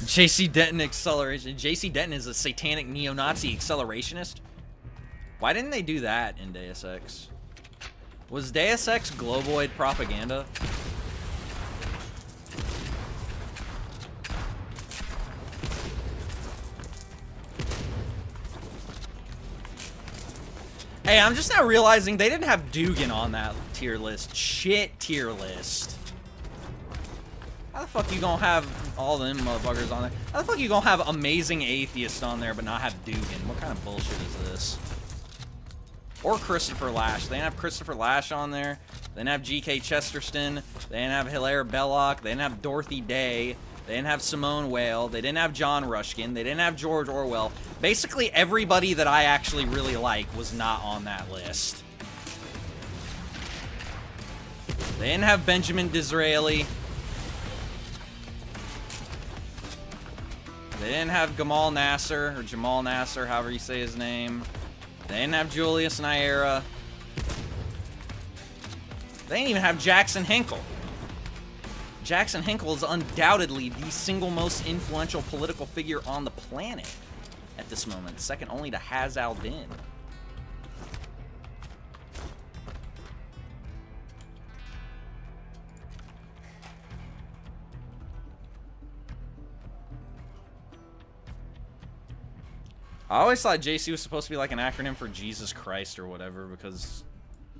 J.C. Denton acceleration. J.C. Denton is a satanic neo-Nazi accelerationist? Why didn't they do that in Deus Ex? Was Deus Ex Globoid propaganda? Hey, I'm just now realizing they didn't have Dugan on that tier list. Shit tier list. How the fuck you gonna have all them motherfuckers on there? How the fuck you gonna have Amazing Atheist on there but not have Dugan? What kind of bullshit is this? Or Christopher Lash. They didn't have Christopher Lash on there. They didn't have G.K. Chesterton. They didn't have Hilaire Belloc. They didn't have Dorothy Day. They didn't have Simone Weil. They didn't have John Ruskin. They didn't have George Orwell. Basically, everybody that I actually really like was not on that list. They didn't have Benjamin Disraeli. They didn't have Gamal Nasser, or Jamal Nasser, however you say his name. They didn't have Julius Nyera. They didn't even have Jackson Hinkle. Jackson Hinkle is undoubtedly the single most influential political figure on the planet at this moment, second only to Haz al-Din. I always thought JC was supposed to be like an acronym for Jesus Christ or whatever, because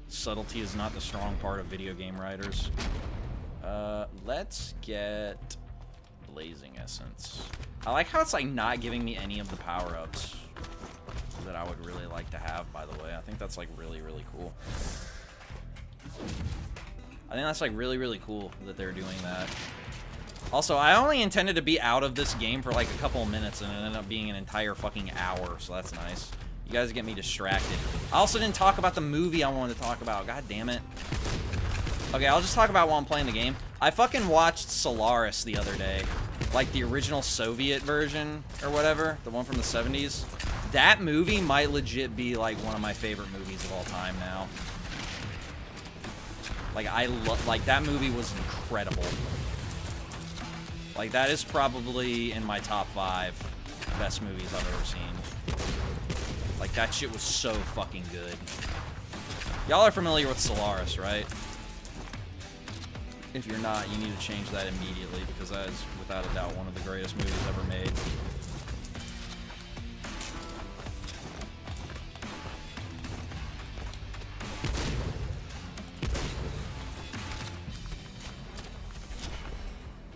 subtlety is not the strong part of video game writers. Let's get Blazing Essence. I like how it's like not giving me any of the power-ups that I would really like to have, by the way. I think that's like really, really cool. I think that's like really, really cool that they're doing that. Also, I only intended to be out of this game for like a couple of minutes, and it ended up being an entire fucking hour, so that's nice. You guys get me distracted. I also didn't talk about the movie I wanted to talk about. God damn it. Okay, I'll just talk about while I'm playing the game. I fucking watched Solaris the other day. Like the original Soviet version or whatever. The one from the 70s. That movie might legit be like one of my favorite movies of all time now. Like, like, that movie was incredible. Like, that is probably in my top 5 best movies I've ever seen. Like, that shit was so fucking good. Y'all are familiar with Solaris, right? If you're not, you need to change that immediately, because that is, without a doubt, one of the greatest movies ever made.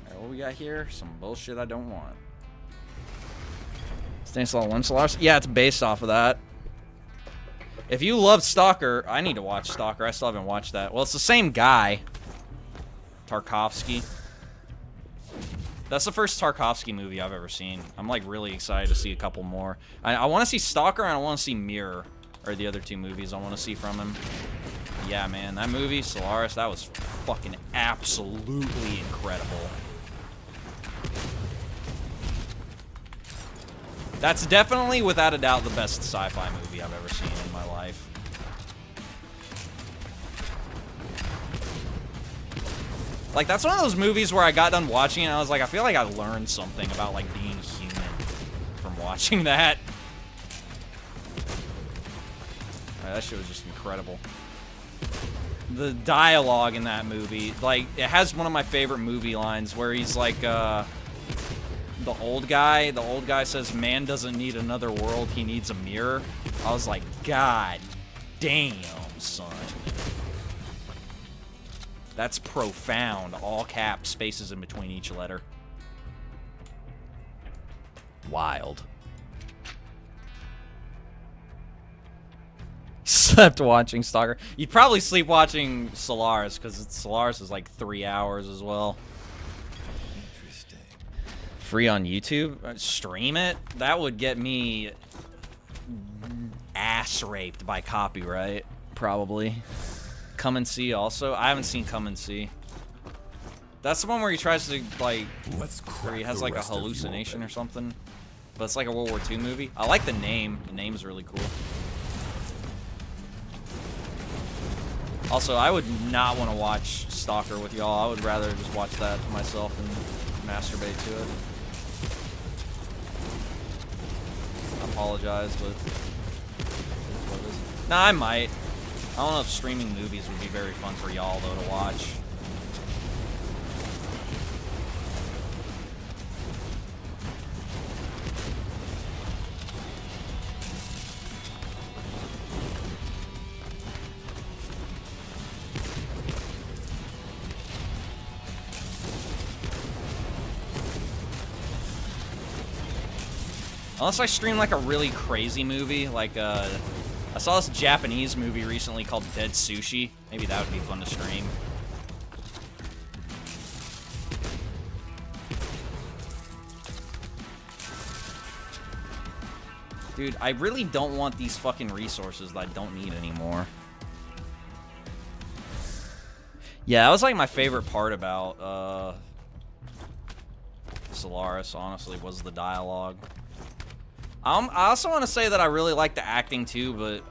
Alright, what we got here? Some bullshit I don't want. Stanislaw Lem Solaris? Yeah, it's based off of that. If you love Stalker, I need to watch Stalker. I still haven't watched that. Well, it's the same guy. Tarkovsky. That's the first Tarkovsky movie I've ever seen. I'm, like, really excited to see a couple more. I want to see Stalker and I want to see Mirror, are the other 2 movies I want to see from him. Yeah, man, that movie, Solaris, that was fucking absolutely incredible. That's definitely, without a doubt, the best sci-fi movie I've ever seen in my life. Like, that's one of those movies where I got done watching it and I was like, I feel like I learned something about, like, being human from watching that. That shit was just incredible. The dialogue in that movie, like, it has one of my favorite movie lines where he's like, the old guy says, man doesn't need another world, he needs a mirror. I was like, God damn, son. That's profound. All caps, spaces in between each letter. Wild. Slept watching Stalker. You'd probably sleep watching Solaris, because Solaris is like 3 hours as well. Interesting. Free on YouTube? Stream it? That would get me ass raped by copyright, probably. Come and See also. I haven't seen Come and See. That's the one where he tries to, like, where he has, like, a hallucination or something. But it's like a World War II movie. I like the name. The name is really cool. Also, I would not want to watch Stalker with y'all. I would rather just watch that myself and masturbate to it. I apologize, but... Nah, I might. I don't know if streaming movies would be very fun for y'all, though, to watch. Unless I stream, like, a really crazy movie, like, I saw this Japanese movie recently called Dead Sushi. Maybe that would be fun to stream. Dude, I really don't want these fucking resources that I don't need anymore. Yeah, that was like my favorite part about Solaris, honestly, was the dialogue. I also want to say that I really like the acting too, but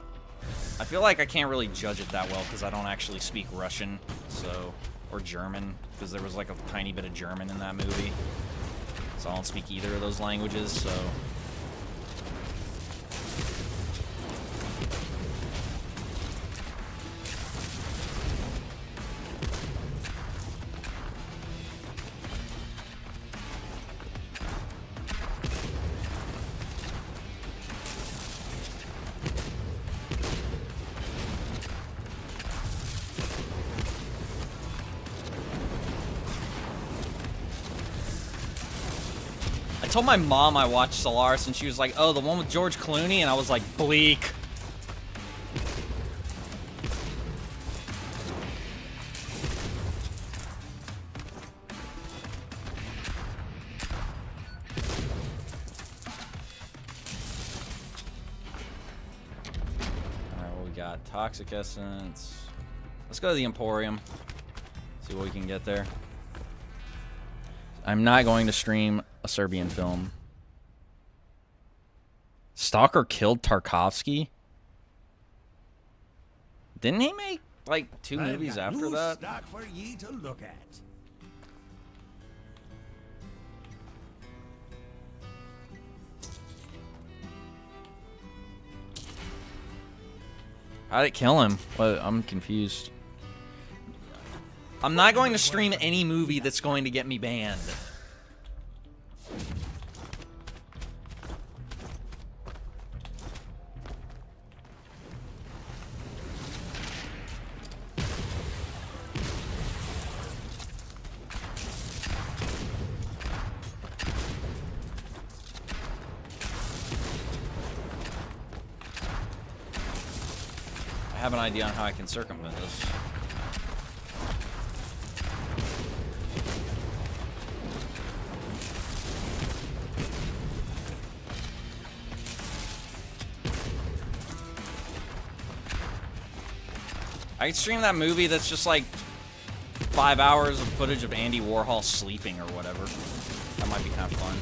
I feel like I can't really judge it that well because I don't actually speak Russian, so, or German, because there was like a tiny bit of German in that movie. So I don't speak either of those languages, so. I told my mom I watched Solaris, and she was like, oh, the one with George Clooney? And I was like, bleak. Alright, what we got? Toxic Essence. Let's go to the Emporium. See what we can get there. I'm not going to stream a Serbian film. Stalker killed Tarkovsky? Didn't he make like 2 movies I've got after new that. stock for ye to look at. How'd it kill him? What? I'm confused. I'm not going to stream any movie that's going to get me banned. I have an idea on how I can circumvent this. I could stream that movie that's just like 5 hours of footage of Andy Warhol sleeping or whatever. That might be kind of fun.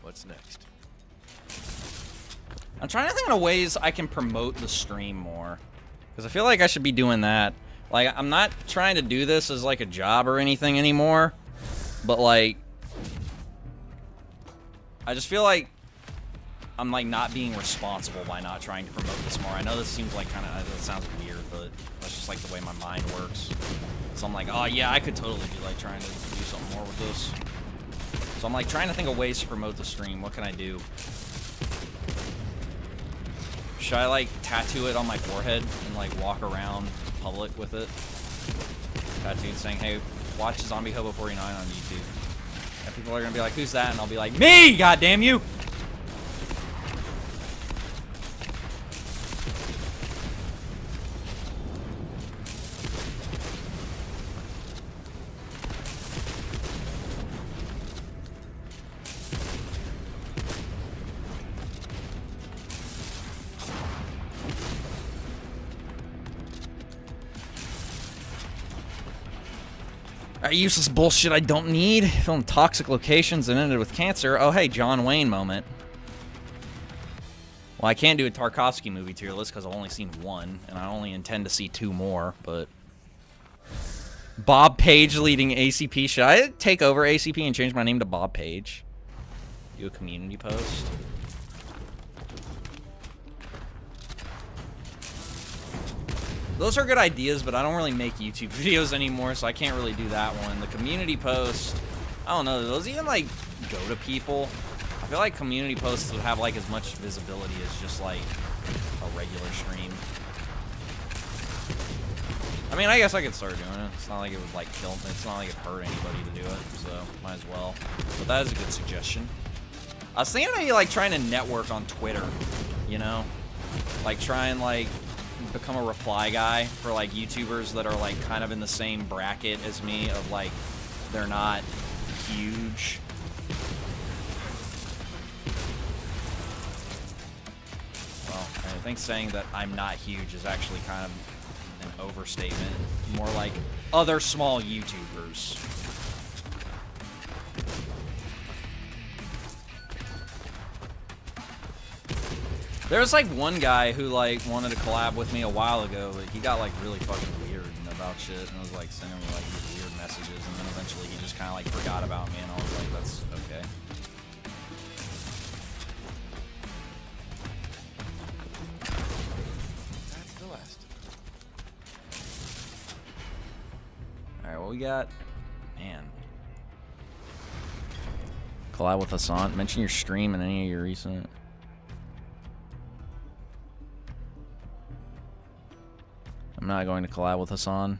What's next? I'm trying to think of ways I can promote the stream more. Because I feel like I should be doing that. Like, I'm not trying to do this as, like, a job or anything anymore. But, like, I just feel like I'm, like, not being responsible by not trying to promote this more. I know this seems like kind of, it sounds weird, but that's just, like, the way my mind works. So I'm like, oh, yeah, I could totally be, like, trying to do something more with this. So I'm, like, trying to think of ways to promote the stream. What can I do? Should I, like, tattoo it on my forehead and, like, walk around public with it? Tattooed saying, hey, watch Zombie Hobo 49 on YouTube. And people are gonna be like, who's that? And I'll be like, me, goddamn you! Useless bullshit I don't need. Filmed toxic locations and ended with cancer. Oh, hey, John Wayne moment. Well, I can't do a Tarkovsky movie tier list because I've only seen 1, and I only intend to see 2 more, but... Bob Page leading ACP. Should I take over ACP and change my name to Bob Page? Do a community post? Those are good ideas, but I don't really make YouTube videos anymore, so I can't really do that one. The community post, I don't know, do those even, like, go to people? I feel like community posts would have, like, as much visibility as just, like, a regular stream. I mean, I guess I could start doing it. It's not like it would, like, kill, it's not like it hurt anybody to do it, so might as well. But that is a good suggestion. I was thinking maybe, like, trying to network on Twitter, you know? Like, try and, like, become a reply guy for, like, YouTubers that are, like, kind of in the same bracket as me of, like, they're not huge. Well, I think saying that I'm not huge is actually kind of an overstatement. More like other small YouTubers. There's, like, one guy who, like, wanted to collab with me a while ago, but he got, like, really fucking weird about shit, and was, like, sending me, like, these weird messages, and then eventually he just kind of, like, forgot about me, and I was like, that's okay. That's the last. Alright, what we got? Man. Collab with Hassan. Mention your stream in any of your recent... I'm not going to collab with Hassan.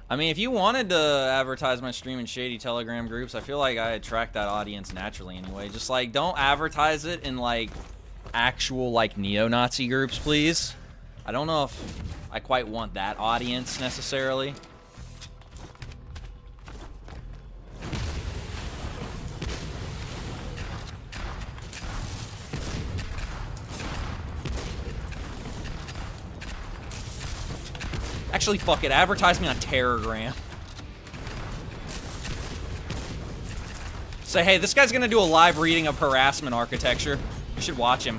I mean, if you wanted to advertise my stream in shady Telegram groups, I feel like I attract that audience naturally anyway. Just, like, don't advertise it in, like, actual, like, neo-Nazi groups, please. I don't know if I quite want that audience necessarily. Actually, fuck it. Advertise me on Telegram. Say, hey, this guy's gonna do a live reading of harassment architecture. You should watch him.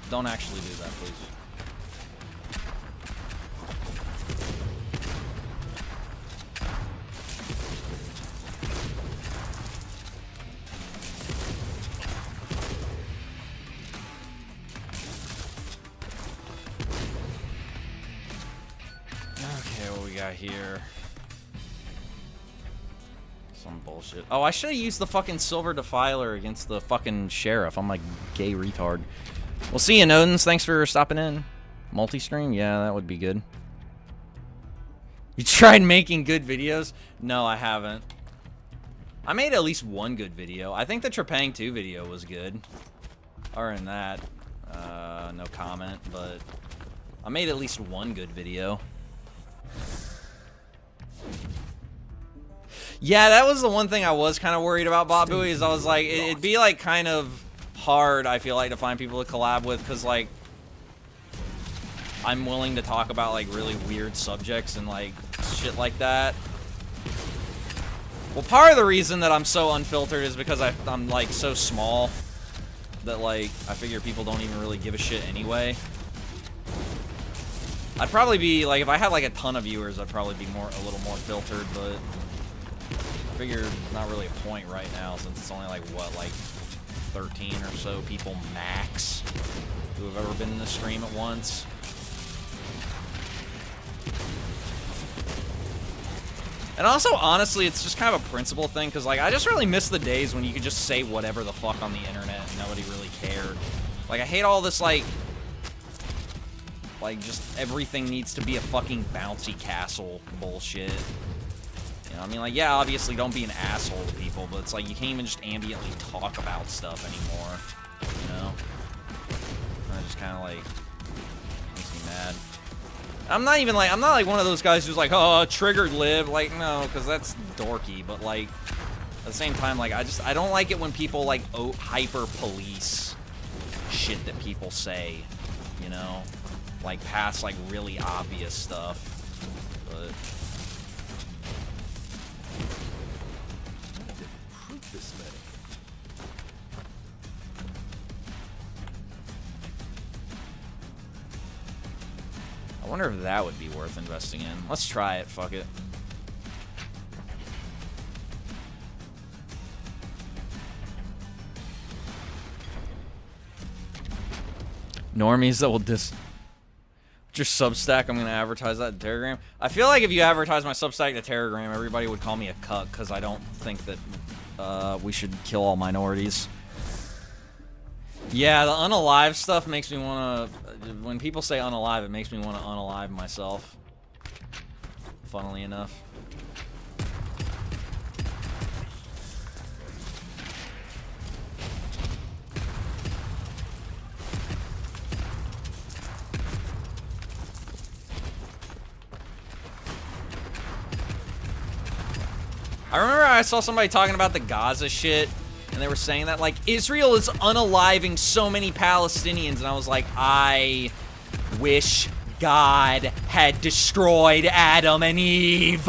Don't actually do that, please. Okay, what we got here? Some bullshit. Oh, I should have used the fucking Silver Defiler against the fucking Sheriff. I'm like gay retard. We'll see you, Nodens. Thanks for stopping in. Multi-stream? Yeah, that would be good. You tried making good videos? No, I haven't. I made at least one good video. I think the Trepang 2 video was good. Other than that, no comment, but I made at least one good video. Yeah, that was the one thing I was kind of worried about Bot Buoy, is I was like, it'd be like kind of hard, I feel like, to find people to collab with, because like I'm willing to talk about like really weird subjects and like shit like that. Well, part of the reason that I'm so unfiltered is because I'm like so small that like I figure people don't even really give a shit anyway. I'd probably be like, if I had like a ton of viewers, I'd probably be a little more filtered, but I figure not really a point right now, since it's only like what, like 13 or so people max who have ever been in the stream at once. And also, honestly, it's just kind of a principle thing, because like I just really miss the days when you could just say whatever the fuck on the internet and nobody really cared. Like, I hate all this like just everything needs to be a fucking bouncy castle bullshit. You know, I mean, like, yeah, obviously don't be an asshole to people, but it's like you can't even just ambiently talk about stuff anymore, you know? That just kind of like makes me mad. I'm not like one of those guys who's like, oh, triggered live, like, no, because that's dorky, but like at the same time, like, I don't like it when people like hyper police shit that people say, you know? Like, past, like, really obvious stuff, but... This many. I wonder if that would be worth investing in. Let's try it, fuck it. Normies that will your Substack, I'm gonna advertise that to Telegram. I feel like if you advertise my Substack to Telegram, everybody would call me a cuck, because I don't think that we should kill all minorities. Yeah, the unalive stuff makes me wanna... When people say unalive, it makes me wanna unalive myself. Funnily enough. I remember I saw somebody talking about the Gaza shit, and they were saying that, like, Israel is unaliving so many Palestinians, and I was like, I wish God had destroyed Adam and Eve.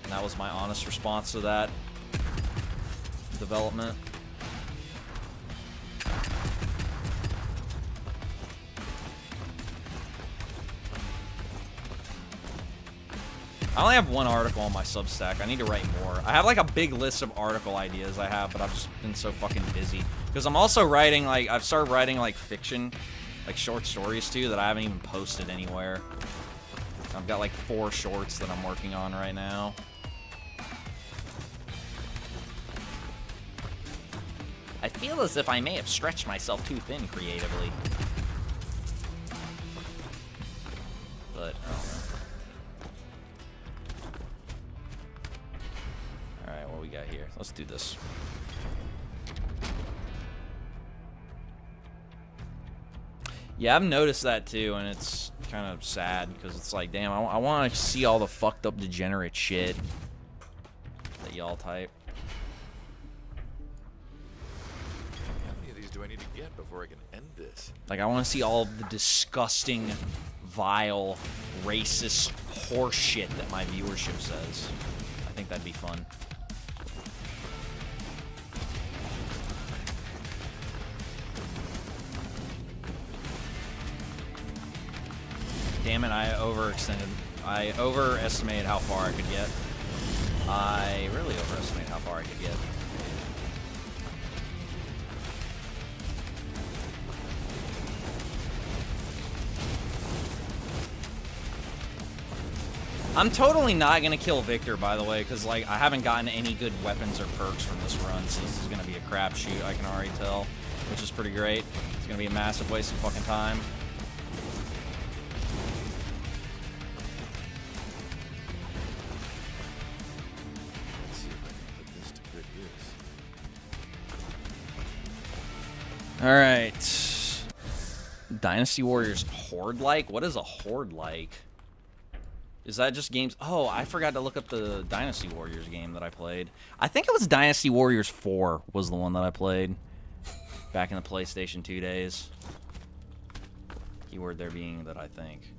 And that was my honest response to that development. I only have one article on my Substack. I need to write more. I have like a big list of article ideas I have, but I've just been so fucking busy. Because I'm also writing, like, I've started writing like fiction, like short stories too, that I haven't even posted anywhere. I've got like 4 shorts that I'm working on right now. I feel as if I may have stretched myself too thin creatively. let's do this. Yeah, I've noticed that too, and it's kind of sad because it's like, damn, I want to see all the fucked up degenerate shit that y'all type. How many of these do I need to get before I can end this? Like, I want to see all of the disgusting, vile, racist horse shit that my viewership says. I think that'd be fun. Damn it, I overextended. I overestimated how far I could get. I really overestimated how far I could get. I'm totally not gonna kill Victor, by the way, because like I haven't gotten any good weapons or perks from this run, so this is gonna be a crapshoot. I can already tell, which is pretty great. It's gonna be a massive waste of fucking time. Let's see if I can put this to good use. All right, Dynasty Warriors Horde-like. What is a Horde-like? Is that just games? Oh, I forgot to look up the Dynasty Warriors game that I played. I think it was Dynasty Warriors 4 was the one that I played back in the PlayStation 2 days. Keyword there being that I think.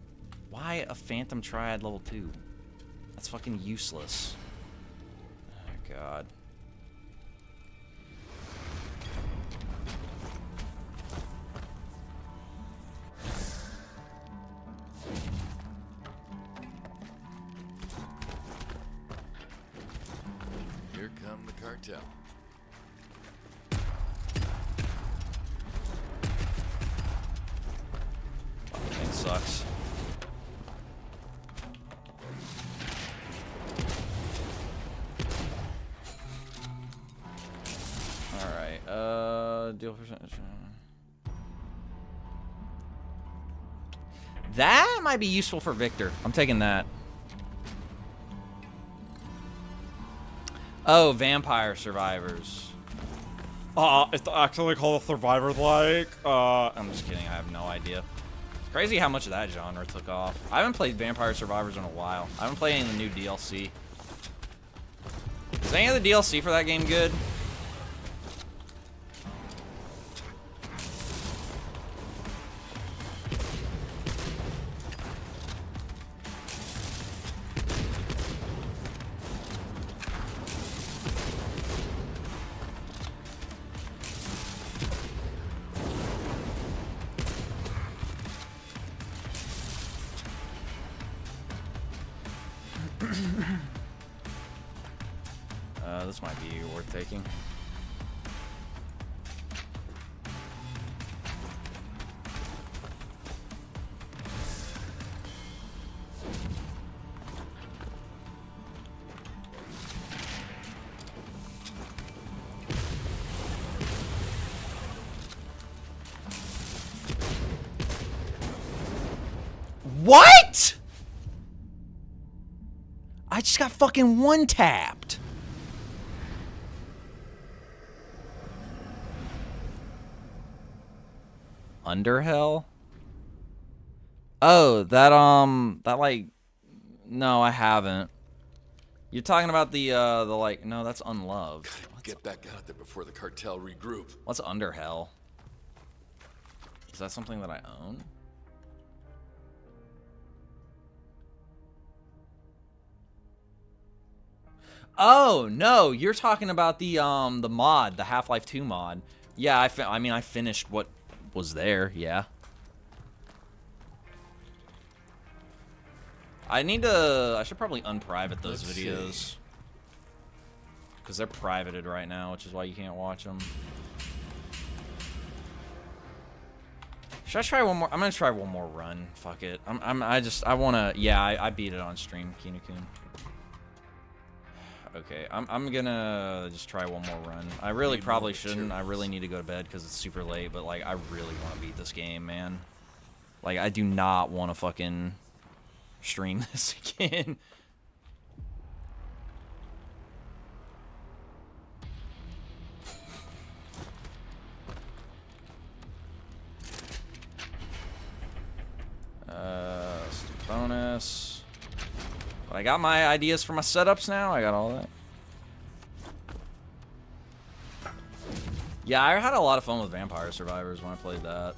Why a Phantom Triad level 2? That's fucking useless. Oh, God. Here come the cartel. Thing sucks. Alright, deal percentage. That might be useful for Victor. I'm taking that. Oh, Vampire Survivors. It's actually called a Survivor-like. I'm just kidding. I have no idea. It's crazy how much of that genre took off. I haven't played Vampire Survivors in a while. I haven't played any of the new DLC. Is any of the DLC for that game good? This might be worth taking. What? I just got fucking one-tapped. Underhell? Oh, that like, no, I haven't. You're talking about the like, no, that's Unloved. Get back out there before the cartel regroup. What's Underhell? Is that something that I own? Oh, no, you're talking about the mod, the Half-Life 2 mod. Yeah, I mean, I finished what was there, yeah. I should probably unprivate those videos. Because they're privated right now, which is why you can't watch them. Should I try one more? I'm gonna try one more run. Fuck it. I wanna, yeah, I beat it on stream, Kinokun. Okay, I'm gonna just try one more run. I really probably shouldn't. I really need to go to bed because it's super late, but like, I really want to beat this game, man. Like, I do not want to fucking stream this again. this. But I got my ideas for my setups now. I got all that. Yeah, I had a lot of fun with Vampire Survivors when I played that.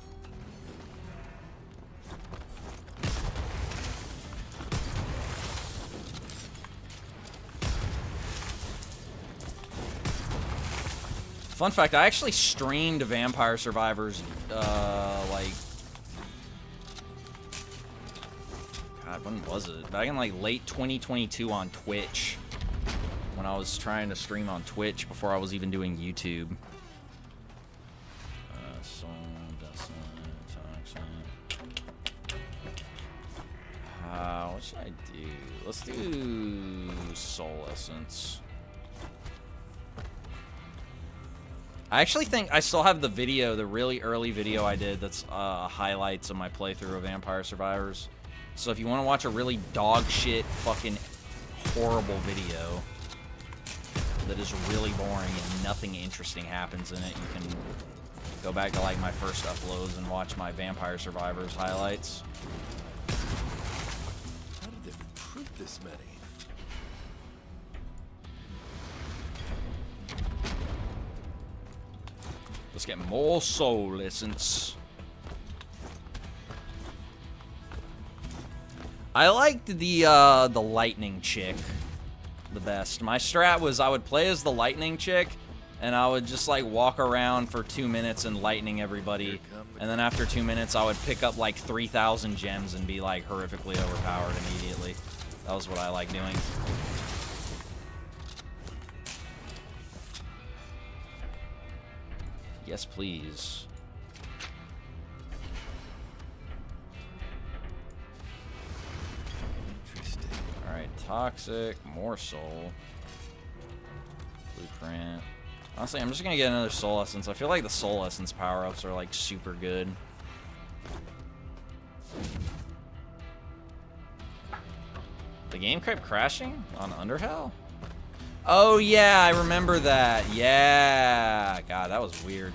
Fun fact, I actually streamed Vampire Survivors, like... God, when was it? Back in, like, late 2022 on Twitch. When I was trying to stream on Twitch before I was even doing YouTube. What should I do? Let's do Soul Essence. I actually think I still have the video, the really early video I did that's highlights of my playthrough of Vampire Survivors. So if you want to watch a really dog shit, fucking horrible video that is really boring and nothing interesting happens in it, you can go back to like my first uploads and watch my Vampire Survivors highlights. How did they recruit this many? Let's get more Soul Essence. I liked the lightning chick the best. My strat was I would play as the lightning chick, and I would just like walk around for 2 minutes and lightning everybody, and then after 2 minutes I would pick up like 3,000 gems and be like horrifically overpowered immediately. That was what I like doing. Yes, please. Interesting. Alright, Toxic, more Soul. Blueprint. Honestly, I'm just gonna get another Soul Essence. I feel like the Soul Essence power-ups are like super good. The game kept crashing on Underhell? Oh yeah, I remember that. Yeah. God, that was weird.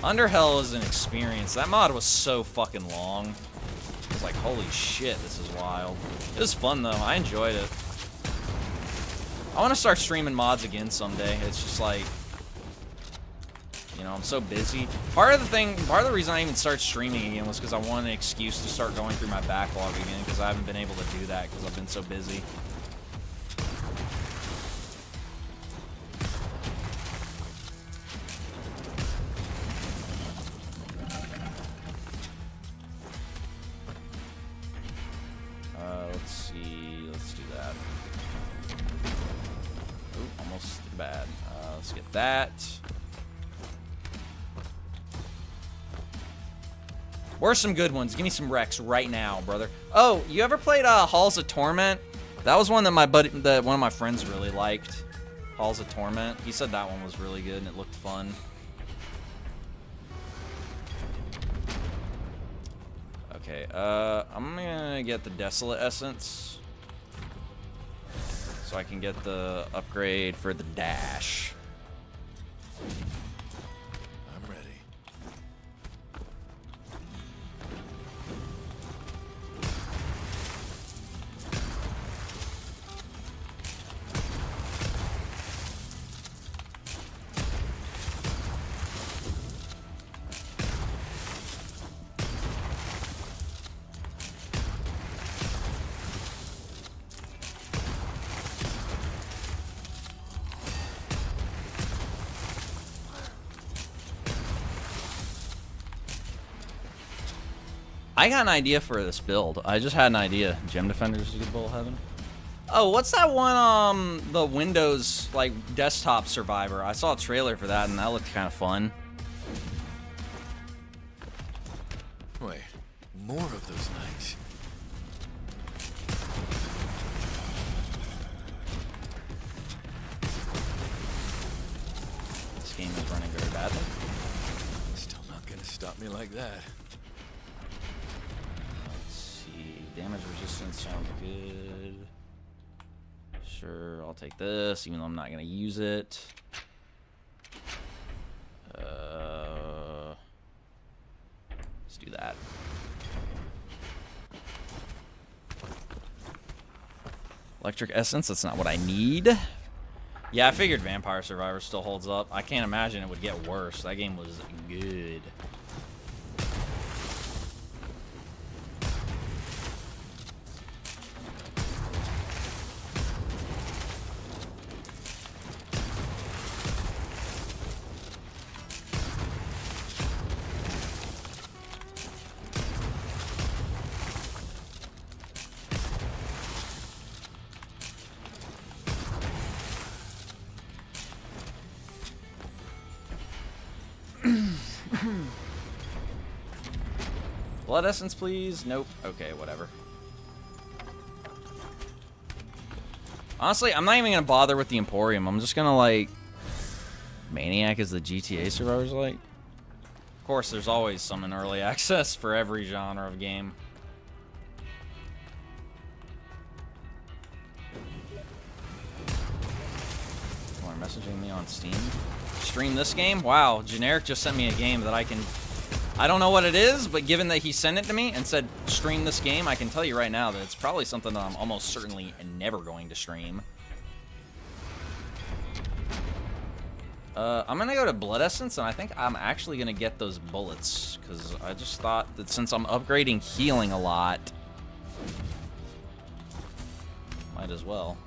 Underhell is an experience. That mod was so fucking long. I was like, holy shit, this is wild. It was fun though. I enjoyed it. I want to start streaming mods again someday. It's just like, you know, I'm so busy. Part of the reason I even started streaming again was because I wanted an excuse to start going through my backlog again, because I haven't been able to do that because I've been so busy. Let's see. Let's do that. Ooh, almost bad. Let's get that. Where's some good ones? Give me some Rex right now, brother. Oh, you ever played Halls of Torment? That was one that one of my friends really liked. Halls of Torment. He said that one was really good and it looked fun. Okay, I'm gonna get the Desolate Essence so I can get the upgrade for the dash. I'm ready. I got an idea for this build. I just had an idea. Gem Defenders is a good build, Heaven. Oh, what's that one, the Windows, like, desktop survivor? I saw a trailer for that, and that looked kind of fun. Wait, more of those nights. This game is running very badly. Still not gonna stop me like that. Damage resistance sounds good. Sure, I'll take this, even though I'm not going to use it. Let's do that. Electric Essence, that's not what I need. Yeah, I figured Vampire Survivor still holds up. I can't imagine it would get worse. That game was good. Blood Essence, please? Nope. Okay, whatever. Honestly, I'm not even gonna bother with the Emporium. I'm just gonna, like... Maniac is the GTA Survivors like? Of course, there's always some in early access for every genre of game. People are messaging me on Steam. Stream this game? Wow, Generic just sent me a game that I can... I don't know what it is, but given that he sent it to me and said, stream this game, I can tell you right now that it's probably something that I'm almost certainly never going to stream. I'm gonna go to Blood Essence, and I think I'm actually gonna get those bullets, because I just thought that since I'm upgrading healing a lot, might as well.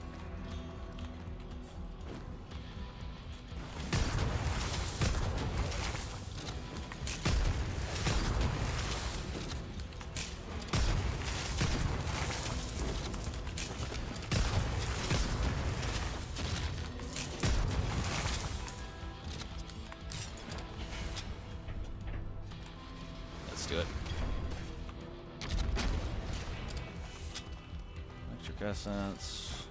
Do it. Electric Essence.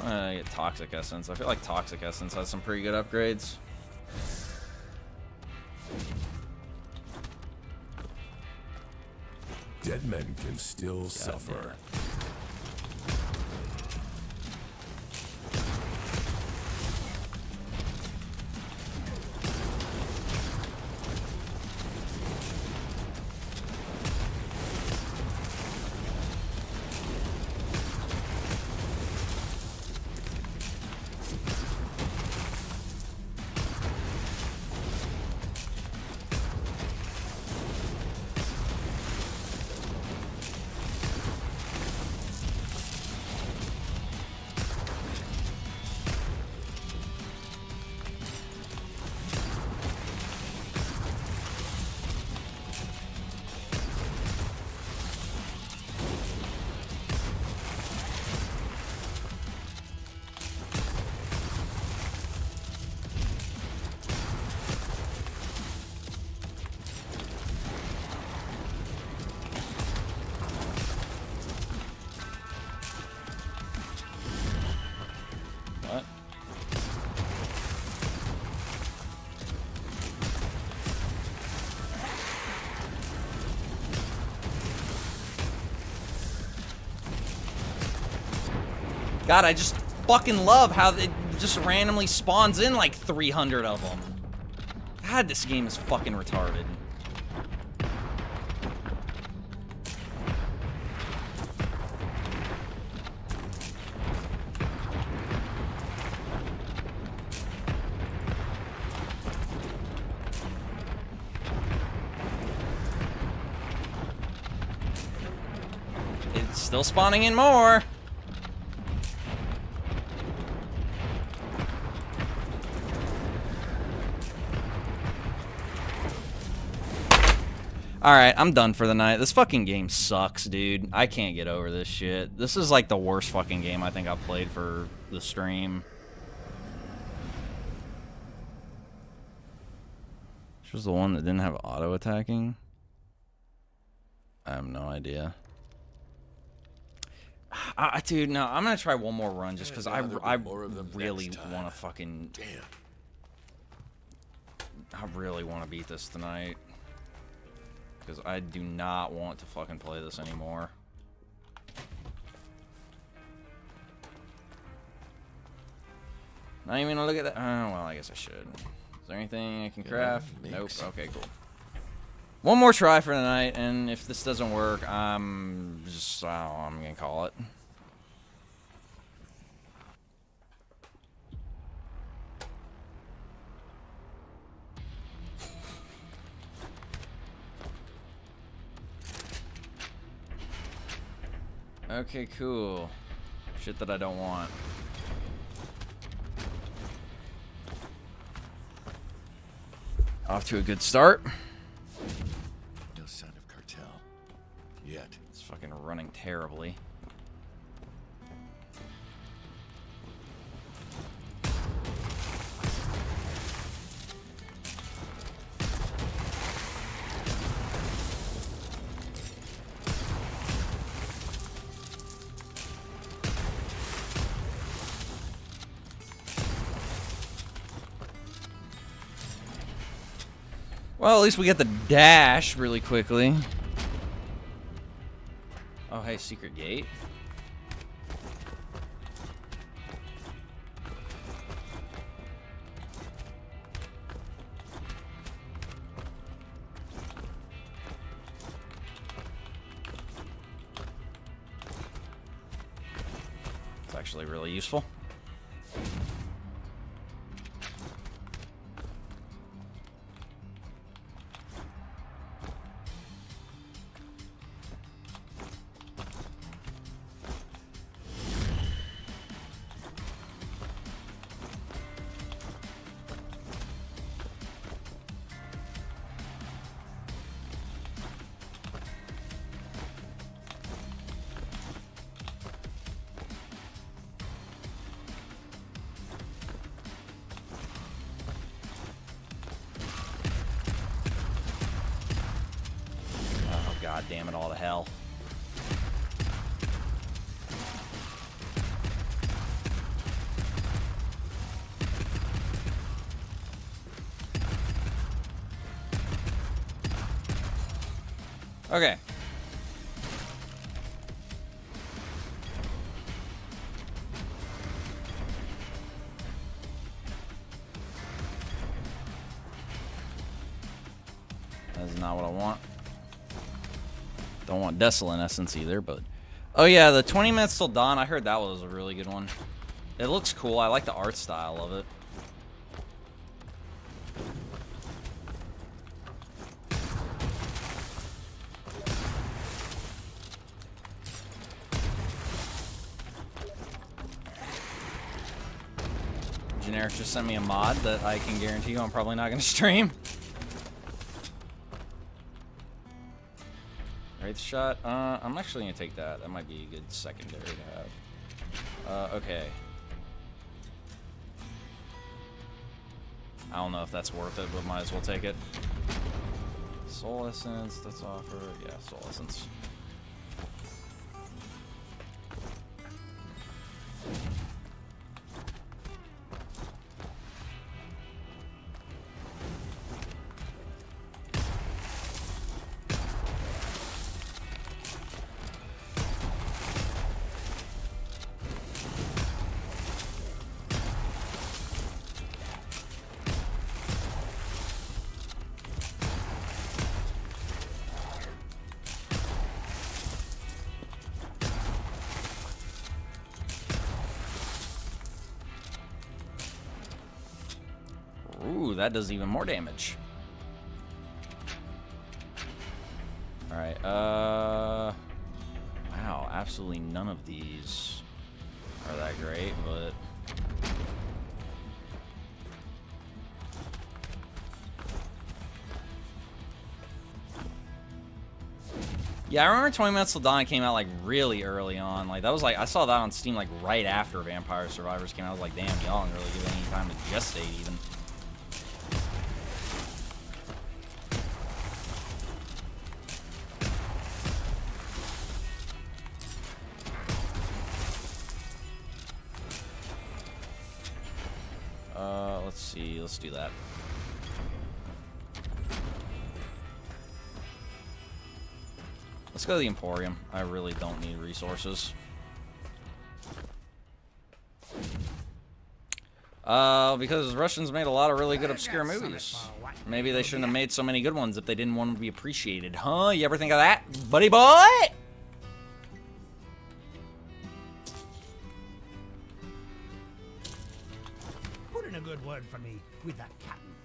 I'm gonna get Toxic Essence. I feel like Toxic Essence has some pretty good upgrades. Dead men can still suffer. What? God, I just fucking love how it just randomly spawns in like 300 of them. God, this game is fucking retarded. It's still spawning in more. Alright, I'm done for the night. This fucking game sucks, dude. I can't get over this shit. This is like the worst fucking game I think I've played for the stream. This was the one that didn't have auto-attacking? I have no idea. Dude, no, I'm gonna try one more run just because I really want to fucking... Damn. I really want to beat this tonight. Because I do not want to fucking play this anymore. Not even gonna look at that. Oh, well, I guess I should. Is there anything I can craft? Nope. Okay, cool. One more try for tonight, and if this doesn't work, I'm gonna call it. Okay, cool. Shit that I don't want. Off to a good start. No sign of cartel. Yet. It's fucking running terribly. Well, at least we get the dash really quickly. Oh, hey, secret gate. It's actually really useful. God damn it all to hell. Okay. That's not what I want. Don't want Desolate Essence either, but... Oh yeah, the 20 Minutes Till Dawn, I heard that was a really good one. It looks cool. I like the art style of it. Generic just sent me a mod that I can guarantee you I'm probably not going to stream. Wraith shot. I'm actually gonna take that. That might be a good secondary to have. Okay. I don't know if that's worth it, but might as well take it. Soul Essence, that's offered. Yeah, Soul Essence. Ooh, that does even more damage. Alright, wow, absolutely none of these are that great, but... Yeah, I remember 20 Minutes Till Dawn came out, like, really early on. Like, that was, like, I saw that on Steam, like, right after Vampire Survivors came out. I was like, damn, y'all didn't really give it any time to gestate, even. Let's see, let's do that. Let's go to the Emporium. I really don't need resources. Because Russians made a lot of really good obscure movies. Maybe they shouldn't have made so many good ones if they didn't want to be appreciated. Huh? You ever think of that, buddy boy? Put in a good word for me with that captain.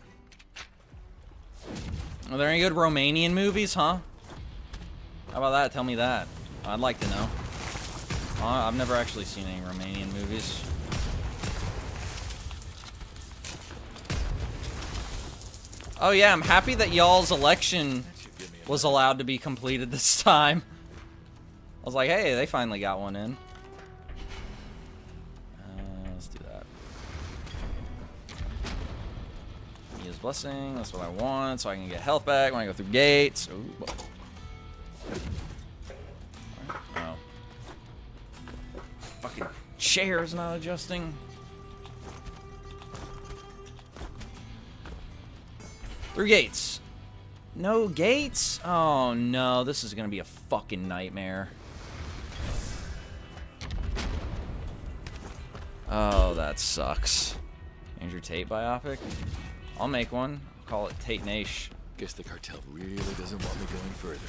Are there any good Romanian movies, huh? How about that? Tell me that. I'd like to know. I've never actually seen any Romanian movies. Oh yeah, I'm happy that y'all's election was allowed to be completed this time. I was like, hey, they finally got one in. Let's do that. Use blessing, that's what I want, so I can get health back when I go through gates. Ooh. Oh. Fucking chair's not adjusting. Through gates. No gates? Oh no, this is gonna be a fucking nightmare. Oh, that sucks. Andrew Tate biopic? I'll make one. I'll call it Tate Nash. Guess the cartel really doesn't want me going further.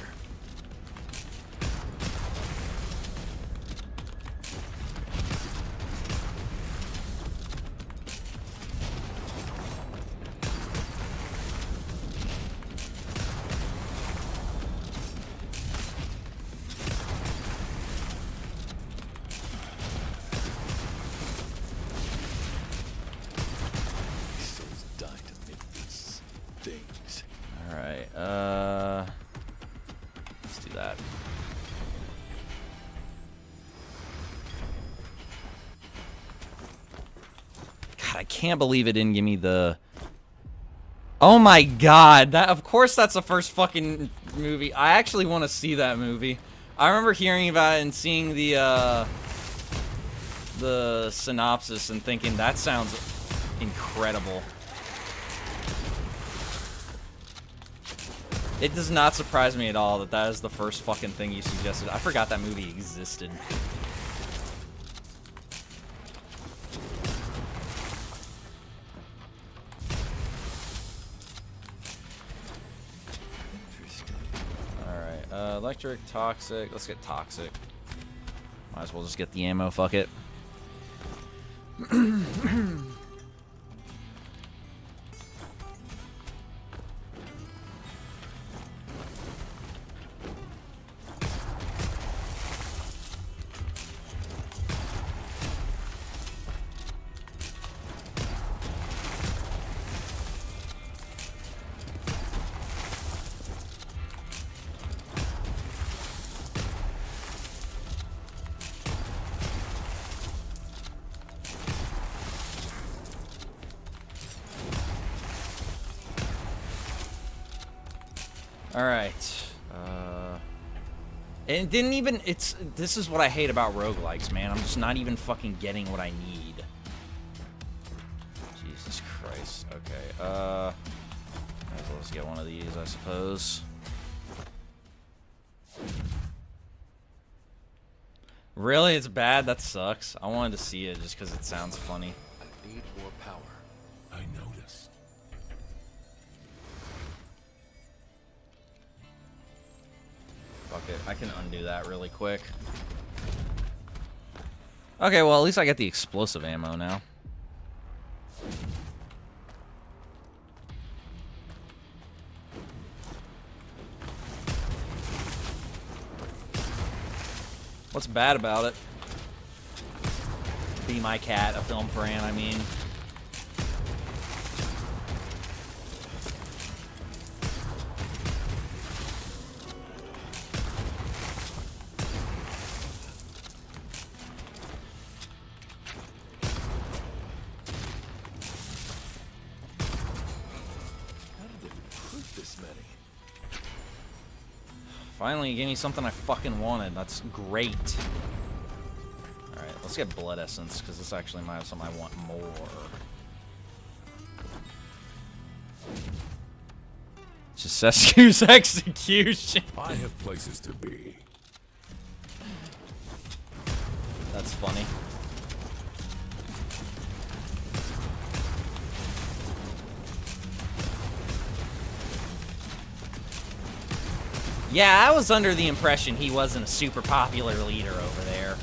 Let's do that. God, I can't believe it didn't give me the... Oh my god, that, of course that's the first fucking movie. I actually want to see that movie. I remember hearing about it and seeing the synopsis and thinking, that sounds incredible. It does not surprise me at all that that is the first fucking thing you suggested. I forgot that movie existed. Alright, electric, toxic. Let's get toxic. Might as well just get the ammo, fuck it. Alright. And it didn't even... This is what I hate about roguelikes, man. I'm just not even fucking getting what I need. Jesus Christ. Okay, might as well just get one of these, I suppose. Really? It's bad? That sucks. I wanted to see it just because it sounds funny. I need more power. I noticed. Fuck it. I can undo that really quick. Okay, well, at least I get the explosive ammo now. What's bad about it? Be My Cat, a film brand, I mean. Finally, you gave me something I fucking wanted. That's great. Alright, let's get Blood Essence, because this actually might have something I want more. Sescu's execution. I have places to be. That's funny. Yeah, I was under the impression he wasn't a super popular leader over there.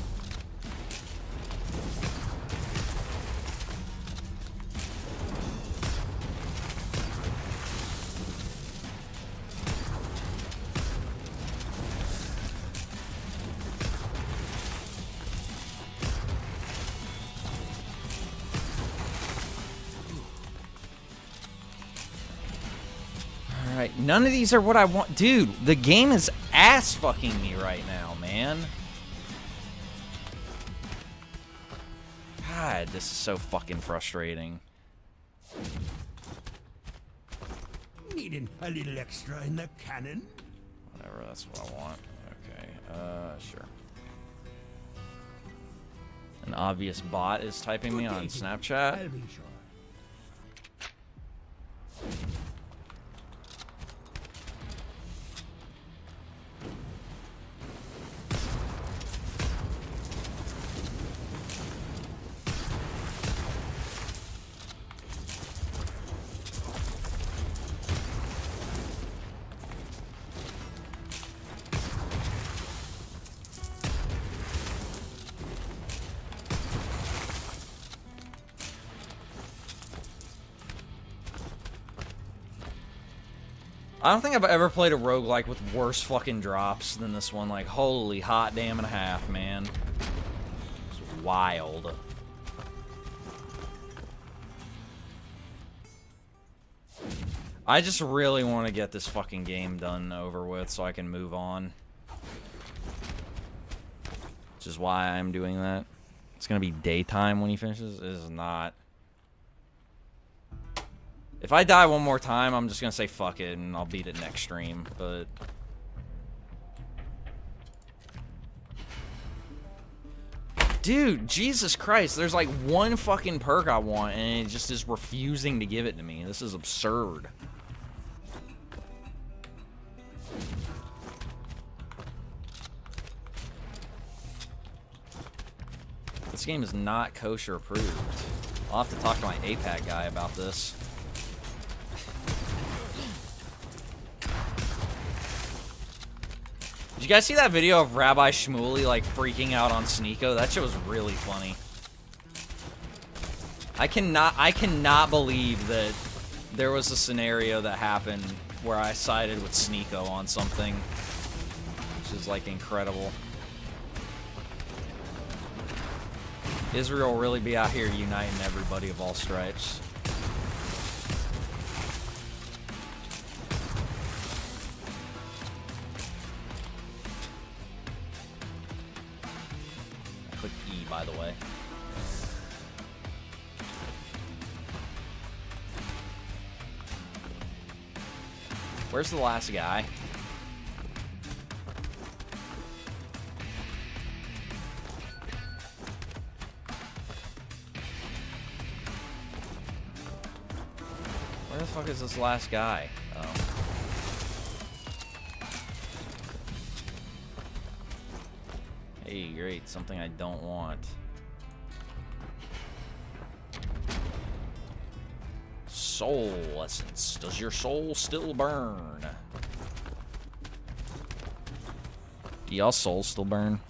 Alright, none of these are what I want. Dude, the game is ass fucking me right now, man. God, this is so fucking frustrating. Needing a little extra in the cannon? Whatever, that's what I want. Okay, sure. An obvious bot is typing me on Snapchat. I'll be sure. I don't think I've ever played a roguelike with worse fucking drops than this one. Like, holy hot damn and a half, man. It's wild. I just really want to get this fucking game done over with so I can move on. Which is why I'm doing that. It's gonna be daytime when he finishes. It is not. If I die one more time, I'm just gonna say fuck it and I'll beat it next stream, but... Dude, Jesus Christ, there's like one fucking perk I want and it just is refusing to give it to me. This is absurd. This game is not kosher approved. I'll have to talk to my APAC guy about this. Did you guys see that video of Rabbi Shmuley like freaking out on Sneeko? That shit was really funny. I cannot believe that there was a scenario that happened where I sided with Sneeko on something, which is like incredible. Israel really be out here uniting everybody of all stripes. Click E, by the way. Where's the last guy? Where the fuck is this last guy? Oh. Hey, great. Something I don't want. Soul essence. Does your soul still burn? Do y'all souls still burn?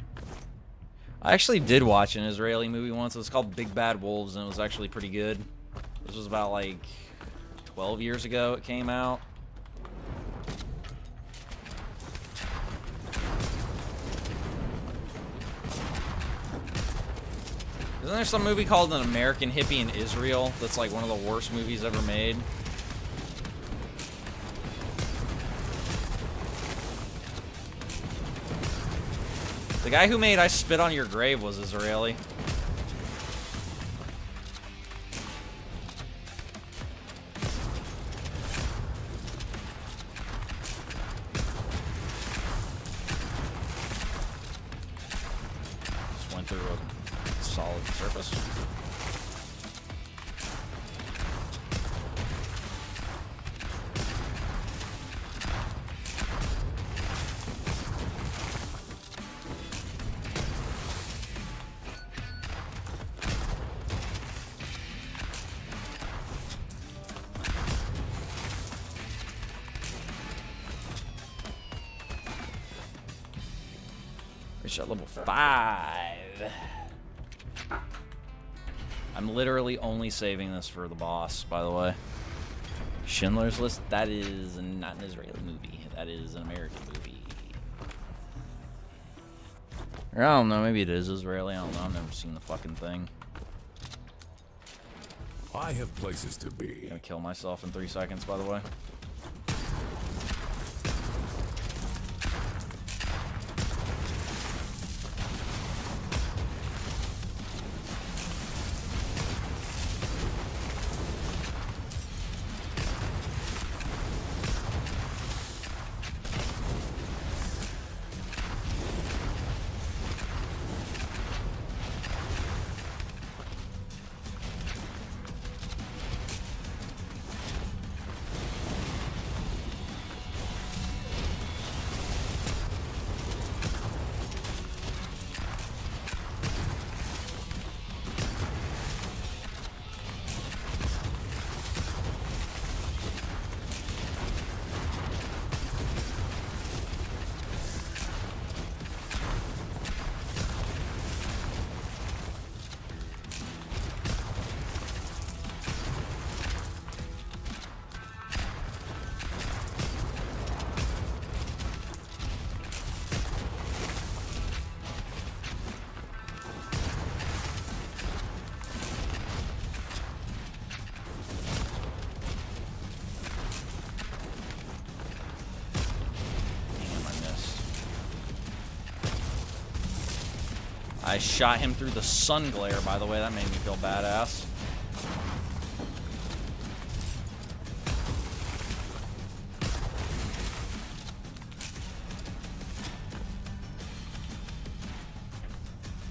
I actually did watch an Israeli movie once. It was called Big Bad Wolves, and it was actually pretty good. This was about like 12 years ago it came out. Isn't there some movie called An American Hippie in Israel that's like one of the worst movies ever made? The guy who made I Spit on Your Grave was Israeli. Just went through a solid surface. Reach at level 5. I'm literally only saving this for the boss, by the way. Schindler's List, that is not an Israeli movie. That is an American movie. Or I don't know, maybe it is Israeli. I don't know. I've never seen the fucking thing. I have places to be. I'm gonna kill myself in 3 seconds, by the way. I shot him through the sun glare, by the way. That made me feel badass.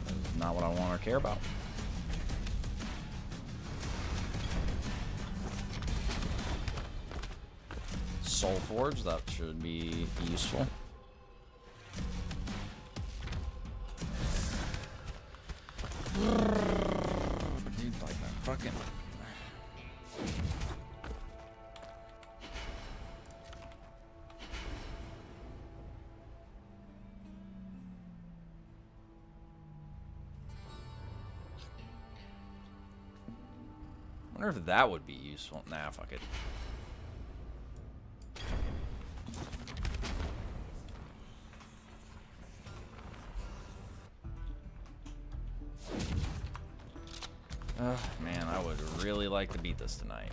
That is not what I want or care about. Soul Forge, that should be useful. Dude, like that fucking... I wonder if that would be useful. Nah, fuck it. Man, I would really like to beat this tonight.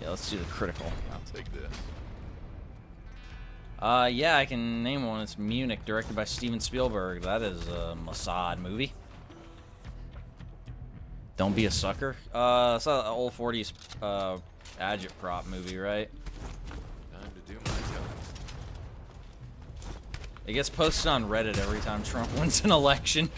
Let's do the critical. I'll take this. Yeah, I can name one. It's Munich, directed by Steven Spielberg. That is a Mossad movie. Don't Be a Sucker. It's an old 40s agitprop movie, right? Time to do my job. It gets posted on Reddit every time Trump wins an election.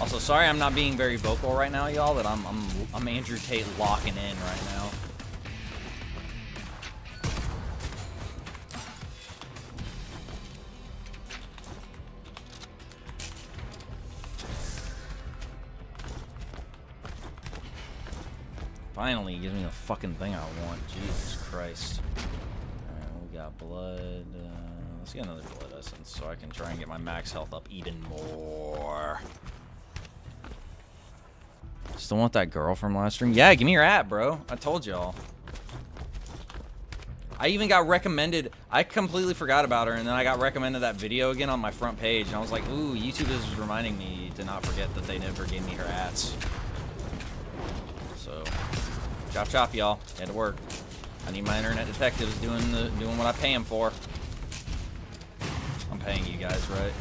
Also, sorry I'm not being very vocal right now, y'all, that I'm Andrew Tate locking in right now. Finally, he gives me the fucking thing I want. Jesus Christ. Alright, we got blood. Let's get another blood essence so I can try and get my max health up even more. Still want that girl from last stream? Yeah, give me your app, bro. I told y'all. I even got recommended. I completely forgot about her, and then I got recommended that video again on my front page, and I was like, ooh, YouTube is reminding me to not forget that they never gave me her ads. So, chop chop, y'all. Had to work. I need my internet detectives doing what I pay them for. I'm paying you guys, right?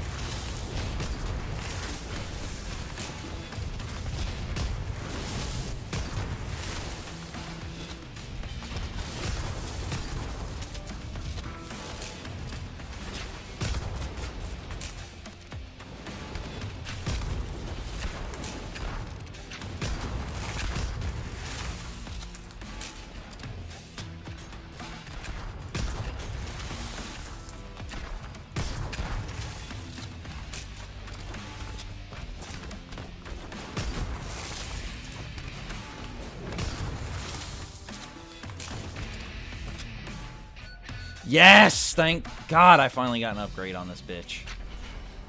Yes! Thank God I finally got an upgrade on this bitch.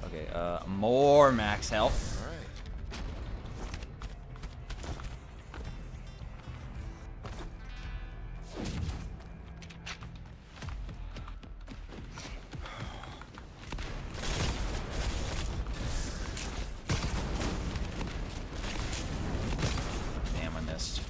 Okay, more max health. All right. Damn, I missed.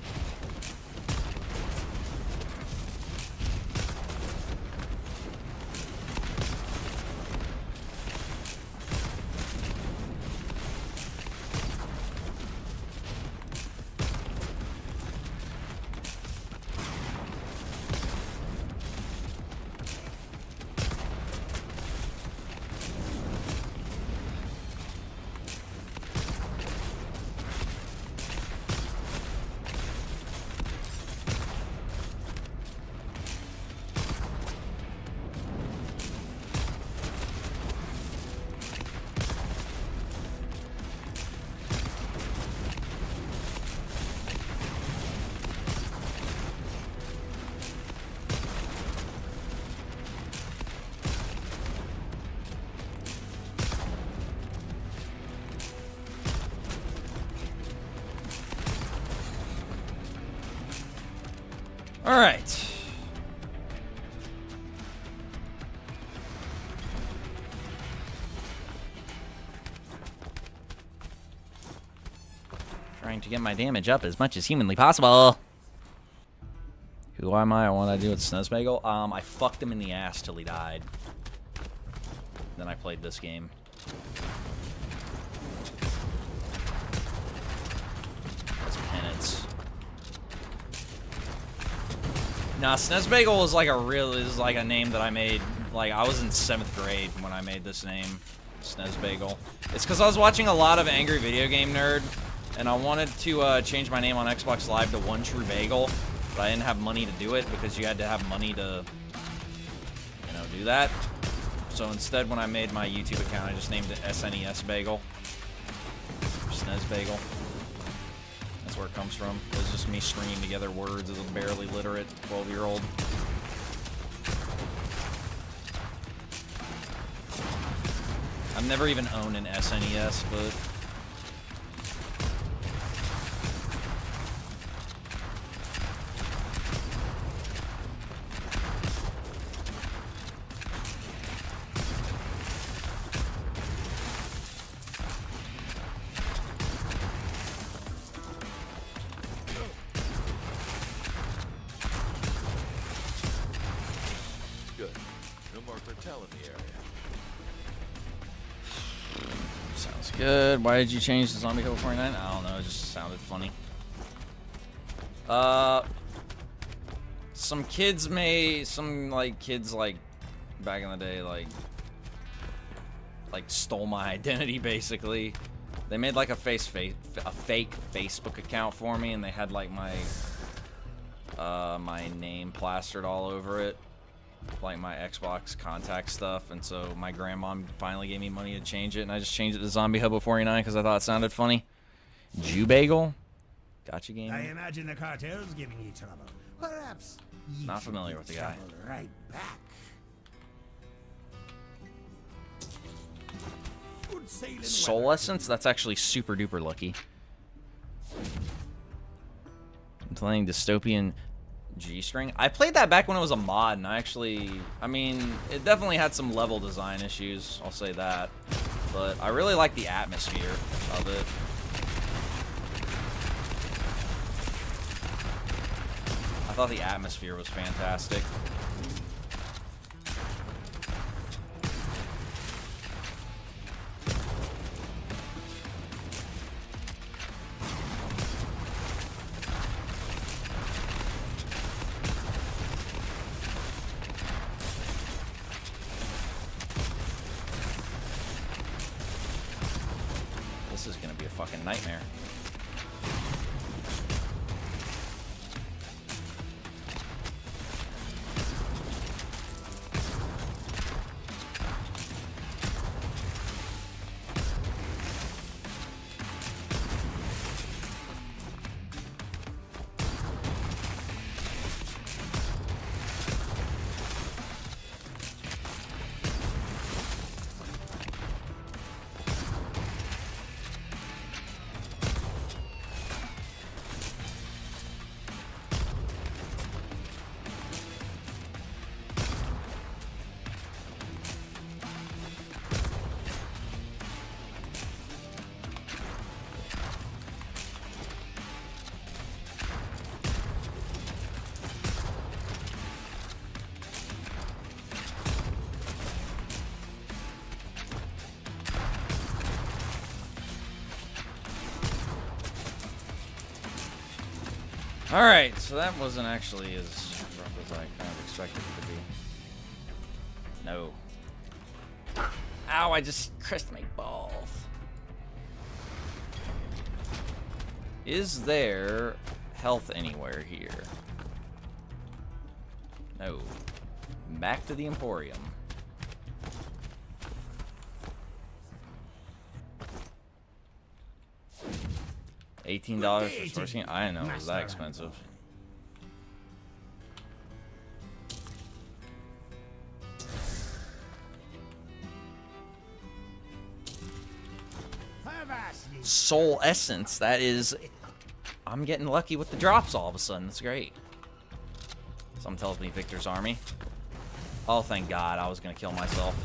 All right. Trying to get my damage up as much as humanly possible. Who am I? What did I do with Snezbagel? I fucked him in the ass till he died. Then I played this game. That's penance. Nah, Snezbagel was like a name that I made. Like, I was in 7th grade when I made this name, Snezbagel. It's because I was watching a lot of Angry Video Game Nerd, and I wanted to change my name on Xbox Live to One True Bagel, but I didn't have money to do it because you had to have money to, you know, do that. So instead, when I made my YouTube account, I just named it SNES Bagel. Snezbagel. That's where it comes from. It was just me stringing together words as a barely literate 12-year-old. I've never even owned an SNES, but... Good. No more cartel in the area. Sounds good. Why did you change the Zombie Code 49? I don't know, it just sounded funny. Some kids back in the day, like stole my identity, basically. They made like a fake Facebook account for me, and they had like my name plastered all over it, like my Xbox contact stuff. And so my grandma finally gave me money to change it, and I just changed it to Zombie Hobo 49 because I thought it sounded funny. Jew Bagel, gotcha game. I imagine the cartel's giving you trouble. Perhaps. Not familiar with the guy. Right back. Good sailing Soul weather. Essence? That's actually super duper lucky. I'm playing Dystopian G-String. I played that back when it was a mod, and I mean, it definitely had some level design issues, I'll say that. But I really like the atmosphere of it. I thought the atmosphere was fantastic. This is gonna be a fucking nightmare. Alright, so that wasn't actually as rough as I kind of expected it to be. No. Ow, I just crushed my balls. Is there health anywhere here? No. Back to the Emporium. $18 for first game? I didn't know it was that expensive. Soul Essence, that is... I'm getting lucky with the drops all of a sudden. That's great. Someone tells me Victor's Army. Oh, thank God. I was going to kill myself.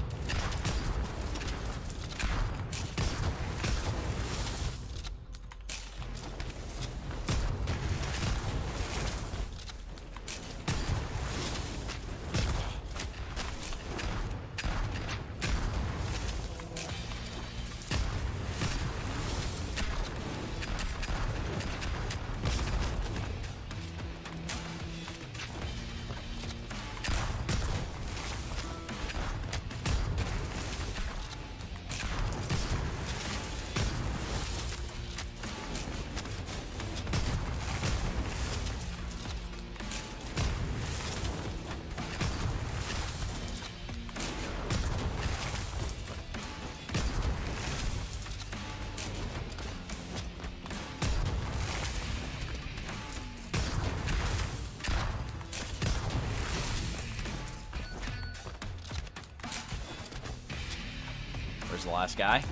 Where's the last guy?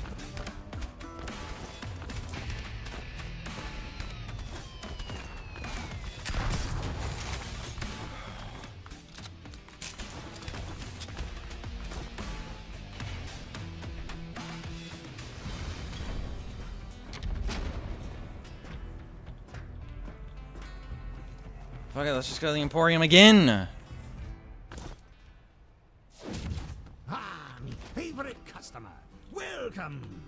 Fuck it, let's just go to the Emporium again. Ah, me favorite customer. Welcome.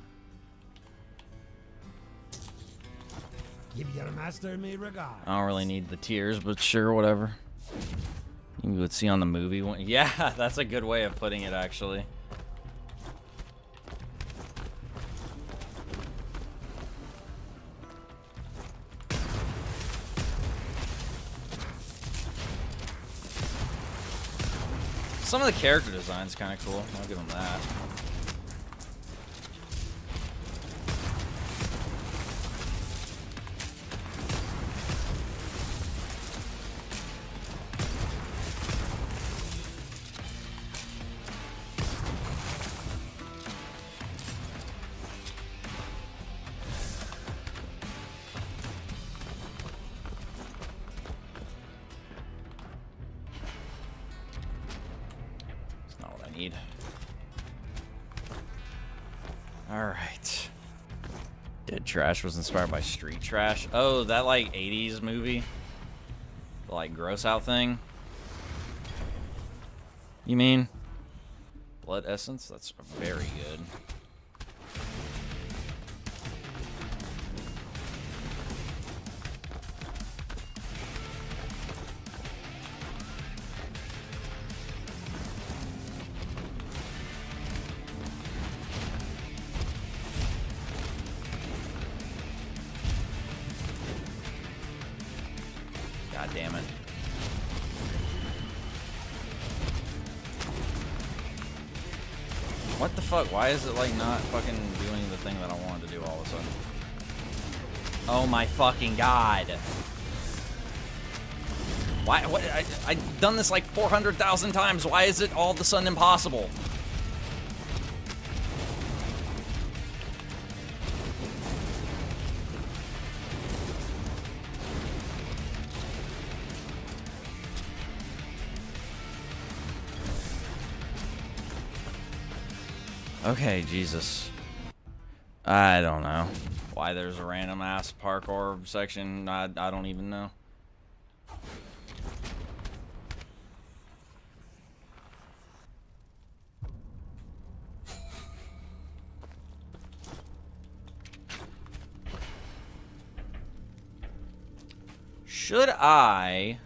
Give your master me regard. I don't really need the tears, but sure, whatever. You would see on the movie one. Yeah, that's a good way of putting it, actually. Some of the character design's kind of cool. I'll give them that. Need. Alright. Dead Trash was inspired by Street Trash. Oh, that like 80s movie? The like gross out thing? You mean? Blood Essence? That's very good. God damn it. What the fuck? Why is it like not fucking doing the thing that I wanted to do all of a sudden? Oh my fucking god. Why? What? I've done this like 400,000 times. Why is it all of a sudden impossible? Okay, Jesus. I don't know why there's a random ass parkour section. I don't even know. Should I?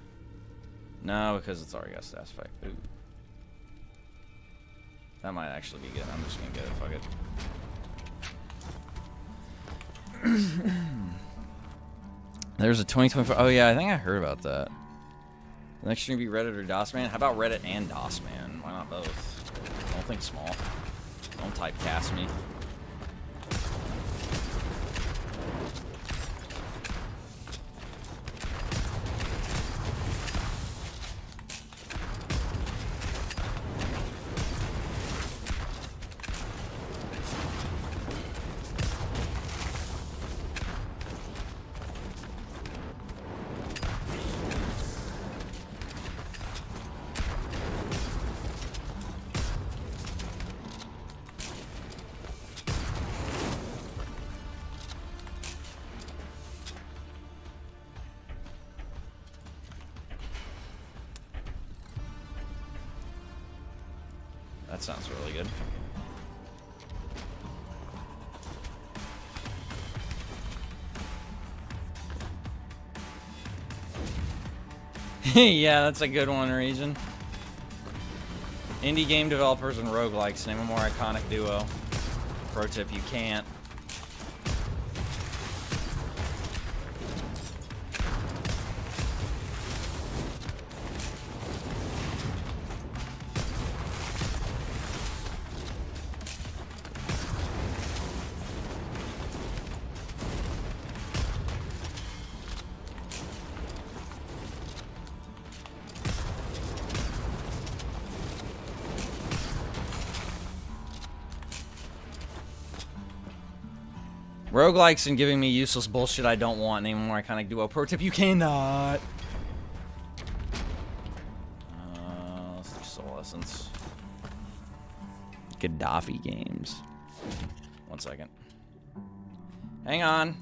No, because it's already got stats effect. Ooh. That might actually be good. I'm just gonna get it. Fuck it. There's a 2024. Oh yeah, I think I heard about that. The next stream be Reddit or DOSman? How about Reddit and DOSman? Why not both? Don't think small. Don't typecast me. That sounds really good. Yeah, that's a good one, Region. Indie game developers and roguelikes. Name a more iconic duo. Pro tip, you can't. Roguelikes and giving me useless bullshit I don't want. Name a more iconic duo. Pro tip, you cannot. Let's do Soul Essence. Gaddafi games. 1 second. Hang on.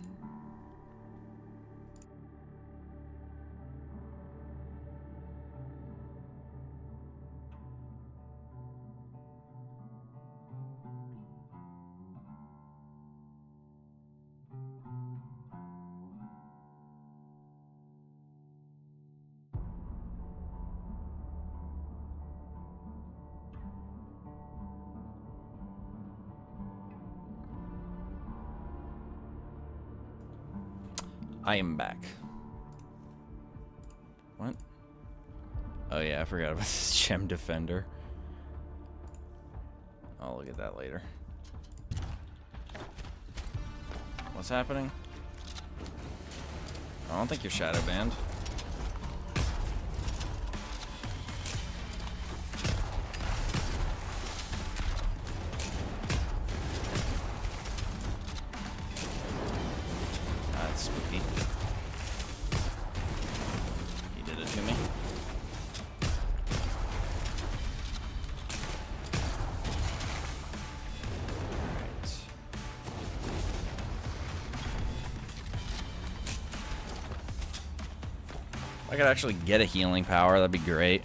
I am back. What? Oh yeah, I forgot about this Gem Defender. I'll look at that later. What's happening? I don't think you're shadow banned. That's spooky. He did it to me. If I could actually get a healing power, that'd be great.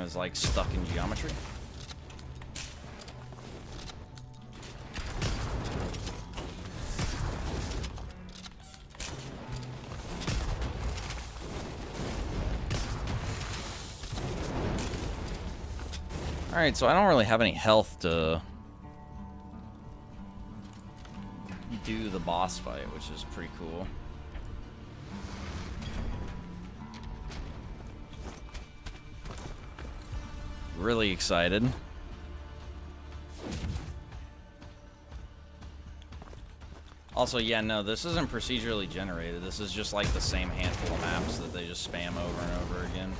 Is like stuck in geometry. Alright, so I don't really have any health to do the boss fight, which is pretty cool. Really excited. Also, yeah, no, this isn't procedurally generated. This is just like the same handful of maps that they just spam over and over again.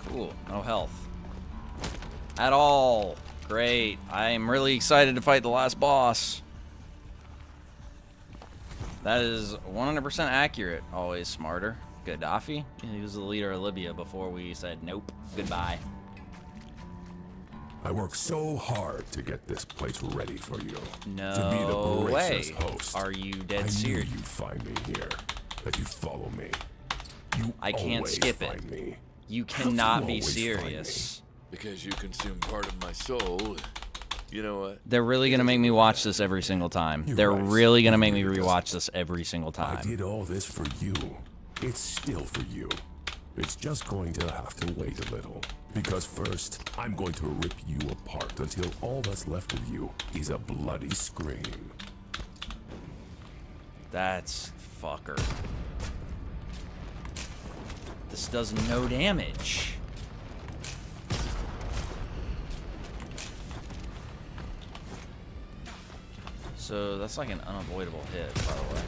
Cool, no health. At all. Great. I am really excited to fight the last boss. That is 100% accurate. Always smarter. Gaddafi? He was the leader of Libya before we said nope, goodbye. I worked so hard to get this place ready for you. No to be the gracious way. host. Are you dead I knew serious? you'd find me here. That you follow me. You I can't always skip find it. Me. You How do cannot you be always serious. Because you consume part of my soul. You know what? They're really gonna make me watch this every single time. You're They're right. really gonna make me It doesn't. rewatch this every single I time. did all this for you. It's still for you. It's just going to have to wait a little. Because first, I'm going to rip you apart until all that's left of you is a bloody scream. That's fucker. This does no damage. So that's like an unavoidable hit, by the way.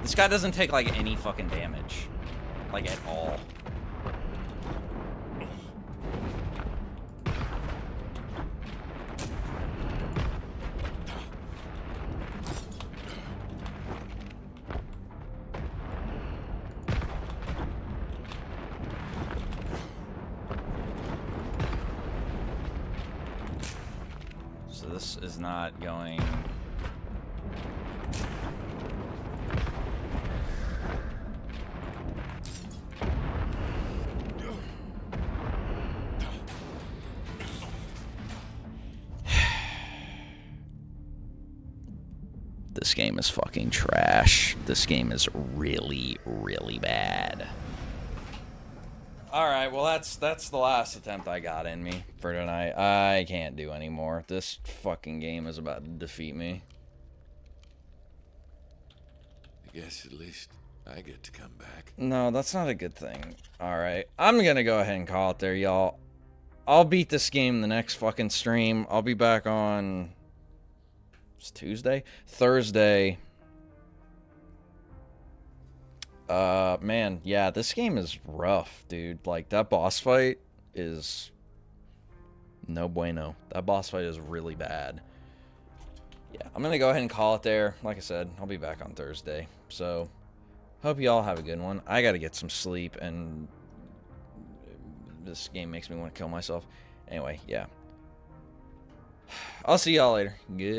This guy doesn't take like any fucking damage. Like at all. So this is not going... This game is fucking trash. This game is really, really bad. Alright, well that's the last attempt I got in me for tonight. I can't do anymore. This fucking game is about to defeat me. I guess at least I get to come back. No, that's not a good thing. Alright, I'm gonna go ahead and call it there, y'all. I'll beat this game the next fucking stream. I'll be back on... It's Tuesday? Thursday. Man, yeah, this game is rough, dude. Like, that boss fight is no bueno. That boss fight is really bad. Yeah, I'm gonna go ahead and call it there. Like I said, I'll be back on Thursday. So, hope you all have a good one. I gotta get some sleep, and this game makes me want to kill myself. Anyway, yeah. I'll see y'all later. Good.